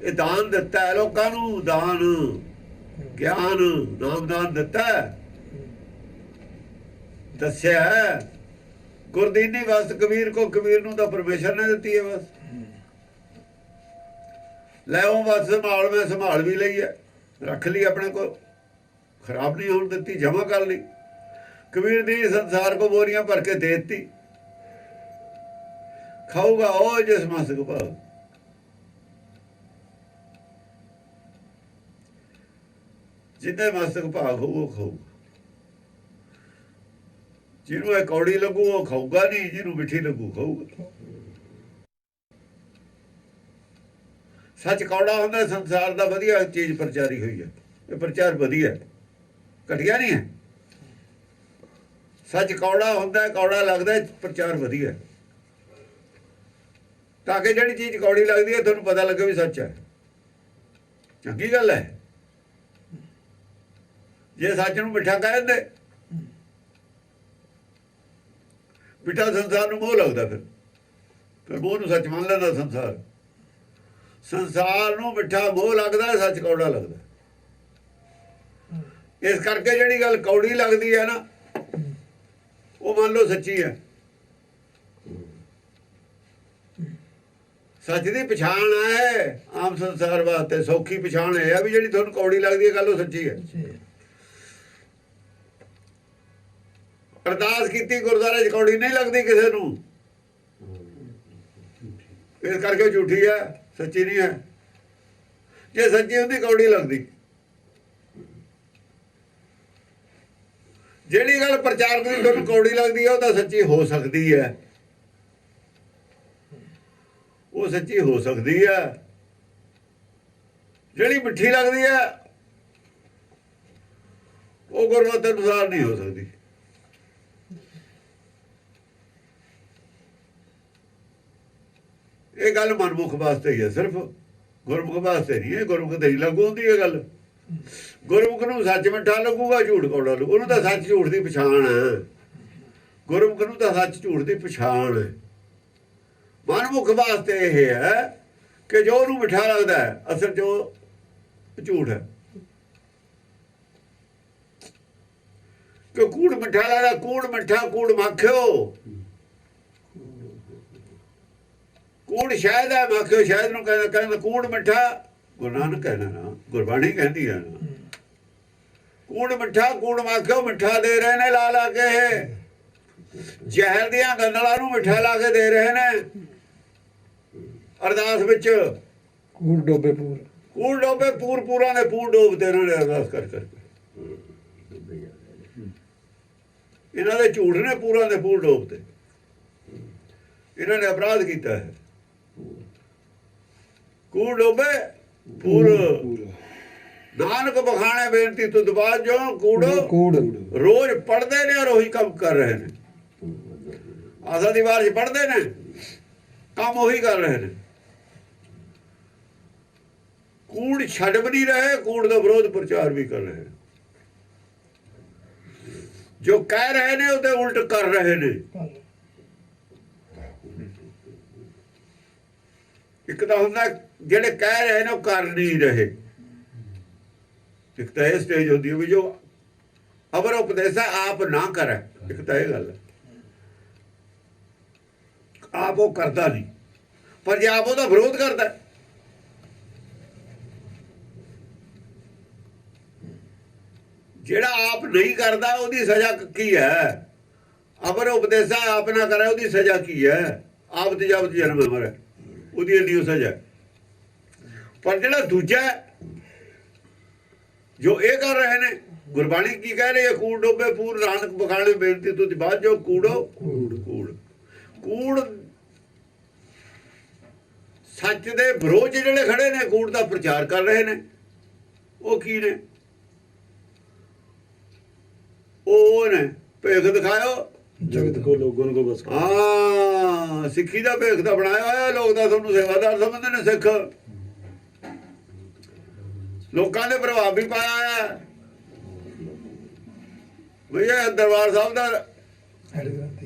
ਇਹ ਦਾਨ ਦਿੱਤਾ ਹੈ ਲੋਕਾਂ ਨੂੰ, ਦਾਨ ਗਿਆਨ ਨਾਮਦਾਨ ਦਿੱਤਾ ਹੈ, ਦੱਸਿਆ ਹੈ। ਗੁਰਦੀਨੀ ਵਸਤ ਕਬੀਰ ਕੋ, ਕਬੀਰ ਨੂੰ ਤਾਂ ਪਰਮੇਸ਼ਰ ਨੇ ਦਿੱਤੀ ਹੈ ਬਸ। ਲੈ ਉਹ ਬਸ ਸੰਭਾਲ, ਮੈਂ ਸੰਭਾਲ ਵੀ ਲਈ ਹੈ, ਰੱਖ ਲਈ ਆਪਣੇ ਕੋਲ, ਖਰਾਬ ਨਹੀਂ ਹੋਣ ਦਿੱਤੀ, ਜਮਾ ਕਰ ਲਈ। ਕਬੀਰ ਦੀ ਸੰਸਾਰ ਕੋ ਬੋਰੀਆਂ ਭਰ ਕੇ ਦੇ ਦਿੱਤੀ, ਖਾਊਗਾ ਉਹ ਜਿਸ ਮਸਤਕ ਭਾਵ। ਜਿੱਦੇ ਮਸਤਕ ਭਾਵ ਹੋਊ ਉਹ ਖਾਊਗਾ। ਜਿਹਨੂੰ ਇਹ ਕੌੜੀ ਲੱਗੂ ਉਹ ਖਾਊਗਾ ਨਹੀਂ, ਜਿਹਨੂੰ ਮਿੱਠੀ ਲੱਗੂ ਖਾਊਗਾ। ਸੱਚ ਕੌੜਾ ਹੁੰਦਾ, ਸੰਸਾਰ ਦਾ ਵਧੀਆ ਚੀਜ਼ ਪ੍ਰਚਾਰੀ ਹੋਈ ਹੈ। ਇਹ ਪ੍ਰਚਾਰ ਵਧੀਆ, ਘਟੀਆ ਨਹੀਂ ਹੈ। ਸੱਚ ਕੌੜਾ ਹੁੰਦਾ, ਕੌੜਾ ਲੱਗਦਾ, ਪ੍ਰਚਾਰ ਵਧੀਆ। ਤਾਂ ਕਿ ਜਿਹੜੀ ਚੀਜ਼ ਕੌੜੀ ਲੱਗਦੀ ਹੈ ਤੁਹਾਨੂੰ ਪਤਾ ਲੱਗੇ ਵੀ ਸੱਚ ਹੈ, ਚੰਗੀ ਗੱਲ ਹੈ। ਜੇ ਸੱਚ ਨੂੰ ਮਿੱਠਾ ਕਹਿ ਦਿੰਦੇ, ਮਿੱਠਾ ਸੰਸਾਰ ਨੂੰ ਮੋਹ ਲੱਗਦਾ, ਫਿਰ ਮੋਹ ਨੂੰ ਸੱਚ ਮੰਨ ਲੈਂਦਾ ਸੰਸਾਰ। ਸੰਸਾਰ ਨੂੰ ਮਿੱਠਾ ਮੋਹ ਲੱਗਦਾ, ਸੱਚ ਕੌੜਾ ਲੱਗਦਾ। ਇਸ ਕਰਕੇ ਜਿਹੜੀ ਗੱਲ ਕੌੜੀ ਲੱਗਦੀ ਹੈ ਨਾ, ਉਹ ਮੰਨ ਲਓ ਸੱਚੀ ਹੈ। ਸੱਚ ਦੀ ਪਛਾਣ ਹੈ ਆਮ ਸੰਸਾਰ ਵਾਸਤੇ ਸੌਖੀ ਪਛਾਣ ਹੈ ਵੀ ਜਿਹੜੀ ਤੁਹਾਨੂੰ ਕੌੜੀ ਲੱਗਦੀ ਹੈ ਗੱਲ ਉਹ ਸੱਚੀ ਹੈ। ਅਰਦਾਸ ਕੀਤੀ ਗੁਰਦੁਆਰੇ 'ਚ ਕੌੜੀ ਨਹੀਂ ਲੱਗਦੀ ਕਿਸੇ ਨੂੰ, ਇਸ ਕਰਕੇ ਝੂਠੀ ਹੈ, ਸੱਚੀ ਨਹੀਂ ਹੈ। ਜੇ ਸੱਚੀ ਹੁੰਦੀ ਕੌੜੀ ਲੱਗਦੀ। ਜਿਹੜੀ ਗੱਲ ਪ੍ਰਚਾਰ ਦੀ ਤੁਹਾਨੂੰ ਕੌੜੀ ਲੱਗਦੀ ਹੈ ਉਹ ਤਾਂ ਸੱਚੀ ਹੋ ਸਕਦੀ ਹੈ, ਉਹ ਸੱਚੀ ਹੋ ਸਕਦੀ ਹੈ। ਜਿਹੜੀ ਮਿੱਠੀ ਲੱਗਦੀ ਹੈ ਉਹ ਗੁਰਮਤਿ ਅਨੁਸਾਰ ਨਹੀਂ ਹੋ ਸਕਦੀ। ਇਹ ਗੱਲ ਮਨਮੁਖ ਵਾਸਤੇ ਹੀ ਹੈ, ਸਿਰਫ ਗੁਰਮੁਖ ਵਾਸਤੇ ਨਹੀਂ। ਇਹ ਗੁਰਮੁਖ ਤੇ ਹੀ ਲੱਗੂ ਹੁੰਦੀ ਇਹ ਗੱਲ। ਗੁਰਮੁਖ ਨੂੰ ਸੱਚ ਮਿੱਠਾ ਲੱਗੂਗਾ, ਝੂਠ ਕੌੜਾ ਲੱਗੂ। ਉਹਨੂੰ ਤਾਂ ਸੱਚ ਝੂਠ ਦੀ ਪਛਾਣ ਹੈ, ਗੁਰਮੁਖ ਨੂੰ ਤਾਂ ਸੱਚ ਝੂਠ ਦੀ ਪਛਾਣ ਹੈ। ਮਨਮੁਖ ਵਾਸਤੇ ਇਹ ਹੈ ਕਿ ਜੋ ਉਹਨੂੰ ਮਿੱਠਾ ਲੱਗਦਾ ਹੈ ਅਸਲ 'ਚ ਉਹ ਝੂਠ ਹੈ। ਕਿ ਕੂੜ ਮਿੱਠਾ ਲੱਗਦਾ, ਕੂੜ ਮਿੱਠਾ ਕੂੜ ਮਾਖਿਓ। ਕੂੜ ਸ਼ਾਇਦ ਹੈ, ਮਾਖਿਓ ਸ਼ਾਇਦ ਨੂੰ ਕਹਿੰਦਾ ਕੂੜ ਮਿੱਠਾ। ਗੁਰੂ ਨਾਨਕ ਕਹਿੰਦਾ ਨਾ, ਗੁਰਬਾਣੀ ਕਹਿੰਦੀ ਹੈ ਨਾ, ਕੂੜ ਮਿੱਠਾ ਕੂੜ ਮਾਖਿਓ। ਮਿੱਠਾ ਦੇ ਰਹੇ ਨੇ ਲਾ ਲਾ ਕੇ, ਜ਼ਹਿਰ ਦੀਆਂ ਗੰਦਲਾਂ ਨੂੰ ਮਿੱਠਾ ਲਾ ਕੇ ਦੇ ਰਹੇ ਨੇ। ਅਰਦਾਸ ਵਿੱਚ ਕੂੜ ਡੋਬੇ ਪੂਰ, ਕੂੜ ਡੋਬੇ ਪੂਰ, ਪੂਰਾਂ ਦੇ ਪੂਰ ਡੋਬਦੇ ਇਹਨਾਂ ਨੇ ਅਰਦਾਸ ਕਰ ਕਰਕੇ। ਇਹਨਾਂ ਦੇ ਝੂਠ ਨੇ ਪੂਰਾਂ ਦੇ ਪੂਰ ਡੋਬਦੇ। ਇਹਨਾਂ ਨੇ ਅਪਰਾਧ ਕੀਤਾ ਹੈ। ਕੂੜ ਡੋਬੇ ਪੂਰ, ਨਾਨਕ ਬਖਾਣੇ ਬੇਨਤੀ ਤੁਧ ਬਾਤ ਜੋ ਕੂੜੋ ਕੂੜ ਰੋਜ਼ ਪੜ੍ਹਦੇ ਨੇ ਔਰ ਉਹੀ ਕੰਮ ਕਰ ਰਹੇ ਨੇ। ਆਸਾ ਦੀ ਵਾਰ 'ਚ ਪੜ੍ਹਦੇ ਨੇ, ਕੰਮ ਉਹੀ ਕਰ ਰਹੇ ਨੇ। ਕੂੜ ਛੱਡ ਵੀ ਨਹੀਂ ਰਹੇ, ਕੂੜ ਦਾ ਵਿਰੋਧ ਪ੍ਰਚਾਰ ਵੀ ਕਰ ਰਹੇ ਨੇ। ਜੋ ਕਹਿ ਰਹੇ ਨੇ ਉਹਦੇ ਉਲਟ ਕਰ ਰਹੇ ਨੇ। ਇੱਕ ਤਾਂ ਹੁੰਦਾ ਜਿਹੜੇ ਕਹਿ ਰਹੇ ਨੇ ਉਹ ਕਰ ਨਹੀਂ ਰਹੇ। ਇੱਕ ਤਾਂ ਇਹ ਸਟੇਜ ਹੁੰਦੀ ਹੈ ਵੀ ਜੋ ਅਵਰ ਉਪਦੇਸ਼ ਆਪ ਨਾ ਕਰੇ। ਇੱਕ ਤਾਂ ਇਹ ਗੱਲ ਹੈ, ਆਪ ਉਹ ਕਰਦਾ ਨਹੀਂ, ਪਰ ਜੇ ਆਪ ਉਹਦਾ ਵਿਰੋਧ ਕਰਦਾ, ਜਿਹੜਾ ਆਪ ਨਹੀਂ ਕਰਦਾ ਉਹਦੀ ਸਜ਼ਾ ਕੀ ਹੈ? ਅਵਰ ਉਪਦੇਸ਼ ਆਪ ਨਾ ਕਰੇ ਉਹਦੀ ਸਜ਼ਾ ਕੀ ਹੈ? ਆਪ ਤੇ ਜਬ ਜਨਮ ਮਰੇ ਉਹਦੀ ਇੰਨੀ ਸਜ਼ਾ। ਪਰ ਜਿਹੜਾ ਦੂਜਾ ਜੋ ਇਹ ਕਰ ਰਹੇ ਨੇ, ਗੁਰਬਾਣੀ ਕੀ ਕਹਿ ਰਹੀ ਹੈ? ਕੂੜ ਡੋਬੇ ਪੂਰ, ਨਾਨਕ ਬਖਾਣੇ ਬੇਨਤੀ ਤੁਧ ਬਾਤ ਜੋ ਕੂੜੋ ਕੂੜ। ਕੂੜ ਸੱਚ ਦੇ ਵਿਰੋਧ ਜਿਹੜੇ ਖੜੇ ਨੇ, ਕੂੜ ਦਾ ਪ੍ਰਚਾਰ ਕਰ ਰਹੇ ਨੇ। ਉਹ ਕੀ ਨੇ? ਉਹ ਨੇ ਭੇਖ ਦਿਖਾਇਓ ਜਗਤ ਕੋ ਲੋਗੋਂ ਕੋ ਬਸ। ਹਾਂ, ਸਿੱਖੀ ਦਾ ਭੇਖ ਦਾ ਬਣਾਇਆ ਹੋਇਆ। ਲੋਕ ਤਾਂ ਤੁਹਾਨੂੰ ਸੇਵਾਦਾਰ ਸਮਝਦੇ ਨੇ। ਸਿੱਖ ਲੋਕਾਂ ਦੇ ਪ੍ਰਭਾਵ ਵੀ ਪਾਇਆ ਹੈ। ਵੀ ਇਹ ਦਰਬਾਰ ਸਾਹਿਬ ਦਾ ਹੈਡ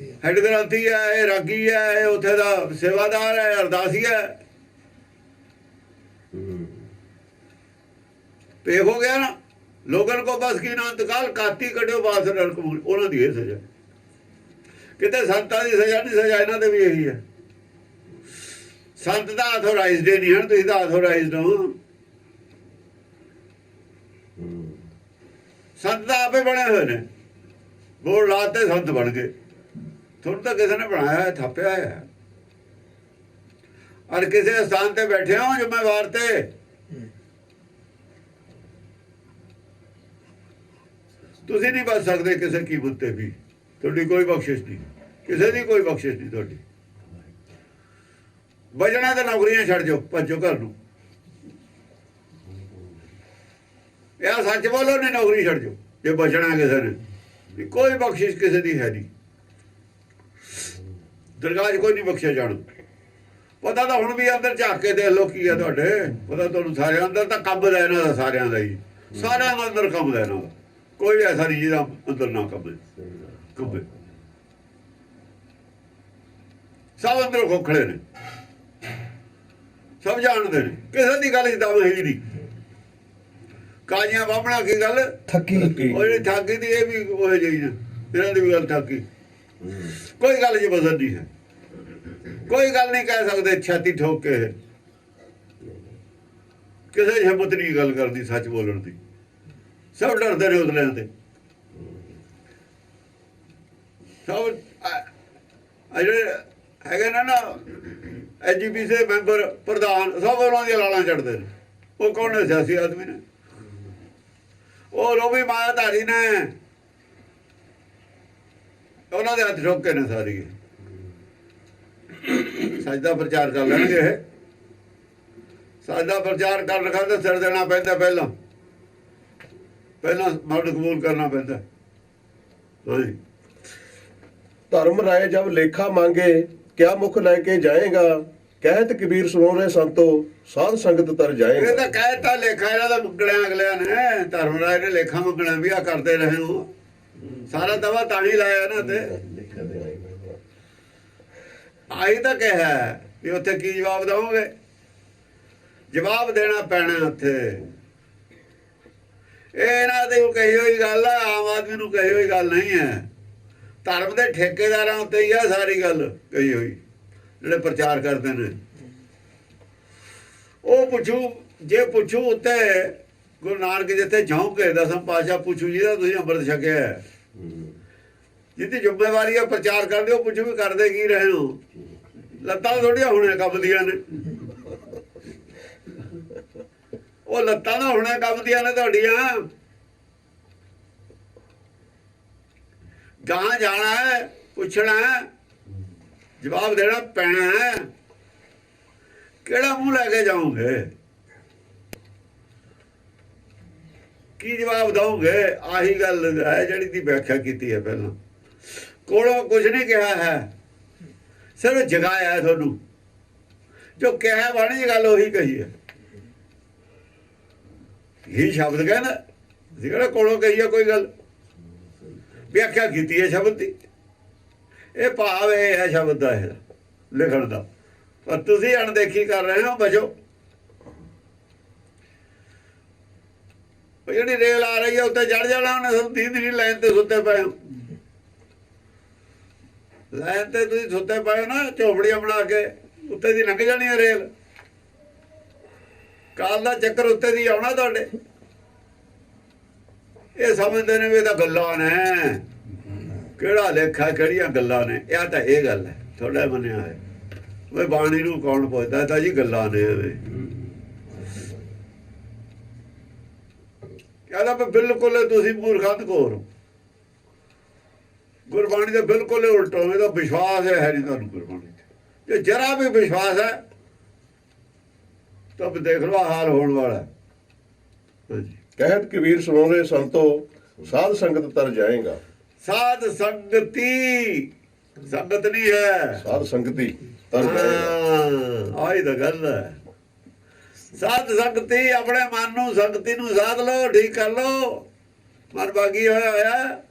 ਗ੍ਰੰਥੀ ਹੈ, ਇਹ ਰਾਗੀ ਹੈ, ਇਹ ਉੱਥੇ ਦਾ ਸੇਵਾਦਾਰ ਹੈ, ਅਰਦਾਸੀ ਹੈ। ਭੇਖ ਹੋ ਗਿਆ ਨਾ। ਲੋਗਨ ਕੋ ਬਸ ਕੀ ਨਾ ਇੰਤਕਾਲ, ਕਾਤੀ ਕੱਢਿਓ ਬਾਸ ਨਰਕ ਮੂਲ। ਉਹਨਾਂ ਦੀ ਇਹ ਸਜ਼ਾ। ਕਿਤੇ ਸੰਤਾਂ ਦੀ ਸਜ਼ਾ ਨਹੀਂ, ਸਜ਼ਾ ਇਹਨਾਂ ਦੇ ਵੀ ਇਹੀ ਹੈ। ਸੰਤ ਦਾ ਆਥੋਰਾਈਜ਼ਡ ਨਹੀਂ ਹਨ, ਤੁਸੀਂ ਤਾਂ ਆਥੋਰਾਈਜ਼ਡ ਹੋ। ਸੰਤ ਤਾਂ ਆਪੇ ਬਣੇ ਹੋਏ ਨੇ, ਬੋਰਡ ਲਾਤੇ ਸੰਤ ਬਣ ਗਏ। ਤੁਹਾਨੂੰ ਤਾਂ ਕਿਸੇ ਨੇ ਬਣਾਇਆ ਹੈ, ਥਾਪਿਆ ਹੈ। ਔਰ ਕਿਸੇ ਸਥਾਨ ਤੇ ਬੈਠੇ ਹੋ ਜ਼ਿੰਮੇਵਾਰ ਤੇ, ਤੁਸੀਂ ਨਹੀਂ ਬਚ ਸਕਦੇ ਕਿਸੇ ਕੀਮਤ ਤੇ ਵੀ। ਤੁਹਾਡੀ ਕੋਈ ਬਖਸ਼ਿਸ਼ ਨਹੀਂ, ਕਿਸੇ ਦੀ ਕੋਈ ਬਖਸ਼ਿਸ਼ ਨਹੀਂ ਤੁਹਾਡੀ। ਬਚਣਾ ਤਾਂ ਨੌਕਰੀਆਂ ਛੱਡ ਜਾਓ, ਭੱਜੋ ਘਰ ਨੂੰ। ਇਹ ਸੱਚ ਬੋਲੋ, ਨਹੀਂ ਨੌਕਰੀ ਛੱਡ ਜਾਓ ਜੇ ਬਚਣਾ ਕਿਸੇ ਨੇ। ਕੋਈ ਬਖਸ਼ਿਸ਼ ਕਿਸੇ ਦੀ ਹੈ ਨਹੀਂ। ਦਰਗਾਹ 'ਚ ਕੋਈ ਨਹੀਂ ਬਖਸ਼ਿਆ ਜਾਣਾ। ਪਤਾ ਤਾਂ ਹੁਣ ਵੀ ਅੰਦਰ ਝਾਕ ਕੇ ਦੇਖ ਲਓ ਕੀ ਹੈ ਤੁਹਾਡੇ। ਪਤਾ ਤੁਹਾਨੂੰ ਸਾਰਿਆਂ ਅੰਦਰ ਤਾਂ ਕੰਬਦਾ ਇਹਨਾਂ ਦਾ, ਸਾਰਿਆਂ ਦਾ ਹੀ। ਸਾਰਿਆਂ ਦਾ ਅੰਦਰ ਕੰਬਦਾ ਇਹਨਾਂ ਦਾ। ਕੋਈ ਐਸਾ ਨਹੀਂ ਜਿਹਦਾ ਅੰਦਰ ਨਾ ਕੰਬੇ। ਸਭ ਅੰਦਰ ਖੋਖਲੇ ਨੇ, ਸਭ ਜਾਣਦੇ ਨੇ। ਕਿਸੇ ਦੀ ਗੱਲ ਦਮ ਹੈ ਹੀ ਨਹੀਂ। ਕਾਜੀਆਂ ਬਾਹਮਣਾ ਕੀ ਗੱਲ ਥੱਕੀ। ਉਹ ਜਿਹੜੀ ਠਾਕੀ ਦੀ ਇਹ ਵੀ ਉਹ ਜਿਹੀ ਨੇ, ਇਹਨਾਂ ਦੀ ਵੀ ਗੱਲ ਠਾਕੀ। ਕੋਈ ਗੱਲ ਜੀ ਬਦਲ ਨਹੀਂ ਹੈ। ਕੋਈ ਗੱਲ ਨਹੀਂ ਕਹਿ ਸਕਦੇ ਛਾਤੀ ਠੋਕ ਕੇ। ਕਿਸੇ ਹਿੰਮਤ ਨਹੀਂ ਗੱਲ ਕਰਦੀ ਸੱਚ ਬੋਲਣ ਦੀ। ਸਭ ਡਰਦੇ ਨੇ ਉਸਲਿਆਂ ਤੇ। ਸਭ ਜਿਹੜੇ ਹੈਗੇ ਨੇ ਨਾ ਐਜੀਪੀਸੀ ਮੈਂਬਰ, ਪ੍ਰਧਾਨ, ਸਭ ਉਹਨਾਂ ਦੀਆਂ ਲਾਲਾਂ ਚੜ੍ਹਦੇ ਨੇ। ਉਹ ਕੌਣ ਨੇ? ਸਿਆਸੀ ਆਦਮੀ ਨੇ। ਉਹ ਲੋਭੀ ਮਾਇਆਧਾਰੀ ਨੇ। ਉਹਨਾਂ ਦੇ ਹੱਥ ਠੋਕੇ ਨੇ ਸਾਰੀ। ਸੱਚ ਦਾ ਪ੍ਰਚਾਰ ਕਰ ਲੈਣਗੇ ਇਹ। ਸੱਚ ਦਾ ਪ੍ਰਚਾਰ ਕਰ ਰੱਖਾ ਤਾਂ ਸਿਰ ਦੇਣਾ ਪੈਂਦਾ। ਪਹਿਲਾਂ ਮਰਦ ਕਬੂਲ ਕਰਨਾ ਪੈਂਦਾ। ਹਾਂਜੀ। ਧਰਮ ਰਾਏ ਜਬ ਲੇਖਾ ਮੰਗੇ, ਕਿਆ ਮੁਖ ਲੈ ਕੇ ਜਾਏਗਾ। ਕਹਿਤ ਕਬੀਰ ਸੁਣੋ ਰੇ ਸੰਤੋ, ਸਾਧ ਸੰਗਤ ਤਰ ਇਹ ਜਾਏਗਾ। ਤਾਂ ਕਹਿਤਾ ਲੇਖਾ ਇਹਨਾਂ ਦਾ ਮੰਗਣਾ ਅਗਲਿਆਂ ਨੇ। ਧਰਮ ਰਾਏ ਨੇ ਲੇਖਾ ਮੰਗਣਾ ਵੀ ਆ ਕਰਦੇ ਰਹੇ ਹੋ। ਸਾਰਾ ਦਵਾ ਤਾਂ ਹੀ ਲਾਇਆ ਨਾ ਤੇ। ਆਈ ਤਾਂ ਕਿਹਾ ਵੀ ਉੱਥੇ ਕੀ ਜਵਾਬ ਦਵੋਗੇ? ਜਵਾਬ ਦੇਣਾ ਪੈਣਾ ਉੱਥੇ। ਇਹ ਇਹਨਾਂ ਦੇ ਕਹੀ ਹੋਈ ਗੱਲ ਆ, ਆਮ ਆਦਮੀ ਨੂੰ ਕਹੀ ਹੋਈ ਗੱਲ ਨਹੀਂ ਹੈ। ਧਰਮ ਦੇ ਠੇਕੇਦਾਰਾਂ ਉੱਤੇ ਹੀ ਆ ਸਾਰੀ ਗੱਲ ਕਹੀ ਹੋਈ, ਜਿਹੜੇ ਪ੍ਰਚਾਰ ਕਰਦੇ ਨੇ। ਉਹ ਪੁੱਛੂ, ਜੇ ਪੁੱਛੂ ਉੱਤੇ ਗੁਰੂ ਨਾਨਕ ਜਿੱਥੇ ਝੌਂਕੇ ਦਸਮ ਪਾਤਸ਼ਾਹ ਪੁੱਛੂ ਜਿਹਦਾ ਤੁਸੀਂ ਅੰਮ੍ਰਿਤ ਛਕਿਆ, ਜਿਹਦੀ ਜ਼ਿੰਮੇਵਾਰੀ ਆ ਪ੍ਰਚਾਰ ਕਰਦੇ, ਉਹ ਪੁੱਛੂ ਵੀ ਕਰਦੇ ਕੀ ਰਹੇ ਹੋ? ਲੱਤਾਂ ਥੋੜੀਆਂ ਹੁਣੇ ਕੰਬਦੀਆਂ ਨੇ, ਉਹ ਲੱਤਾਂ ਤਾਂ ਹੁਣੇ ਕੰਬਦੀਆਂ ਨੇ ਤੁਹਾਡੀਆਂ। ਗਾਂ ਜਾਣਾ ਹੈ, ਪੁੱਛਣਾ ਹੈ, ਜਵਾਬ ਦੇਣਾ ਪੈਣਾ ਹੈ। ਕਿਹੜਾ ਮੂੰਹ ਲੈ ਕੇ ਜਾਓਗੇ? ਕੀ ਜਵਾਬ ਦਓਗੇ? ਆਹੀ ਗੱਲ ਹੈ ਜਿਹੜੀ ਦੀ ਵਿਆਖਿਆ ਕੀਤੀ ਹੈ ਪਹਿਲਾਂ। ਕੋਲੋਂ ਕੁਝ ਨਹੀਂ ਕਿਹਾ ਹੈ, ਸਿਰਫ ਜਗਾਇਆ ਹੈ ਤੁਹਾਨੂੰ। ਜੋ ਕਿਹਾ ਬਾਣੀ ਗੱਲ ਉਹੀ ਕਹੀ ਹੈ। ਇਹ ਸ਼ਬਦ ਕਹਿੰਦਾ ਅਸੀਂ ਕਿਹੜਾ ਕੋਲੋਂ ਕਹੀ ਹੈ ਕੋਈ ਗੱਲ, ਵਿਆਖਿਆ ਕੀਤੀ ਹੈ ਸ਼ਬਦ ਦੀ। ਇਹ ਭਾਵ ਇਹ ਹੈ ਸ਼ਬਦ ਦਾ, ਇਹ ਲਿਖਣ ਦਾ। ਪਰ ਤੁਸੀਂ ਅਣਦੇਖੀ ਕਰ ਰਹੇ ਹੋ। ਬਚੋ। ਜਿਹੜੀ ਰੇਲ ਆ ਰਹੀ ਹੈ ਉੱਤੇ ਚੜ ਜਾਣਾ ਉਹਨੇ। ਸਾਨੂੰ ਦੀਦ ਨਹੀਂ, ਲਾਈਨ ਤੇ ਸੁੱਤੇ ਪਏ ਹੋ। ਲਾਈਨ ਤੇ ਤੁਸੀਂ ਸੁੱਤੇ ਪਏ ਹੋ ਨਾ, ਝੋਪੜੀਆਂ ਬਣਾ ਕੇ, ਉੱਤੇ ਦੀ ਲੰਘ ਜਾਣੀ ਹੈ ਰੇਲ। ਕਾਲ ਦਾ ਚੱਕਰ ਉੱਤੇ ਦੀ ਆਉਣਾ ਤੁਹਾਡੇ। ਇਹ ਸਮਝਦੇ ਨੇ ਵੀ ਇਹ ਤਾਂ ਗੱਲਾਂ ਨੇ, ਕਿਹੜਾ ਲੇਖਾ, ਕਿਹੜੀਆਂ ਗੱਲਾਂ ਨੇ। ਇਹ ਤਾਂ ਇਹ ਗੱਲ ਹੈ ਤੁਹਾਡਾ ਮੰਨਿਆ ਹੈ। ਵੀ ਬਾਣੀ ਨੂੰ ਕੌਣ ਪੁੱਛਦਾ? ਤਾਂ ਜੀ ਗੱਲਾਂ ਨੇ। ਐਵੇਂ ਕਹਿੰਦਾ ਵੀ ਬਿਲਕੁਲ ਤੁਸੀਂ ਮੂਰਖਾਂ ਘੋਰ ਹੋ। ਗੁਰਬਾਣੀ ਦੇ ਬਿਲਕੁਲ ਉਲਟੋ। ਇਹਦਾ ਵਿਸ਼ਵਾਸ ਹੈ ਨਹੀਂ ਤੁਹਾਨੂੰ ਗੁਰਬਾਣੀ ਤੇ। ਜੇ ਜਰਾ ਵੀ ਵਿਸ਼ਵਾਸ ਹੈ ਤਾਂ ਦੇਖ ਲਓ ਹਾਲ ਹੋਣ ਵਾਲਾ। ਕਹਿਤ ਕਬੀਰ ਸੁਣੋਰੇ ਸੰਤੋ ਸਾਧ ਸੰਗਤ ਤਰ ਜਾਏਗਾ। ਸਾਧ ਸੰਗਤੀ, ਸੰਗਤ ਨਹੀਂ ਹੈ, ਸਾਧ ਸੰਗਤੀ ਤਰ ਜਾਏਗਾ। ਆਹੀ ਤਾਂ ਗੱਲ ਹੈ। ਸਾਧ ਸੰਗਤੀ, ਆਪਣੇ ਮਨ ਨੂੰ, ਸੰਗਤੀ ਨੂੰ ਸਾਧ ਲਓ, ਠੀਕ ਕਰ ਲਓ। ਮਨ ਬਾਗੀ ਹੋਇਆ,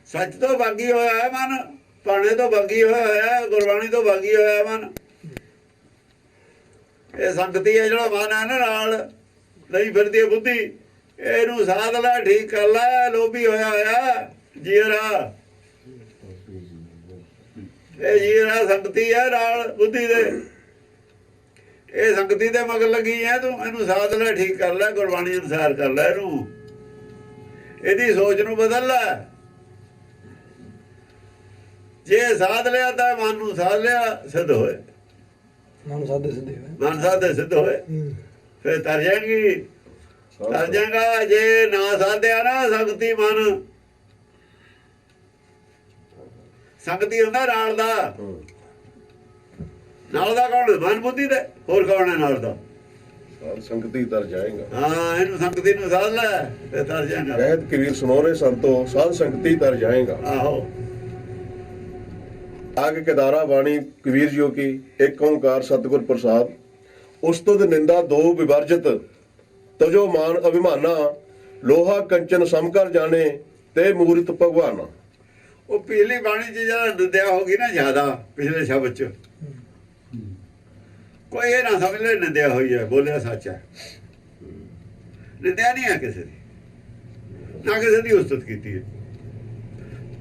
ਸੱਚ ਤੋਂ ਬਾਗੀ ਹੋਇਆ ਹੈ ਮਨ, ਪਾਣੇ ਤੋਂ ਬਾਗੀ ਹੋਇਆ, ਗੁਰਬਾਣੀ ਤੋਂ ਬਾਗੀ ਹੋਇਆ ਮਨ। ਇਹ ਸੰਗਤੀ ਹੈ ਜਿਹੜਾ ਮਨ ਹੈ ਨਾ, ਨਾਲ ਨਹੀਂ ਫਿਰਦੀ ਬੁੱਧੀ। ਇਹਨੂੰ ਸਾਧ ਲੈ, ਠੀਕ ਕਰ ਲੈ। ਲੋਭੀ ਹੋਇਆ ਜੀਰਾ, ਇਹ ਜੀਰਾ ਸੰਗਤੀ ਹੈ ਨਾਲ ਬੁੱਧੀ ਦੇ। ਇਹ ਸੰਗਤੀ ਦੇ ਮਗਰ ਲੱਗੀ ਹੈ ਤੂੰ। ਇਹਨੂੰ ਸਾਧ ਲੈ, ਠੀਕ ਕਰ ਲੈ, ਗੁਰਬਾਣੀ ਅਨੁਸਾਰ ਕਰ ਲੈ ਇਹਨੂੰ। ਇਹਦੀ ਸੋਚ ਨੂੰ ਬਦਲ ਲੈ। ਜੇ ਸਾਧ ਲਿਆ ਤਾਂ ਮਨ ਨੂੰ ਸਾਧ ਲਿਆ, ਸਿੱਧ ਹੋਏ। ਮਨ ਸਾਧੇ ਸਿੱਧੇ ਹੋਏ। ਮਨ ਸਾਧੇ ਸਿੱਧ ਹੋਏ, ਫਿਰ ਤਰ ਜਾਏਗੀ, ਤਰ ਜਾਏਗਾ। ਜੇ ਨਾ ਸਾਧਿਆ ਨਾ ਸੰਗਤੀ ਮਨ, ਸੰਗਤੀ ਹੁੰਦਾ ਨਾਲ ਦਾ। ਨਾਲ ਦਾ ਕੌਣ? ਮਨ ਬੁੱਧੀ ਦੇ। ਹੋਰ ਕੌਣ ਹੈ ਨਾਲ ਦਾ? ਸਾਧ ਸੰਗਤੀ ਤਰ ਜਾਏਗਾ। ਹਾਂ, ਇਹਨੂੰ ਸੰਗਤੀ ਨੂੰ ਸਾਧ ਲੈ ਤੇ ਤਰ ਜਾਏਗਾ। ਕਹਿਤ ਕਬੀਰ ਸੁਣੋਰੇ ਸੰਤੋ ਸਾਧ ਸੰਗਤੀ ਤਰ ਜਾਏਗਾ। ਆਹੋ। ਆਗੇ ਕੇਦਾਰਾ ਬਾਣੀ ਕਬੀਰ ਜੀਓ ਕੀ ਇੱਕ ਓੰਕਾਰ ਸਤਿਗੁਰ ਪ੍ਰਸਾਦ। ਉਸਤੁਦ ਨਿੰਦਾ ਦੋ ਵਿਵਰਜਿਤ ਤਜੋ ਮਾਨ ਅਭਿਮਾਨਾ। ਲੋਹਾ ਕੰਚਨ ਸਮਕਰ ਜਾਣੇ ਤੇ ਮੂਰਤ ਭਗਵਾਨਾ। ਉਹ ਪਿਛਲੀ ਬਾਣੀ 'ਚ ਜਿਹੜਾ ਨਿੰਦਿਆ ਹੋ ਗਈ ਨਾ ਜ਼ਿਆਦਾ, ਪਿਛਲੇ ਸ਼ਬਦ 'ਚ ਕੋਈ ਇਹ ਨਾ ਸਮਝ ਲੈ ਨਿੰਦਿਆ ਹੋਈ ਹੈ, ਬੋਲਿਆ ਸੱਚ ਹੈ। ਨਿੰਦਿਆ ਨਹੀਂ ਹੈ ਕਿਸੇ ਦੀ, ਨਾ ਕਿਸੇ ਦੀ ਉਸਤਤ ਕੀਤੀ ਹੈ,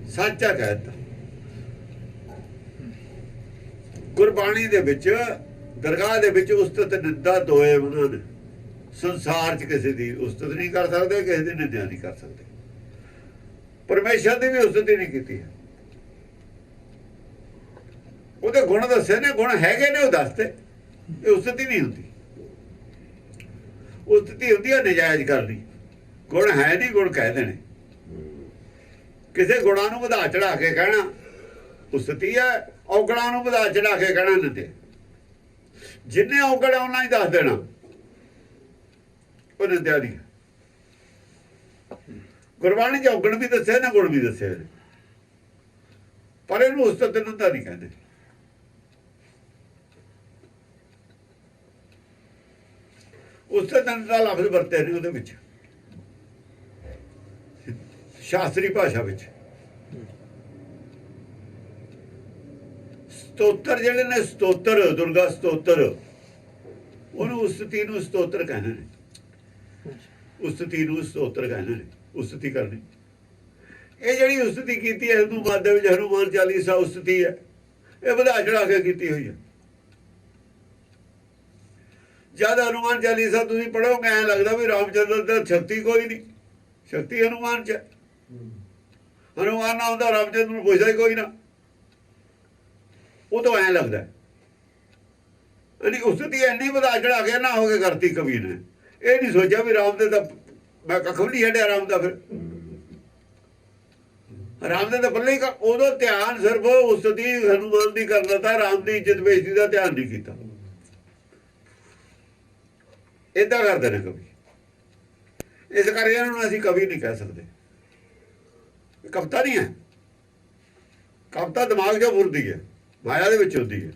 ਸੱਚ ਹੈ ਕਹਿਤਾ। ਗੁਰਬਾਣੀ ਦੇ ਵਿੱਚ, ਦਰਗਾਹ ਦੇ ਵਿੱਚ ਉਸਤਤ ਨਿੰਦਾ ਦੋਏ ਉਹਨਾਂ ਨੇ। ਸੰਸਾਰ 'ਚ ਕਿਸੇ ਦੀ ਉਸਤਤ ਨਹੀਂ ਕਰ ਸਕਦੇ, ਕਿਸੇ ਦੀ ਨਿੰਦਿਆ ਨਹੀਂ ਕਰ ਸਕਦੇ। ਪਰਮੇਸ਼ਰ ਦੀ ਵੀ ਉਸਤਤ ਨਹੀਂ ਕੀਤੀ ਹੈ। ਉਹਦੇ ਗੁਣ ਦੱਸੇ ਨੇ, ਗੁਣ ਹੈਗੇ ਨੇ ਉਹ ਦੱਸਦੇ। ਇਹ ਉਸਤਤੀ ਨਹੀਂ ਹੁੰਦੀ। ਉਸਤਤੀ ਹੁੰਦੀ ਹੈ ਨਜਾਇਜ਼ ਕਰਨੀ। ਗੁਣ ਹੈ ਨਹੀਂ, ਗੁਣ ਕਹਿ ਦੇਣੇ। ਕਿਸੇ ਗੁਣਾਂ ਨੂੰ ਵਧਾ ਚੜਾ ਕੇ ਕਹਿਣਾ ਉਸਤਤੀ ਹੈ। ਔਗਣਾਂ ਨੂੰ ਵਧਾ ਚੜਾ ਕੇ ਕਹਿਣਾ ਨਿੰਦਿਆ। ਜਿੰਨੇ ਔਗਣ ਉਹਨਾਂ ਹੀ ਦੱਸ ਦੇਣਾ, ਉਹ ਨਿੰਦਿਆ ਨਹੀਂ। ਗੁਰਬਾਣੀ 'ਚ ਔਗਣ ਵੀ ਦੱਸੇ ਨੇ, ਗੁਣ ਵੀ ਦੱਸੇ ਨੇ, ਪਰ ਇਹਨੂੰ ਉਸਤਤ ਨਿੰਦਾ ਨਹੀਂ ਕਹਿੰਦੇ। ਉਸਤਤ ਨਿੰਦਾ ਲਫ਼ਜ਼ ਵਰਤੇ ਨੇ ਉਹਦੇ ਵਿੱਚ, ਸ਼ਾਸਤਰੀ ਭਾਸ਼ਾ ਵਿੱਚ। ਸਤੋਤਰ ਜਿਹੜੇ ਨੇ, ਸਤੋਤਰ, ਦੁਰਗਾ ਸਤੋਤਰ, ਉਹਨੂੰ ਉਸਤਤੀ ਨੂੰ ਸਤੋਤਰ ਕਹਿੰਦੇ ਨੇ। ਉਸਤਤੀ ਨੂੰ ਸਤੋਤਰ ਕਹਿੰਦੇ ਨੇ, ਉਸਤਤੀ ਕਰਨੀ। ਇਹ ਜਿਹੜੀ ਉਸਤਤੀ ਕੀਤੀ ਹੈ ਹਿੰਦੂ ਮਤ ਦੇ ਵਿੱਚ, ਹਨੂਮਾਨ ਚਾਲੀਸਾ ਉਸਤਤੀ ਹੈ, ਇਹ ਵਧਾ ਚੜਾ ਕੇ ਕੀਤੀ ਹੋਈ ਹੈ। ਜਦ ਹਨੂਮਾਨ ਚਾਲੀਸਾ ਤੁਸੀਂ ਪੜ੍ਹੋਗੇ ਐਂ ਲੱਗਦਾ ਵੀ ਰਾਮਚੰਦਰ ਦਾ ਸ਼ਕਤੀ ਕੋਈ ਨਹੀਂ, ਸ਼ਕਤੀ ਹਨੂਮਾਨ ਚ ਹੈ। ਹਨੂਮਾਨ ਨਾ ਹੁੰਦਾ ਰਾਮਚੰਦਰ ਨੂੰ ਪੁੱਛਦਾ ਹੀ ਕੋਈ ਨਾ, ਉਹ ਤਾਂ ਐਂ ਲੱਗਦਾ। ਉਸਤਤੀ ਇੰਨੀ ਵਧਾ ਚੜਾ ਕੇ ਨਾ ਹੋ ਕੇ ਕਰਤੀ ਕਵੀ ਨੇ। ਇਹ ਨਹੀਂ ਸੋਚਿਆ ਵੀ ਰਾਮ ਦੇ ਤਾਂ ਮੈਂ ਕੱਖ ਨਹੀਂ ਛੱਡਿਆ ਰਾਮ ਦਾ। ਫਿਰ ਰਾਮ ਦੇ ਤਾਂ ਪੱਲੇ ਹੀ ਉਦੋਂ ਧਿਆਨ ਸਿਰਫ ਉਸਤਤੀ ਹਨੂਮਾਨ ਦੀ ਕਰ ਦਿੱਤਾ, ਰਾਮ ਦੀ ਇੱਜ਼ਤ ਬੇਇੱਜ਼ਤੀ ਦਾ ਧਿਆਨ ਨਹੀਂ ਕੀਤਾ। ਏਦਾਂ ਕਰਦੇ ਨੇ ਕਵੀ। ਇਸ ਕਰਕੇ ਇਹਨਾਂ ਨੂੰ ਅਸੀਂ ਕਵੀ ਨਹੀਂ ਕਹਿ ਸਕਦੇ। ਕਵਿਤਾ ਨਹੀਂ ਹੈ, ਕਵਿਤਾ ਦਿਮਾਗ 'ਚੋਂ ਫੁਰਦੀ ਹੈ, ਮਾਇਆ ਦੇ ਵਿੱਚ ਹੁੰਦੀ ਹੈ।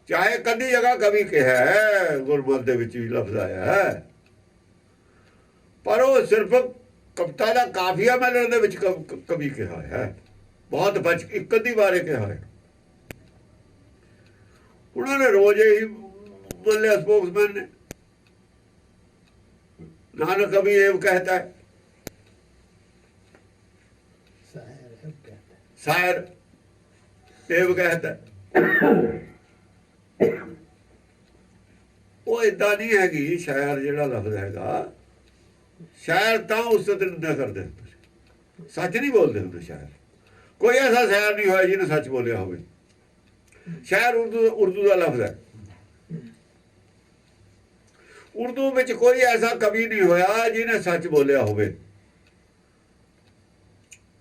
ਚਾਹੇ ਕਦੀ ਜਗ੍ਹਾ ਕਵੀ ਕਿਹਾ ਹੈ, ਗੁਰਮਤਿ ਦੇ ਵਿੱਚ ਵੀ ਲਫ਼ਜ਼ ਆਇਆ ਹੈ, ਪਰ ਉਹ ਸਿਰਫ ਕਵਿਤਾ ਦਾ ਕਾਫੀਆ ਮਿਲਣ ਦੇ ਵਿੱਚ ਕਵੀ ਕਿਹਾ ਹੈ। ਬਹੁਤ ਬਚ ਇੱਕ ਅੱਧੀ ਵਾਰੇ ਕਿਹਾ ਹੈ। ਉਹਨਾਂ ਨੇ ਰੋਜ਼ ਹੀ बोले स्पोक्समैन ने, नानक कभी एव कहता है, शायर एव कहता है। वो इदा नहीं हैगी। शायर जिहड़ा लफ्ज़ हैगा, शायर तां उस्सत निंदा करदे हुंदे, सच नहीं बोलते हुंदे। शायर कोई ऐसा शायर नहीं होया जिन्हें सच बोलिया होवे। शायर उर्दू का लफ्ज़ है। उर्दू में कोई ऐसा कवि नहीं होया जिन्हें सच बोलिया होवे,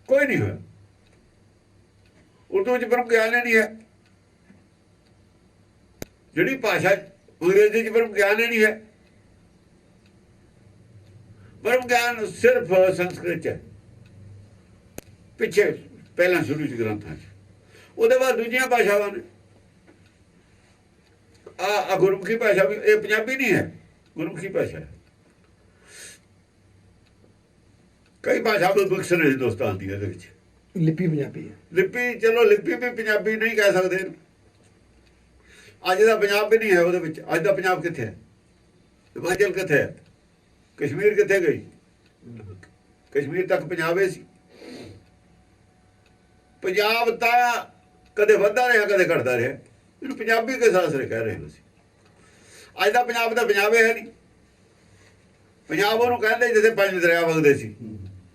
कोई नहीं होया। उर्दू ब्रह्म ज्ञान नहीं है, जिहड़ी भाषा अंग्रेजी ब्रह्म ज्ञान नहीं है। ब्रह्म ज्ञान सिर्फ संस्कृत है, पिछे पहला शुरू च ग्रंथां च, उहदे बाद दूजियां भाषावां ने। आ गुरमुखी भाषा भी, ये पंजाबी नहीं है, गुरमुखी भाषा है। कई भाषा में मिक्स ने हिंदुस्तान की। लिपि पंजाबी है। लिपि चलो, लिपि भी पंजाबी नहीं कह सकते। अज का पंजाब भी नहीं है वो। अज का पंजाब कित्थे है? हिमाचल कित्थे है? कश्मीर कित्थे गई? कश्मीर तक पंजाब ही सी। पंजाब तां कदे वधदा रहा, कदे घटदा रहा। इहनूं पंजाबी के सासरे कह रहे हैं। अज का पंजाब तो पंजाब है नहीं। पंजाब उन्होंने कहते जिसे 5 दरिया वगदे सी,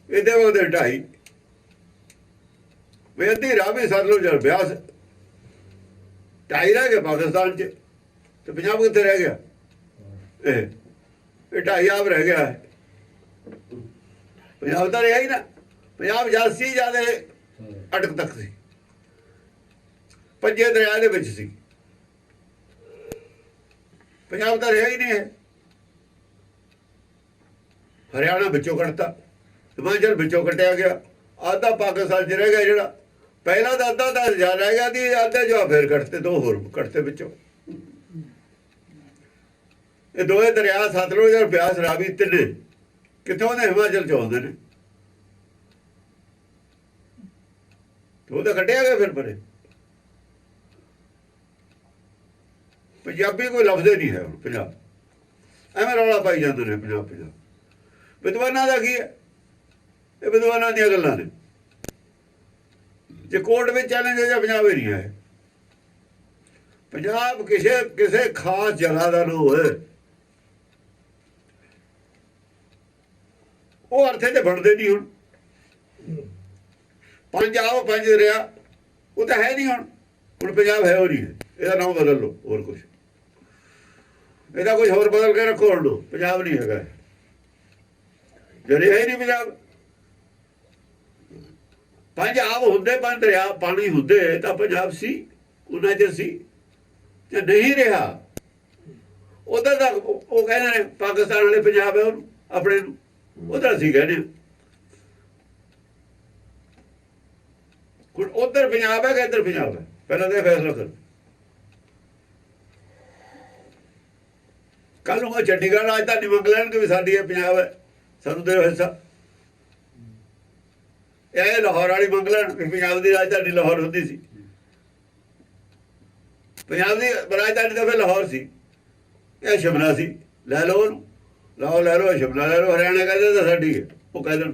इहदे वगदे 2.5। वे अद्धी राह भी सतलुज और ब्यास, 2.5 रह गए पाकिस्तान च, तो पंजाब कित्थे रह गया? ये 2.5 आप रह गया है। पंजाब तो रहा ही ना। पंजाब जासी ज्यादा अटक तक सी, 5 दरिया दे विच सी। पंजाब तो रहा ही नहीं है। हरियाणा बिचों कटता, हिमाचल बिचों कटिया गया, आधा पाकिस्तान च रह गया। जिहड़ा पहला तो अद्धा रह गया थी, आधे जो फिर कटते, 2 होर कटते बिचों। ये 2 दरिया सतलुज और ब्यास, रावी, तिन्ने कितों ने हिमाचल चो आउंदे ने, तो वो तो कटिया गया फिर परे। पंजाबी कोई लफ्ज़ नहीं है पंजाब। एवें रौला पाई जाते हैं पंजाब। विद्वानां दा की है? ये विद्वानां दीयां गल्लां ने। जे कोर्ट में चैलेंज हो जाए, पंजाब ही नहीं है। पंजाब किसे खास जगह का ना होए, वो अर्थे ते बनते नहीं। हुण 5 आओ 5 दरिया, वो तो है नहीं। हुण पंजाब है वो नहीं है। ਇਹਦਾ ਨਾਮ बदल लो, और कुछ ਇਹਦਾ कुछ होर बदल के रखो। हुण पंजाब नहीं है, जरिया ही नहीं पंजाब। 5 आब हुंदे, 5 दरिया पानी हुंदे तां पंजाब सी, उन्ना चਿਰ सी। जे नहीं रहा उधर तक वो कहते हैं पाकिस्तान वाले पंजाब है अपने उधर असीं कहने। हुण उधर पंजाब है कि इधर पंजाब है, पहले तो फैसला कर। कल ਨੂੰ चंडीगढ़ राजधानी मंग लैन कि भी साडी है पंजाब है, सानू दे हिस्सा। ਇਹ ਲਾਹੌਰ ਵਾਲੀ ਮੰਗ ਲੈਣ, पंजाब की राजधानी लाहौर होंदी सी। ਪੰਜਾਬ ਦੀ ਰਾਜਧਾਨੀ ਤਾਂ ਫਿਰ ਲਾਹੌਰ ਸੀ, ਇਹ ਸ਼ਿਮਲਾ ਸੀ। ਲੈ ਲਓ ਉਹਨੂੰ, ਲਾਹੌਰ ਲੈ ਲਓ, ਸ਼ਿਮਲਾ ਲੈ ਲਓ, ਹਰਿਆਣਾ ਕਹਿੰਦੇ ਤਾਂ ਸਾਡੀ ਹੈ, ਉਹ ਕਹਿ ਦੇਣ।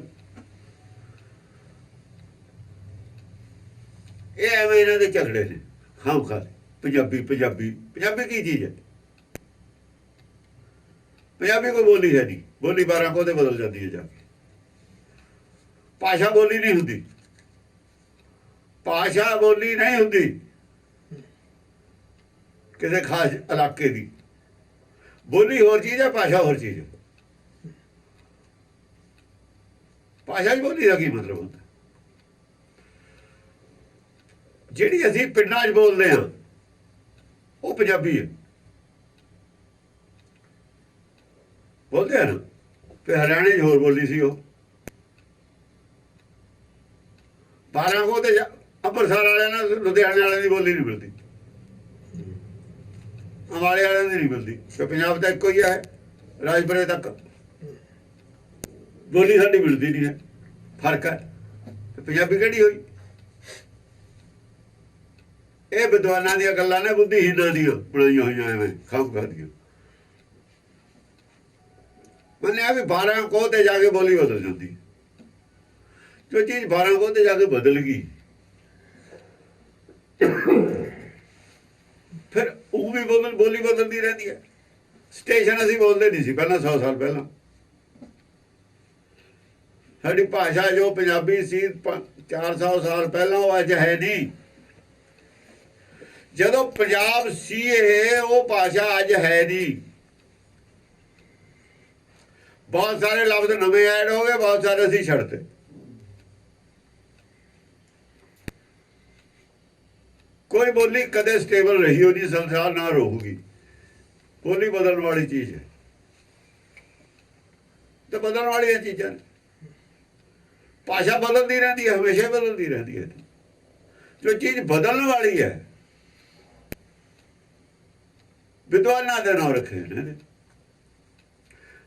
ਇਹ ਐਵੇਂ ਇਹਨਾਂ ਦੇ ਝਗੜੇ ਨੇ ਖਾਮ ਖਾ। ਪੰਜਾਬੀ ਪੰਜਾਬੀ ਪੰਜਾਬੀ ਕੀ ਚੀਜ਼ ਹੈ? ਪੰਜਾਬੀ ਕੋਈ ਬੋਲੀ ਹੈ ਨਹੀਂ, ਬੋਲੀ 12 ਕੋਹ ਤੇ ਬਦਲ ਜਾਂਦੀ ਹੈ ਜਾ ਕੇ। ਭਾਸ਼ਾ ਬੋਲੀ ਨਹੀਂ ਹੁੰਦੀ, ਭਾਸ਼ਾ ਬੋਲੀ ਨਹੀਂ ਹੁੰਦੀ ਕਿਸੇ ਖਾਸ ਇਲਾਕੇ ਦੀ। ਬੋਲੀ ਹੋਰ ਚੀਜ਼ ਹੈ, ਭਾਸ਼ਾ ਹੋਰ ਚੀਜ਼ ਹੈ। ਭਾਸ਼ਾ 'ਚ ਬੋਲੀ ਦਾ ਕੀ ਮਤਲਬ ਹੁੰਦਾ? ਜਿਹੜੀ ਅਸੀਂ ਪਿੰਡਾਂ 'ਚ ਬੋਲਦੇ ਹਾਂ ਉਹ ਪੰਜਾਬੀ ਹੈ, ਬੋਲਦੇ ਆ ਨਾ। ਫਿਰ ਹਰਿਆਣੇ 'ਚ ਹੋਰ ਬੋਲੀ ਸੀ ਉਹ। 12 ਕੋਹ ਤੇ ਅੰਮ੍ਰਿਤਸਰ ਵਾਲਿਆਂ ਨਾਲ ਲੁਧਿਆਣੇ ਵਾਲਿਆਂ ਦੀ ਬੋਲੀ ਨਹੀਂ ਮਿਲਦੀ, ਅੰਬਾਲੇ ਵਾਲਿਆਂ ਦੀ ਨਹੀਂ ਮਿਲਦੀ। ਤੇ ਪੰਜਾਬ ਤਾਂ ਇੱਕੋ ਹੀ ਹੈ, ਰਾਜਪੁਰੇ ਤੱਕ ਬੋਲੀ ਸਾਡੀ ਮਿਲਦੀ ਨਹੀਂ ਹੈ, ਫਰਕ ਹੈ। ਤੇ ਪੰਜਾਬੀ ਕਿਹੜੀ ਹੋਈ? ਇਹ ਵਿਦਵਾਨਾਂ ਦੀਆਂ ਗੱਲਾਂ ਨੇ, ਬੁੱਧੀਹੀਣਾਂ ਦੀਆਂ ਬਣਾਈਆਂ ਹੋਈਆਂ ਐਵੇਂ ਖਾਮ ਖਾਦੀਆਂ। ਮੰਨਿਆ ਵੀ 12 ਕੋਹ ਤੇ ਜਾ ਕੇ ਬੋਲੀ ਬਦਲ ਜਾਂਦੀ। ਜੋ ਚੀਜ਼ 12 ਕੋਹ ਤੇ ਜਾ ਕੇ ਬਦਲ ਗਈ ਫਿਰ ਉਹ ਵੀ ਬੋਲੀ ਬਦਲਦੀ ਰਹਿੰਦੀ ਹੈ। ਸਟੇਸ਼ਨ ਅਸੀਂ ਬੋਲਦੇ ਨਹੀਂ ਸੀ ਪਹਿਲਾਂ, 100 ਸਾਲ ਪਹਿਲਾਂ। ਸਾਡੀ ਭਾਸ਼ਾ ਜੋ ਪੰਜਾਬੀ ਸੀ 400 ਸਾਲ ਪਹਿਲਾਂ, ਉਹ ਅੱਜ ਹੈ ਨਹੀਂ। ਜਦੋਂ ਪੰਜਾਬ ਸੀ ਇਹ, ਉਹ ਭਾਸ਼ਾ ਅੱਜ ਹੈ ਨਹੀਂ। ਬਹੁਤ ਸਾਰੇ ਲਫ਼ਜ਼ ਨਵੇਂ ਐਡ ਹੋ ਗਏ, ਬਹੁਤ ਸਾਰੇ ਅਸੀਂ ਛੱਡਤੇ। ਕੋਈ ਬੋਲੀ ਕਦੇ ਸਟੇਬਲ ਰਹੀ ਹੋਣੀ, ਸੰਸਾਰ ਨਾ ਰਹੂਗੀ। ਬੋਲੀ ਬਦਲਣ ਵਾਲੀ ਚੀਜ਼ ਹੈ, ਤੇ ਬਦਲਣ ਵਾਲੀਆਂ ਚੀਜ਼ਾਂ ਨੇ। ਭਾਸ਼ਾ ਬਦਲਦੀ ਰਹਿੰਦੀ ਹੈ, ਹਮੇਸ਼ਾ ਬਦਲਦੀ ਰਹਿੰਦੀ ਹੈ। ਜੋ ਚੀਜ਼ ਬਦਲਣ ਵਾਲੀ ਹੈ, ਵਿਦਵਾਨਾਂ ਦੇ ਨਾਮ ਰੱਖੇ ਨੇ।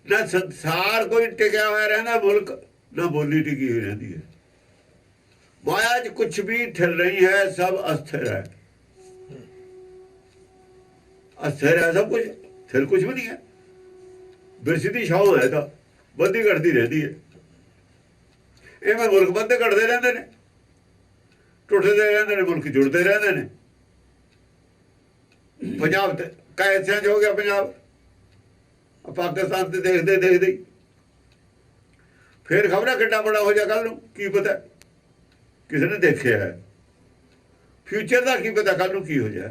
ਨਾ ਸੰਸਾਰ ਕੋਈ ਟਿਕਿਆ ਹੋਇਆ ਰਹਿੰਦਾ ਮੁਲਕ, ਨਾ ਬੋਲੀ ਟਿਕੀ ਹੋਈ ਰਹਿੰਦੀ ਹੈ। ਮਾਇਆ 'ਚ ਕੁਛ ਵੀ ਠਹਿਰ ਨਹੀਂ ਹੈ, ਸਭ ਅਸਥਿਰ ਹੈ। ਅਸਥਿਰ ਹੈ ਸਭ ਕੁਝ, ਫਿਰ ਕੁਛ ਵੀ ਨਹੀਂ ਹੈ। ਬਿਰਸੀ ਦੀ ਛਾਂ ਹੈ ਤਾਂ ਵੱਧਦੀ ਘਟਦੀ ਰਹਿੰਦੀ ਹੈ। ਇਹ ਮੈਂ ਮੁਲਕ ਵੱਧਦੇ ਘਟਦੇ ਰਹਿੰਦੇ ਨੇ, ਟੁੱਟਦੇ ਰਹਿੰਦੇ ਨੇ, ਮੁਲਕ ਜੁੜਦੇ ਰਹਿੰਦੇ ਨੇ। ਪੰਜਾਬ ਤੇ ਕੈਸਿਆਂ 'ਚ ਹੋ ਗਿਆ ਪੰਜਾਬ, ਪਾਕਿਸਤਾਨ ਤੇ ਦੇਖਦੇ ਦੇਖਦੇ ਹੀ ਫਿਰ ਖਬਰਾਂ ਕਿੱਡਾ ਬੜਾ ਹੋ ਜਾ ਕੱਲ ਨੂੰ, ਕੀ ਪਤਾ? ਕਿਸੇ ਨੇ ਦੇਖਿਆ ਹੈ? ਫਿਊਚਰ ਦਾ ਕੀ ਪਤਾ ਕੱਲ ਨੂੰ ਕੀ ਹੋ ਜਾਏ।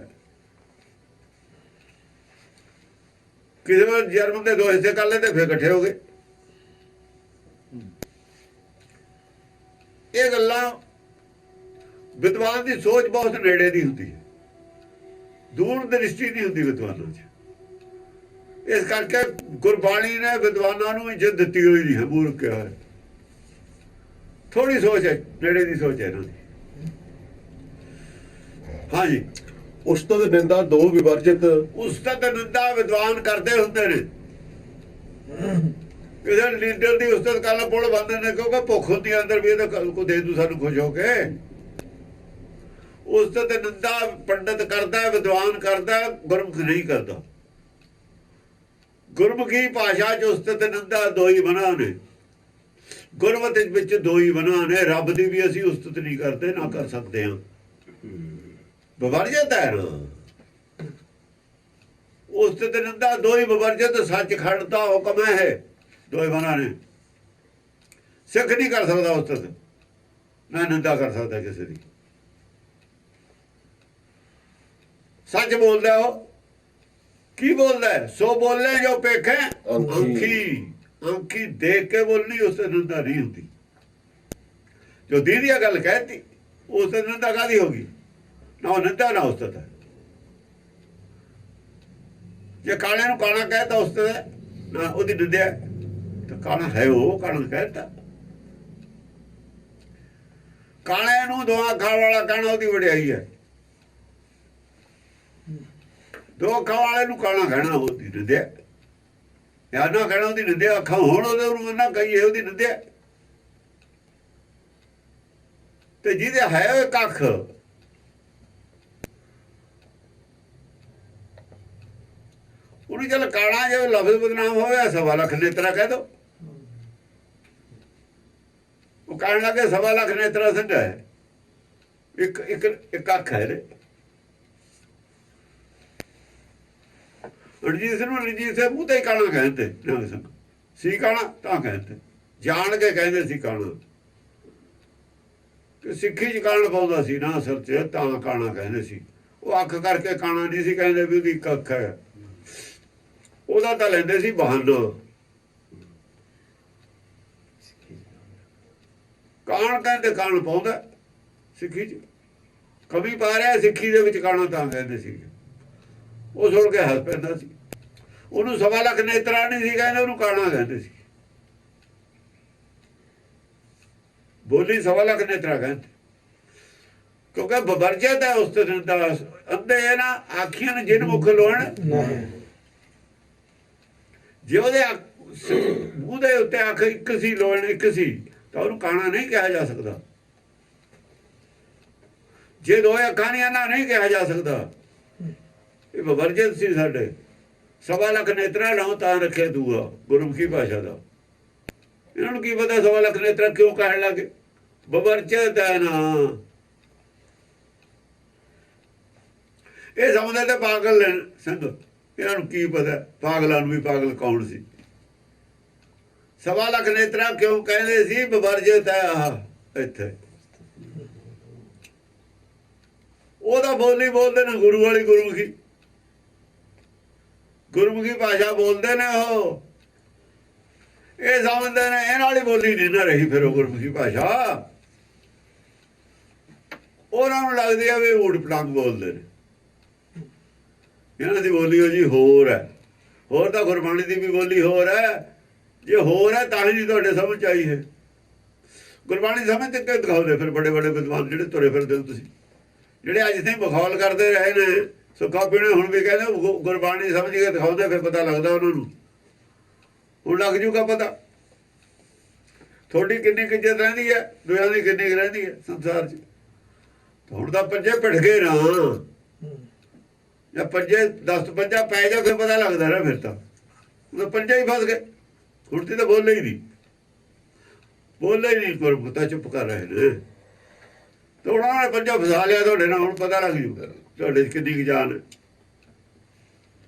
ਕਿਸੇ ਵਾਰ ਜਰਮਨ ਦੇ 2 ਹਿੱਸੇ ਕਰ ਲੈਂਦੇ, ਫਿਰ ਇਕੱਠੇ ਹੋ ਗਏ। ਇਹ ਗੱਲਾਂ ਵਿਦਵਾਨ ਦੀ ਸੋਚ ਬਹੁਤ ਨੇੜੇ ਦੀ ਹੁੰਦੀ ਹੈ, ਦੂਰ ਦ੍ਰਿਸ਼ਟੀ ਨਹੀਂ ਹੁੰਦੀ ਵਿਦਵਾਨਾਂ 'ਚ। ਇਸ ਕਰਕੇ ਗੁਰਬਾਣੀ ਨੇ ਵਿਦਵਾਨਾਂ ਨੂੰ ਇੱਜ਼ਤ ਦਿੱਤੀ ਹੋਈ ਨਹੀਂ ਹੈ, ਮੂਰਖ ਕਿਹਾ ਹੈ। ਥੋੜੀ ਸੋਚ ਹੈ, ਨੇੜੇ ਦੀ ਸੋਚ ਹੈ ਇਹਨਾਂ ਦੀ। ਹਾਂਜੀ, ਉਸਤਤ ਨਿੰਦਾ ਦੋ ਵਿਵਰਜਿਤ। ਉਸਤਤ ਨਿੰਦਾ ਵਿਦਵਾਨ ਕਰਦੇ ਹੁੰਦੇ ਨੇ। ਕਿਸੇ ਲੀਡਰ ਦੀ ਉਸਤਤ ਕਰਨ ਪੁੱਲ ਬੰਦੇ ਨੇ, ਕਿਉਂਕਿ ਭੁੱਖ ਹੁੰਦੀ ਅੰਦਰ ਵੀ ਇਹਦਾ ਕੋ ਦੇ ਦੂ ਸਾਨੂੰ ਖੁਸ਼ ਹੋ ਕੇ। ਉਸਤਤ ਨਿੰਦਾ ਪੰਡਤ ਕਰਦਾ, ਵਿਦਵਾਨ ਕਰਦਾ, ਗੁਰਮੁਖ ਨਹੀਂ ਕਰਦਾ। ਗੁਰਮੁਖੀ ਭਾਸ਼ਾ 'ਚ ਉਸਤਤ ਨਿੰਦਾ ਦੋ ਹੀ ਬਣਾ ਨੇ। ਗੁਰਮਤਿ ਵਿੱਚ ਦੋ ਹੀ ਬਣਾ ਨੇ। ਰੱਬ ਦੀ ਵੀ ਅਸੀਂ ਉਸਤਤ ਨਹੀਂ ਕਰਦੇ, ਨਾ ਕਰ ਸਕਦੇ ਹਾਂ। ਵਿਵਰਜਿਤ ਹੈ ਨਾ, ਉਸਤਤ ਨਿੰਦਾ ਦੋ ਹੀ ਵਿਵਰਜਿਤ। ਸੱਚ ਖੰਡ ਦਾ ਹੁਕਮ ਹੈ, ਦੋ ਹੀ ਬਣਾ ਨੇ। ਸਿੱਖ ਨਹੀਂ ਕਰ ਸਕਦਾ ਉਸਤਤ, ਨਾ ਨਿੰਦਾ ਕਰ ਸਕਦਾ ਕਿਸੇ ਦੀ। ਸੱਚ ਬੋਲਦਾ ਉਹ, ਕੀ ਬੋਲਦਾ? ਸੋ ਬੋਲੇ ਜੋ ਪੇਖੇ ਅੰਖੀ। ਅੰਖੀ ਦੇਖ ਕੇ ਬੋਲਣੀ, ਉਸ ਤੇ ਨਿੰਦਾ ਨਹੀਂ ਹੁੰਦੀ। ਜੋ ਦੀਦੀ ਗੱਲ ਕਹਿਤੀ, ਉਸ ਤੇ ਨਿੰਦਾ ਕਾਹਦੀ ਹੋਗੀ? ਨਾ ਉਹ ਨਿੰਦਾ, ਨਾ ਉਸਤਤ ਹੈ। ਜੇ ਕਾਲੇ ਨੂੰ ਕਾਣਾ ਕਹਿਤਾ ਉਸਤਤ ਹੈ, ਨਾ ਉਹਦੀ ਨਿੰਦਿਆ। ਤਾਂ ਕਾਣਾ ਹੈ, ਉਹ ਕਾਣਾ ਕਹਿਤਾ। ਕਾਣੇ ਨੂੰ ਦੋ ਅੱਖਾਂ ਵਾਲਾ ਕਹਿਣਾ ਉਹਦੀ ਵਡਿਆਈ ਹੈ। ਦੋ ਅੱਖਾਂ ਵਾਲੇ ਨੂੰ ਕਾਣਾ ਕਹਿਣਾ ਉਹਦੀ ਨਿੰਦਿਆ। ਯਾਰ ਨਾ ਕਹਿਣਾ ਉਹਦੀ ਨਿੰਦਿਆ। ਅੱਖਾਂ ਹੋਣ ਉਹਦੇ ਨੂੰ ਨਾ ਕਹੀਏ ਉਹਦੀ ਨਿੰਦਿਆ। ਤੇ ਜਿਹਦੇ ਹੈ ਕੱਖ, ਉਹਨੂੰ ਚੱਲ ਕਾਣਾ ਜੇ ਲਫ਼ਜ਼ ਬਦਨਾਮ ਹੋਇਆ 1.25 ਲੱਖ ਨੇਤਰਾ ਕਹਿ ਦੋ। ਉਹ ਕਹਿਣ ਲੱਗੇ 1.25 ਲੱਖ ਨੇਤਰਾ ਸੰਘਾ ਹੈ, ਇੱਕ ਅੱਖ ਹੈ ਰੇ। ਰਣਜੀਤ ਸਿੰਘ ਨੂੰ ਰਣਜੀਤ ਸਿੰਘ ਮੂੰਹ ਤੇ ਹੀ ਕਾਣਾ ਕਹਿੰਦੇ ਨਿਹੰਗ ਸਿੰਘ ਸੀ, ਕਾਣਾ ਤਾਂ ਕਹਿੰਦੇ, ਜਾਣ ਕੇ ਕਹਿੰਦੇ ਸੀ ਕਾਣਾ, ਕਿ ਸਿੱਖੀ ਚ ਕਾਣ ਪਾਉਂਦਾ ਸੀ ਨਾ ਸਿਰ ਚ, ਤਾਂ ਕਾਣਾ ਕਹਿੰਦੇ ਸੀ। ਉਹ ਅੱਖ ਕਰਕੇ ਕਾਣਾ ਨਹੀਂ ਸੀ ਕਹਿੰਦੇ ਵੀ ਉਹਦੀ ਇੱਕ ਅੱਖ ਹੈ, ਉਹਦਾ ਤਾਂ ਲੈਂਦੇ ਸੀ ਬਹਾਨਾ। ਕਾਣ ਕਹਿੰਦੇ ਕਾਣ ਪਾਉਂਦਾ ਸਿੱਖੀ ਚ, ਕਵੀ ਪਾ ਰਿਹਾ ਸਿੱਖੀ ਦੇ ਵਿੱਚ ਕਾਣਾ ਤਾਂ ਕਹਿੰਦੇ ਸੀ। ਉਹ ਸੁਣ ਕੇ ਹੱਸ ਪੈਂਦਾ ਸੀ। ਉਹਨੂੰ 1.25 ਲੱਖ ਨੇਤਰਾ ਨਹੀਂ ਸੀ ਕਹਿੰਦੇ, ਉਹਨੂੰ ਕਾਣਾ ਕਹਿੰਦੇ ਸੀ। ਬੋਲੀ 1.25 ਲੱਖ ਨੇਤਰਾ ਕਹਿੰਦੇ, ਕਿਉਂਕਿ ਬਵਰਜਤ ਹੈ ਉਸ ਤੇ ਦਾ ਅੰਦੇ ਹੈ ਨਾ, ਆਖੀਆਂ ਨੂੰ ਜਿਨ ਮੁਖ ਲੋਣ ਜੇ ਉਹਦੇ ਮੂੰਹ ਦੇ ਉੱਤੇ ਅੱਖ ਇੱਕ ਸੀ, ਲੋਣ ਇੱਕ ਸੀ, ਤਾਂ ਉਹਨੂੰ ਕਾਣਾ ਨਹੀਂ ਕਿਹਾ ਜਾ ਸਕਦਾ। ਜੇ ਦੋਏ ਅੱਖਾਂ ਨਹੀਂ ਕਿਹਾ ਜਾ ਸਕਦਾ। ਇਹ ਬਵਰਜਤ ਸੀ ਸਾਡੇ। 1.25 ਲੱਖ ਨੇਤਰਾ ਲਾਉ ਤਾਂ ਰੱਖੇ ਦੂਆ ਗੁਰਮੁਖੀ ਭਾਸ਼ਾ ਦਾ। ਇਹਨਾਂ ਨੂੰ ਕੀ ਪਤਾ 1.25 ਲੱਖ ਨੇਤਰਾ ਕਿਉਂ ਕਹਿਣ ਲੱਗੇ? ਬਵਰਜਤ ਹੈ ਨਾ। ਇਹ ਸਮਝਦੇ ਤੇ ਪਾਗਲ ਨੇ ਸਿੰਘ, ਇਹਨਾਂ ਨੂੰ ਕੀ ਪਤਾ ਪਾਗਲਾਂ ਨੂੰ ਵੀ ਪਾਗਲ ਕੌਣ ਸੀ। 1.25 ਲੱਖ ਨੇਤਰਾ ਕਿਉਂ ਕਹਿੰਦੇ ਸੀ? ਬਵਰਜਤ ਹੈ ਆਹ ਇੱਥੇ। ਉਹਦਾ ਬੋਲੀ ਬੋਲਦੇ ਨੇ ਗੁਰੂ ਵਾਲੀ ਗੁਰਮੁਖੀ, ਗੁਰਮੁਖੀ ਭਾਸ਼ਾ ਬੋਲਦੇ ਨੇ ਉਹ। ਇਹ ਸਮਝਦੇ ਨੇ ਇਹਨਾਂ ਵਾਲੀ ਬੋਲੀ ਨਹੀਂ ਨਾ ਰਹੀ ਫਿਰ ਉਹ ਗੁਰਮੁਖੀ ਭਾਸ਼ਾ। ਉਹਨਾਂ ਨੂੰ ਲੱਗਦੀ ਆ ਵੀ ਊੜ ਪਟਾਂਗ ਬੋਲਦੇ ਨੇ। ਇਹਨਾਂ ਦੀ ਬੋਲੀ ਉਹ ਜੀ ਹੋਰ ਹੈ। ਹੋਰ ਤਾਂ ਗੁਰਬਾਣੀ ਦੀ ਵੀ ਬੋਲੀ ਹੋਰ ਹੈ। ਜੇ ਹੋਰ ਹੈ ਤਾਂ ਹੀ ਨਹੀਂ ਤੁਹਾਡੇ ਸਮਝ ਆਈ ਹੈ। ਗੁਰਬਾਣੀ ਸਮਝ ਤੇ ਕਿ ਦਿਖਾਉਂਦੇ ਫਿਰ ਬੜੇ ਬੜੇ ਵਿਦਵਾਨ ਜਿਹੜੇ ਤੁਰੇ ਫਿਰਦੇ ਤੁਸੀਂ, ਜਿਹੜੇ ਅੱਜ ਤਾਈਂ ਬਖੌਲ ਕਰਦੇ ਰਹੇ ਨੇ, ਸੁੱਖਾ ਪੀਣੇ ਹੁਣ ਵੀ ਕਹਿੰਦੇ ਗੁਰਬਾਣੀ ਸਮਝ ਕੇ ਦਿਖਾਉਂਦੇ, ਫਿਰ ਪਤਾ ਲੱਗਦਾ ਉਹਨਾਂ ਨੂੰ। ਹੁਣ ਲੱਗ ਜੂਗਾ ਪਤਾ ਤੁਹਾਡੀ ਕਿੰਨੀ ਇੱਜ਼ਤ ਰਹਿੰਦੀ ਹੈ, ਦੁਨੀਆਂ ਦੀ ਕਿੰਨੀ ਰਹਿੰਦੀ ਹੈ ਸੰਸਾਰ 'ਚ। ਹੁਣ ਤਾਂ ਪੰਜੇ ਪਿੱਠ ਗਏ ਨਾ, ਜਾਂ ਪੰਜੇ 10 ਪੰਜਾ ਪੈ ਜਾ ਫਿਰ ਪਤਾ ਲੱਗਦਾ ਨਾ। ਫਿਰ ਤਾਂ ਉਹ ਪੰਜੇ ਹੀ ਫਸ ਗਏ। ਹੁਣ ਤੇ ਤਾਂ ਬੋਲੇ ਹੀ ਨਹੀਂ, ਬੋਲੇ ਹੀ ਨਹੀਂ, ਪਰ ਪਤਾ ਚੁੱਪ ਕਰ ਰਹੇ ਨੇ। ਤੇ ਉਹਨਾਂ ਨੇ ਪੰਜਾ ਫਸਾ ਲਿਆ ਤੁਹਾਡੇ ਨਾਲ। ਹੁਣ ਪਤਾ ਲੱਗ ਜੂਗਾ ਤੁਹਾਡੇ ਕਿੰਨੀ ਕੁ ਜਾਨ ਹੈ।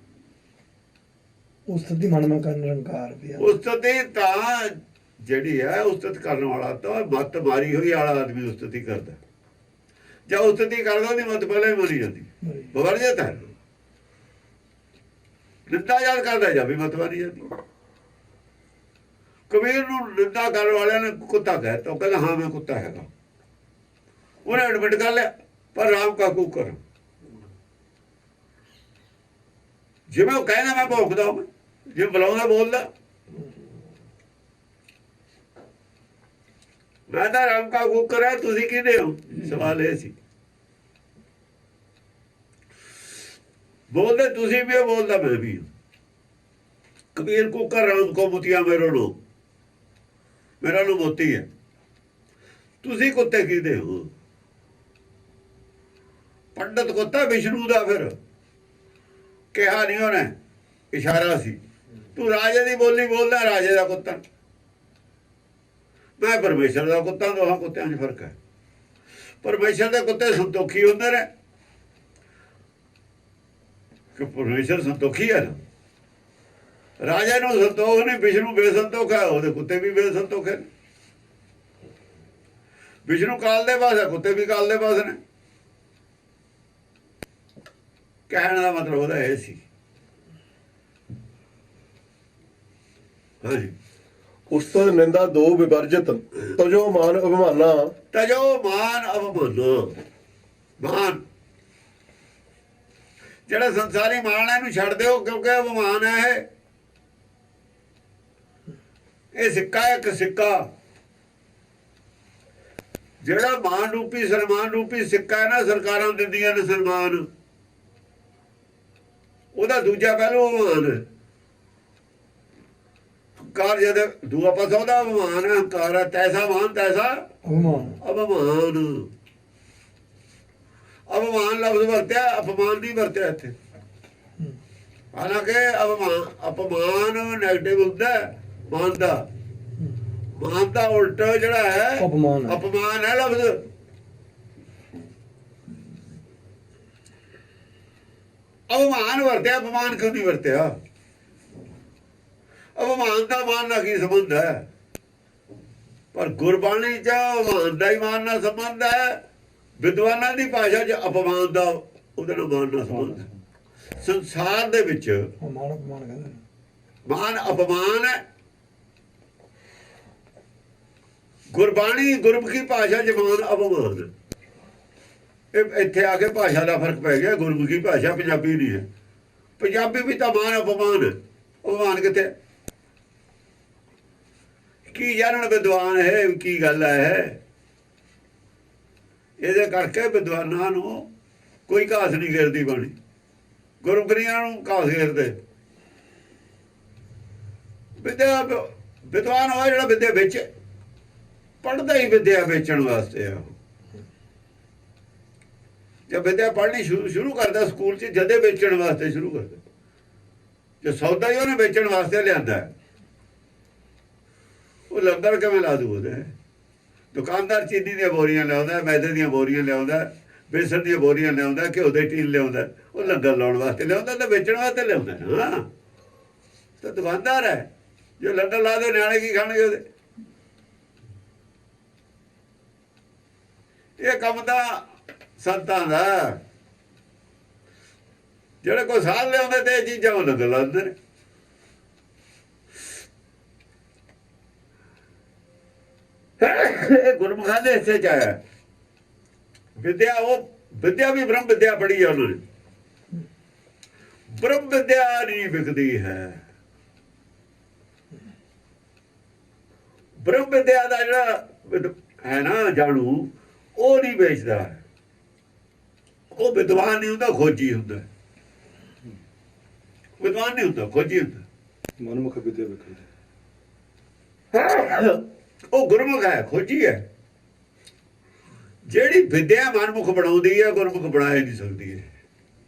ਉਸਤਤ ਦੀ ਮਨਮਾ ਕਰਨ ਨਿਰੰਕਾਰ ਵੀ ਆ। ਉਸਤਤ ਦੀ ਤਾਂ ਜਿਹੜੀ ਹੈ, ਉਸਤਤ ਕਰਨ ਵਾਲਾ ਤਾਂ ਮੱਤ ਮਾਰੀ ਹੋਈ ਵਾਲਾ ਆਦਮੀ ਉਸਤਤ ਹੀ ਕਰਦਾ। ਜਾਂ ਉਸਤਤ ਹੀ ਕਰਦਾ ਉਹਦੀ ਮੱਤ ਪਹਿਲਾਂ ਹੀ ਮਾਰੀ ਜਾਂਦੀ। ਬਵਰਜਤ ਹੈ। ਨਿੰਦਾ ਯਾਦ ਕਰਦਾ ਜਾਂ ਵੀ ਮੱਤ ਮਾਰੀ ਜਾਂਦੀ। ਕਬੀਰ ਨੂੰ ਨਿੰਦਾ ਕਰਨ ਵਾਲਿਆਂ ਨੇ ਕੁੱਤਾ ਕਹਿਤਾ, ਉਹ ਕਹਿੰਦਾ ਹਾਂ ਮੈਂ ਕੁੱਤਾ ਹੈਗਾ। ਉਹਨੇ ਐਡਮਿਟ ਕਰ ਲਿਆ, ਪਰ ਰਾਮ ਕਾ ਕੂਕਰ। ਜਿਵੇਂ ਉਹ ਕਹਿੰਦਾ ਮੈਂ ਭੌਂਕਦਾ, ਜੇ ਬੁਲਾਉਂਦਾ ਬੋਲਦਾ, ਮੈਂ ਤਾਂ ਰਾਮ ਕਾ ਕੂਕਰ ਹੈ, ਤੁਸੀਂ ਕਿਹਦੇ ਹੋ? ਸਵਾਲ ਇਹ ਸੀ। ਬੋਲਦੇ ਤੁਸੀਂ ਵੀ ਹੋ, ਬੋਲਦਾ ਮੈਂ ਵੀ। ਕਬੀਰ ਕੂਕਰ ਰਾਮ ਕੋ ਮੁਤੀਆ ਮੇਰਾ ਨੂੰ ਮੋਤੀ ਹੈ। ਤੁਸੀਂ ਕੁੱਤੇ ਕਿਹਦੇ ਹੋ? ਪੰਡਤ ਕੁੱਤਾ ਵਿਸ਼ਨੂੰ ਦਾ। ਫਿਰ ਕਿਹਾ ਨਹੀਂ ਉਹਨੇ, ਇਸ਼ਾਰਾ ਸੀ। ਤੂੰ ਰਾਜੇ ਦੀ ਬੋਲੀ ਬੋਲਦਾ, ਰਾਜੇ ਦਾ ਕੁੱਤਾ। ਮੈਂ ਪਰਮੇਸ਼ਰ ਦਾ ਕੁੱਤਾ। ਦੋਹਾਂ ਕੁੱਤਿਆਂ 'ਚ ਫਰਕ ਹੈ। ਪਰਮੇਸ਼ਰ ਦੇ ਕੁੱਤੇ ਸੰਤੋਖੀ ਹੁੰਦੇ ਨੇ, ਕਿ ਪਰਮੇਸ਼ਰ ਸੰਤੋਖੀ ਹੈ ਨਾ। ਰਾਜੇ ਨੂੰ ਸੰਤੋਖ ਨਹੀਂ, ਵਿਸ਼ਨੂੰ ਬੇਸੰਤੋਖ ਹੈ, ਉਹਦੇ ਕੁੱਤੇ ਵੀ ਬੇਸੰਤੋਖ ਹੈ। ਵਿਸ਼ਨੂੰ ਕਾਲ ਦੇ ਪਾਸ ਹੈ, ਕੁੱਤੇ ਵੀ ਕਾਲ ਦੇ ਪਾਸ ਨੇ। ਕਹਿਣ ਦਾ ਮਤਲਬ ਉਹਦਾ ਇਹ ਸੀ। ਹਾਂਜੀ। ਉਸ ਤੋਂ ਨਿੰਦਾ ਦੋ ਵਿਵਰਜਿਤ, ਤਜੋ ਮਾਨ ਅਭਿਮਾਨਾ। ਤਜੋ ਮਾਨ ਅਭਿਮਾਨਾ। ਮਾਨ ਜਿਹੜਾ ਸੰਸਾਰੀ ਮਾਨ ਹੈ ਇਹਨੂੰ ਛੱਡ ਦਿਓ, ਕਿਉਂਕਿ ਅਭਿਮਾਨ ਹੈ ਇਹ। ਇਹ ਸਿੱਕਾ ਹੈ, ਇੱਕ ਸਿੱਕਾ। ਜਿਹੜਾ ਮਾਨ ਰੂਪੀ ਸਨਮਾਨ ਰੂਪੀ ਸਿੱਕਾ ਹੈ ਨਾ, ਸਰਕਾਰਾਂ ਦਿੰਦੀਆਂ ਨੇ ਸਨਮਾਨ, ਉਹਦਾ ਦੂਜਾ ਪਹਿਲੂ ਅਭਿਮਾਨ ਹੈ। ਹੰਕਾਰ ਜਦ ਦੂਆ ਪਾਸਾ ਉਹਦਾ ਅਭਿਮਾਨ ਹੈ। ਹੰਕਾਰ ਹੈ, ਤੈਸਾ ਮਾਨ ਤੈਸਾ ਅਭਿਮਾਨ। ਅਭਿਮਾਨ ਲਫ਼ਜ਼ ਵਰਤਿਆ, ਅਪਮਾਨ ਨਹੀਂ ਵਰਤਿਆ ਇੱਥੇ। ਹਾਲਾਂਕਿ ਅਪਮਾਨ ਨੈਗੇਟਿਵ ਹੁੰਦਾ ਹੈ, ਮਾਨ ਦਾ ਉਲਟ ਜਿਹੜਾ ਹੈ ਅਪਮਾਨ ਹੈ। ਅਪਮਾਨ ਹੈ ਲਫ਼ਜ਼। ਅਪਮਾਨ ਵਰਤਿਆ, ਅਪਮਾਨ ਕਿਉਂ ਨਹੀਂ ਵਰਤਿਆ? ਅਪਮਾਨ ਦਾ ਮਾਨ ਨਾਲ ਕੀ ਸੰਬੰਧ ਹੈ? ਪਰ ਗੁਰਬਾਣੀ ਚ ਅਪਮਾਨ ਦਾ ਹੀ ਮਾਨ ਨਾਲ ਸੰਬੰਧ ਹੈ। ਵਿਦਵਾਨਾਂ ਦੀ ਭਾਸ਼ਾ ਚ ਅਪਮਾਨ ਦਾ ਉਹਦੇ ਨਾਲ ਮਾਨ ਨਾਲ ਸੰਬੰਧ ਹੈ। ਸੰਸਾਰ ਦੇ ਵਿੱਚ ਮਾਨ ਅਪਮਾਨ ਕਹਿੰਦੇ ਨੇ। ਮਾਨ ਅਪਮਾਨ ਹੈ। ਗੁਰਬਾਣੀ ਗੁਰਮੁਖੀ ਭਾਸ਼ਾ ਚ ਮਾਨ ਅਪਮਾਨ ਹੈ। ਇਹ ਇੱਥੇ ਆ ਕੇ ਭਾਸ਼ਾ ਦਾ ਫਰਕ ਪੈ ਗਿਆ। ਗੁਰਮੁਖੀ ਭਾਸ਼ਾ ਪੰਜਾਬੀ ਨਹੀਂ ਹੈ। ਪੰਜਾਬੀ ਵੀ ਤਾਂ ਮਾਨ ਅਪਮਾਨ ਹੈ। ਅਪਮਾਨ ਕਿੱਥੇ? ਕੀ ਜਾਣਨ ਵਿਦਵਾਨ ਹੈ ਕੀ ਗੱਲ ਹੈ? ਇਹਦੇ ਕਰਕੇ ਵਿਦਵਾਨਾਂ ਨੂੰ ਕੋਈ ਘਾਸ ਨਹੀਂ ਘੇਰਦੀ ਬਾਣੀ। ਗੁਰਮੁਖੀਆਂ ਨੂੰ ਘਾਸ ਘੇਰਦੇ। ਵਿਦਵਾਨ ਹੋਇਆ ਜਿਹੜਾ ਵਿਦਿਆ ਵੇਚੇ, ਪੜ੍ਹਦਾ ਹੀ ਵਿਦਿਆ ਵੇਚਣ ਵਾਸਤੇ ਆ। ਜੇ ਵਿਦਿਆ ਪੜ੍ਹਨੀ ਸ਼ੁਰੂ ਕਰਦਾ ਸਕੂਲ 'ਚ, ਜਦੇ ਵੇਚਣ ਵਾਸਤੇ ਸ਼ੁਰੂ ਕਰਦਾ। ਜੇ ਸੌਦਾ ਹੀ ਉਹਨੇ ਵੇਚਣ ਵਾਸਤੇ ਲਿਆਂਦਾ, ਉਹ ਲੰਗਰ ਕਿਵੇਂ ਲਾ ਦੂ? ਉਹਦੇ ਦੁਕਾਨਦਾਰ ਚੀਨੀ ਦੀਆਂ ਬੋਰੀਆਂ ਲਿਆਉਂਦਾ, ਮੈਦੇ ਦੀਆਂ ਬੋਰੀਆਂ ਲਿਆਉਂਦਾ, ਬੇਸਣ ਦੀਆਂ ਬੋਰੀਆਂ ਲਿਆਉਂਦਾ, ਘਿਓ ਦੇ ਟੀਨ ਲਿਆਉਂਦਾ। ਉਹ ਲੰਗਰ ਲਾਉਣ ਵਾਸਤੇ ਲਿਆਉਂਦਾ ਤਾਂ ਵੇਚਣ ਵਾਸਤੇ ਲਿਆਉਂਦਾ ਨਾ। ਤਾਂ ਦੁਕਾਨਦਾਰ ਹੈ। ਜੋ ਲੰਗਰ ਲਾ ਦੇ ਨਿਆਣੇ ਕੀ ਖਾਣਗੇ ਉਹਦੇ? ਇਹ ਕੰਮ ਤਾਂ ਸੰਤਾਂ ਦਾ। ਜਿਹੜੇ ਕੋਈ ਸਾਲ ਲਿਆਉਂਦੇ ਤੇ ਇਹ ਚੀਜ਼ਾਂ ਉਹ ਲੰਗਰ ਲਾਉਂਦੇ ਨੇ। ਇਹ ਗੁਰਮੁਖਾਂ ਦੇ ਹਿੱਸੇ ਚ ਆਇਆ। ਵਿਦਿਆ ਉਹ ਵਿਦਿਆ ਵੀ ਬ੍ਰਹਮ ਵਿਦਿਆ ਪੜ੍ਹੀ ਹੈ ਉਹਨਾਂ ਨੇ। ਬ੍ਰਹਮ ਵਿਦਿਆ ਨਹੀਂ ਵਿਕਦੀ ਹੈ। ਬ੍ਰਹਮ ਵਿਦਿਆ ਦਾ ਜਿਹੜਾ ਹੈ ਨਾ ਜਾਣੂ, ਉਹ ਨਹੀਂ ਵੇਚਦਾ। ਉਹ ਵਿਦਵਾਨ ਨਹੀਂ ਹੁੰਦਾ, ਖੋਜੀ ਹੁੰਦਾ। ਵਿਦਵਾਨ ਨਹੀਂ ਹੁੰਦਾ, ਖੋਜੀ ਹੁੰਦਾ। ਮਨਮੁਖ ਵਿਦਿਆ ਵਿਖਾਈ। ਉਹ ਗੁਰਮੁਖ ਹੈ, ਖੋਜੀ ਹੈ। ਜਿਹੜੀ ਵਿਦਿਆ ਮਨਮੁਖ ਬਣਾਉਂਦੀ ਹੈ, ਗੁਰਮੁਖ ਬਣਾ ਹੀ ਨਹੀਂ ਸਕਦੀ ਹੈ।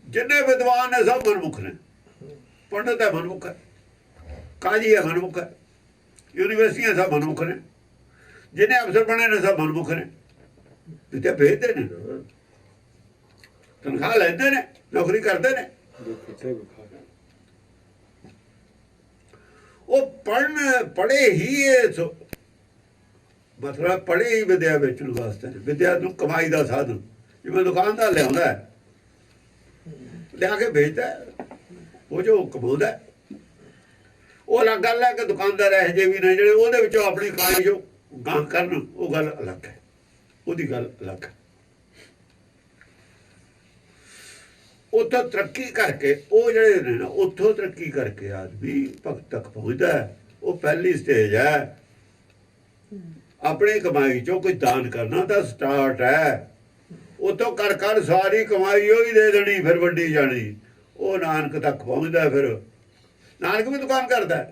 ਜਿੰਨੇ ਵਿਦਵਾਨ ਨੇ ਸਭ ਮਨਮੁਖ ਨੇ। ਪੰਡਤ ਹੈ ਮਨਮੁਖ ਹੈ, ਕਾਜੀ ਹੈ ਮਨਮੁਖ ਹੈ, ਯੂਨੀਵਰਸਿਟੀਆਂ ਸਭ ਮਨਮੁਖ ਨੇ। ਜਿਹਨੇ ਅਫਸਰ ਬਣੇ ਨੇ ਸਭ ਮਨਮੁਖ ਨੇ। ਵਿਦਿਆ ਵੇਚਦੇ ਨੇ, ਤਨਖਾਹ ਲੈਂਦੇ ਨੇ, ਨੌਕਰੀ ਕਰਦੇ ਨੇ। ਉਹ ਪੜ੍ਹੇ ਹੀ ਮਤਲਬ ਪੜ੍ਹੇ ਹੀ ਵਿਦਿਆ ਵੇਚਣ ਵਾਸਤੇ। ਵਿਦਿਆ ਨੂੰ ਕਮਾਈ ਦਾ ਸਾਧਨ। ਜਿਵੇਂ ਦੁਕਾਨਦਾਰ ਲਿਆਉਂਦਾ, ਲਿਆ ਕੇ ਵੇਚਦਾ, ਉਹ ਜੋ ਕਮਾਉਂਦਾ। ਉਹ ਅਲੱਗ ਗੱਲ ਹੈ ਕਿ ਦੁਕਾਨਦਾਰ ਇਹੋ ਜਿਹੇ ਵੀ ਨੇ ਜਿਹੜੇ ਉਹਦੇ ਵਿੱਚੋਂ ਆਪਣੀ ਕਮਾਈ ਜੋ ਗਾਂ ਕਰਨ, ਉਹ ਗੱਲ ਅਲੱਗ ਹੈ। ਉਹਦੀ ਗੱਲ ਅਲੱਗ ਹੈ। ਉੱਥੋਂ ਤਰੱਕੀ ਕਰਕੇ ਉਹ ਜਿਹੜੇ ਨੇ ਨਾ, ਉੱਥੋਂ ਤਰੱਕੀ ਕਰਕੇ ਆਦਮੀ ਭਗਤ ਤੱਕ ਪਹੁੰਚਦਾ। ਉਹ ਪਹਿਲੀ ਸਟੇਜ ਹੈ। ਆਪਣੀ ਕਮਾਈ ਚੋਂ ਕੋਈ ਦਾਨ ਕਰਨਾ ਤਾਂ ਸਟਾਰਟ ਹੈ। ਉੱਥੋਂ ਕਰ ਸਾਰੀ ਕਮਾਈ ਉਹ ਹੀ ਦੇ ਦੇਣੀ, ਫਿਰ ਵੱਡੀ ਜਾਣੀ। ਉਹ ਨਾਨਕ ਤੱਕ ਪਹੁੰਚਦਾ। ਫਿਰ ਨਾਨਕ ਵੀ ਦੁਕਾਨ ਕਰਦਾ।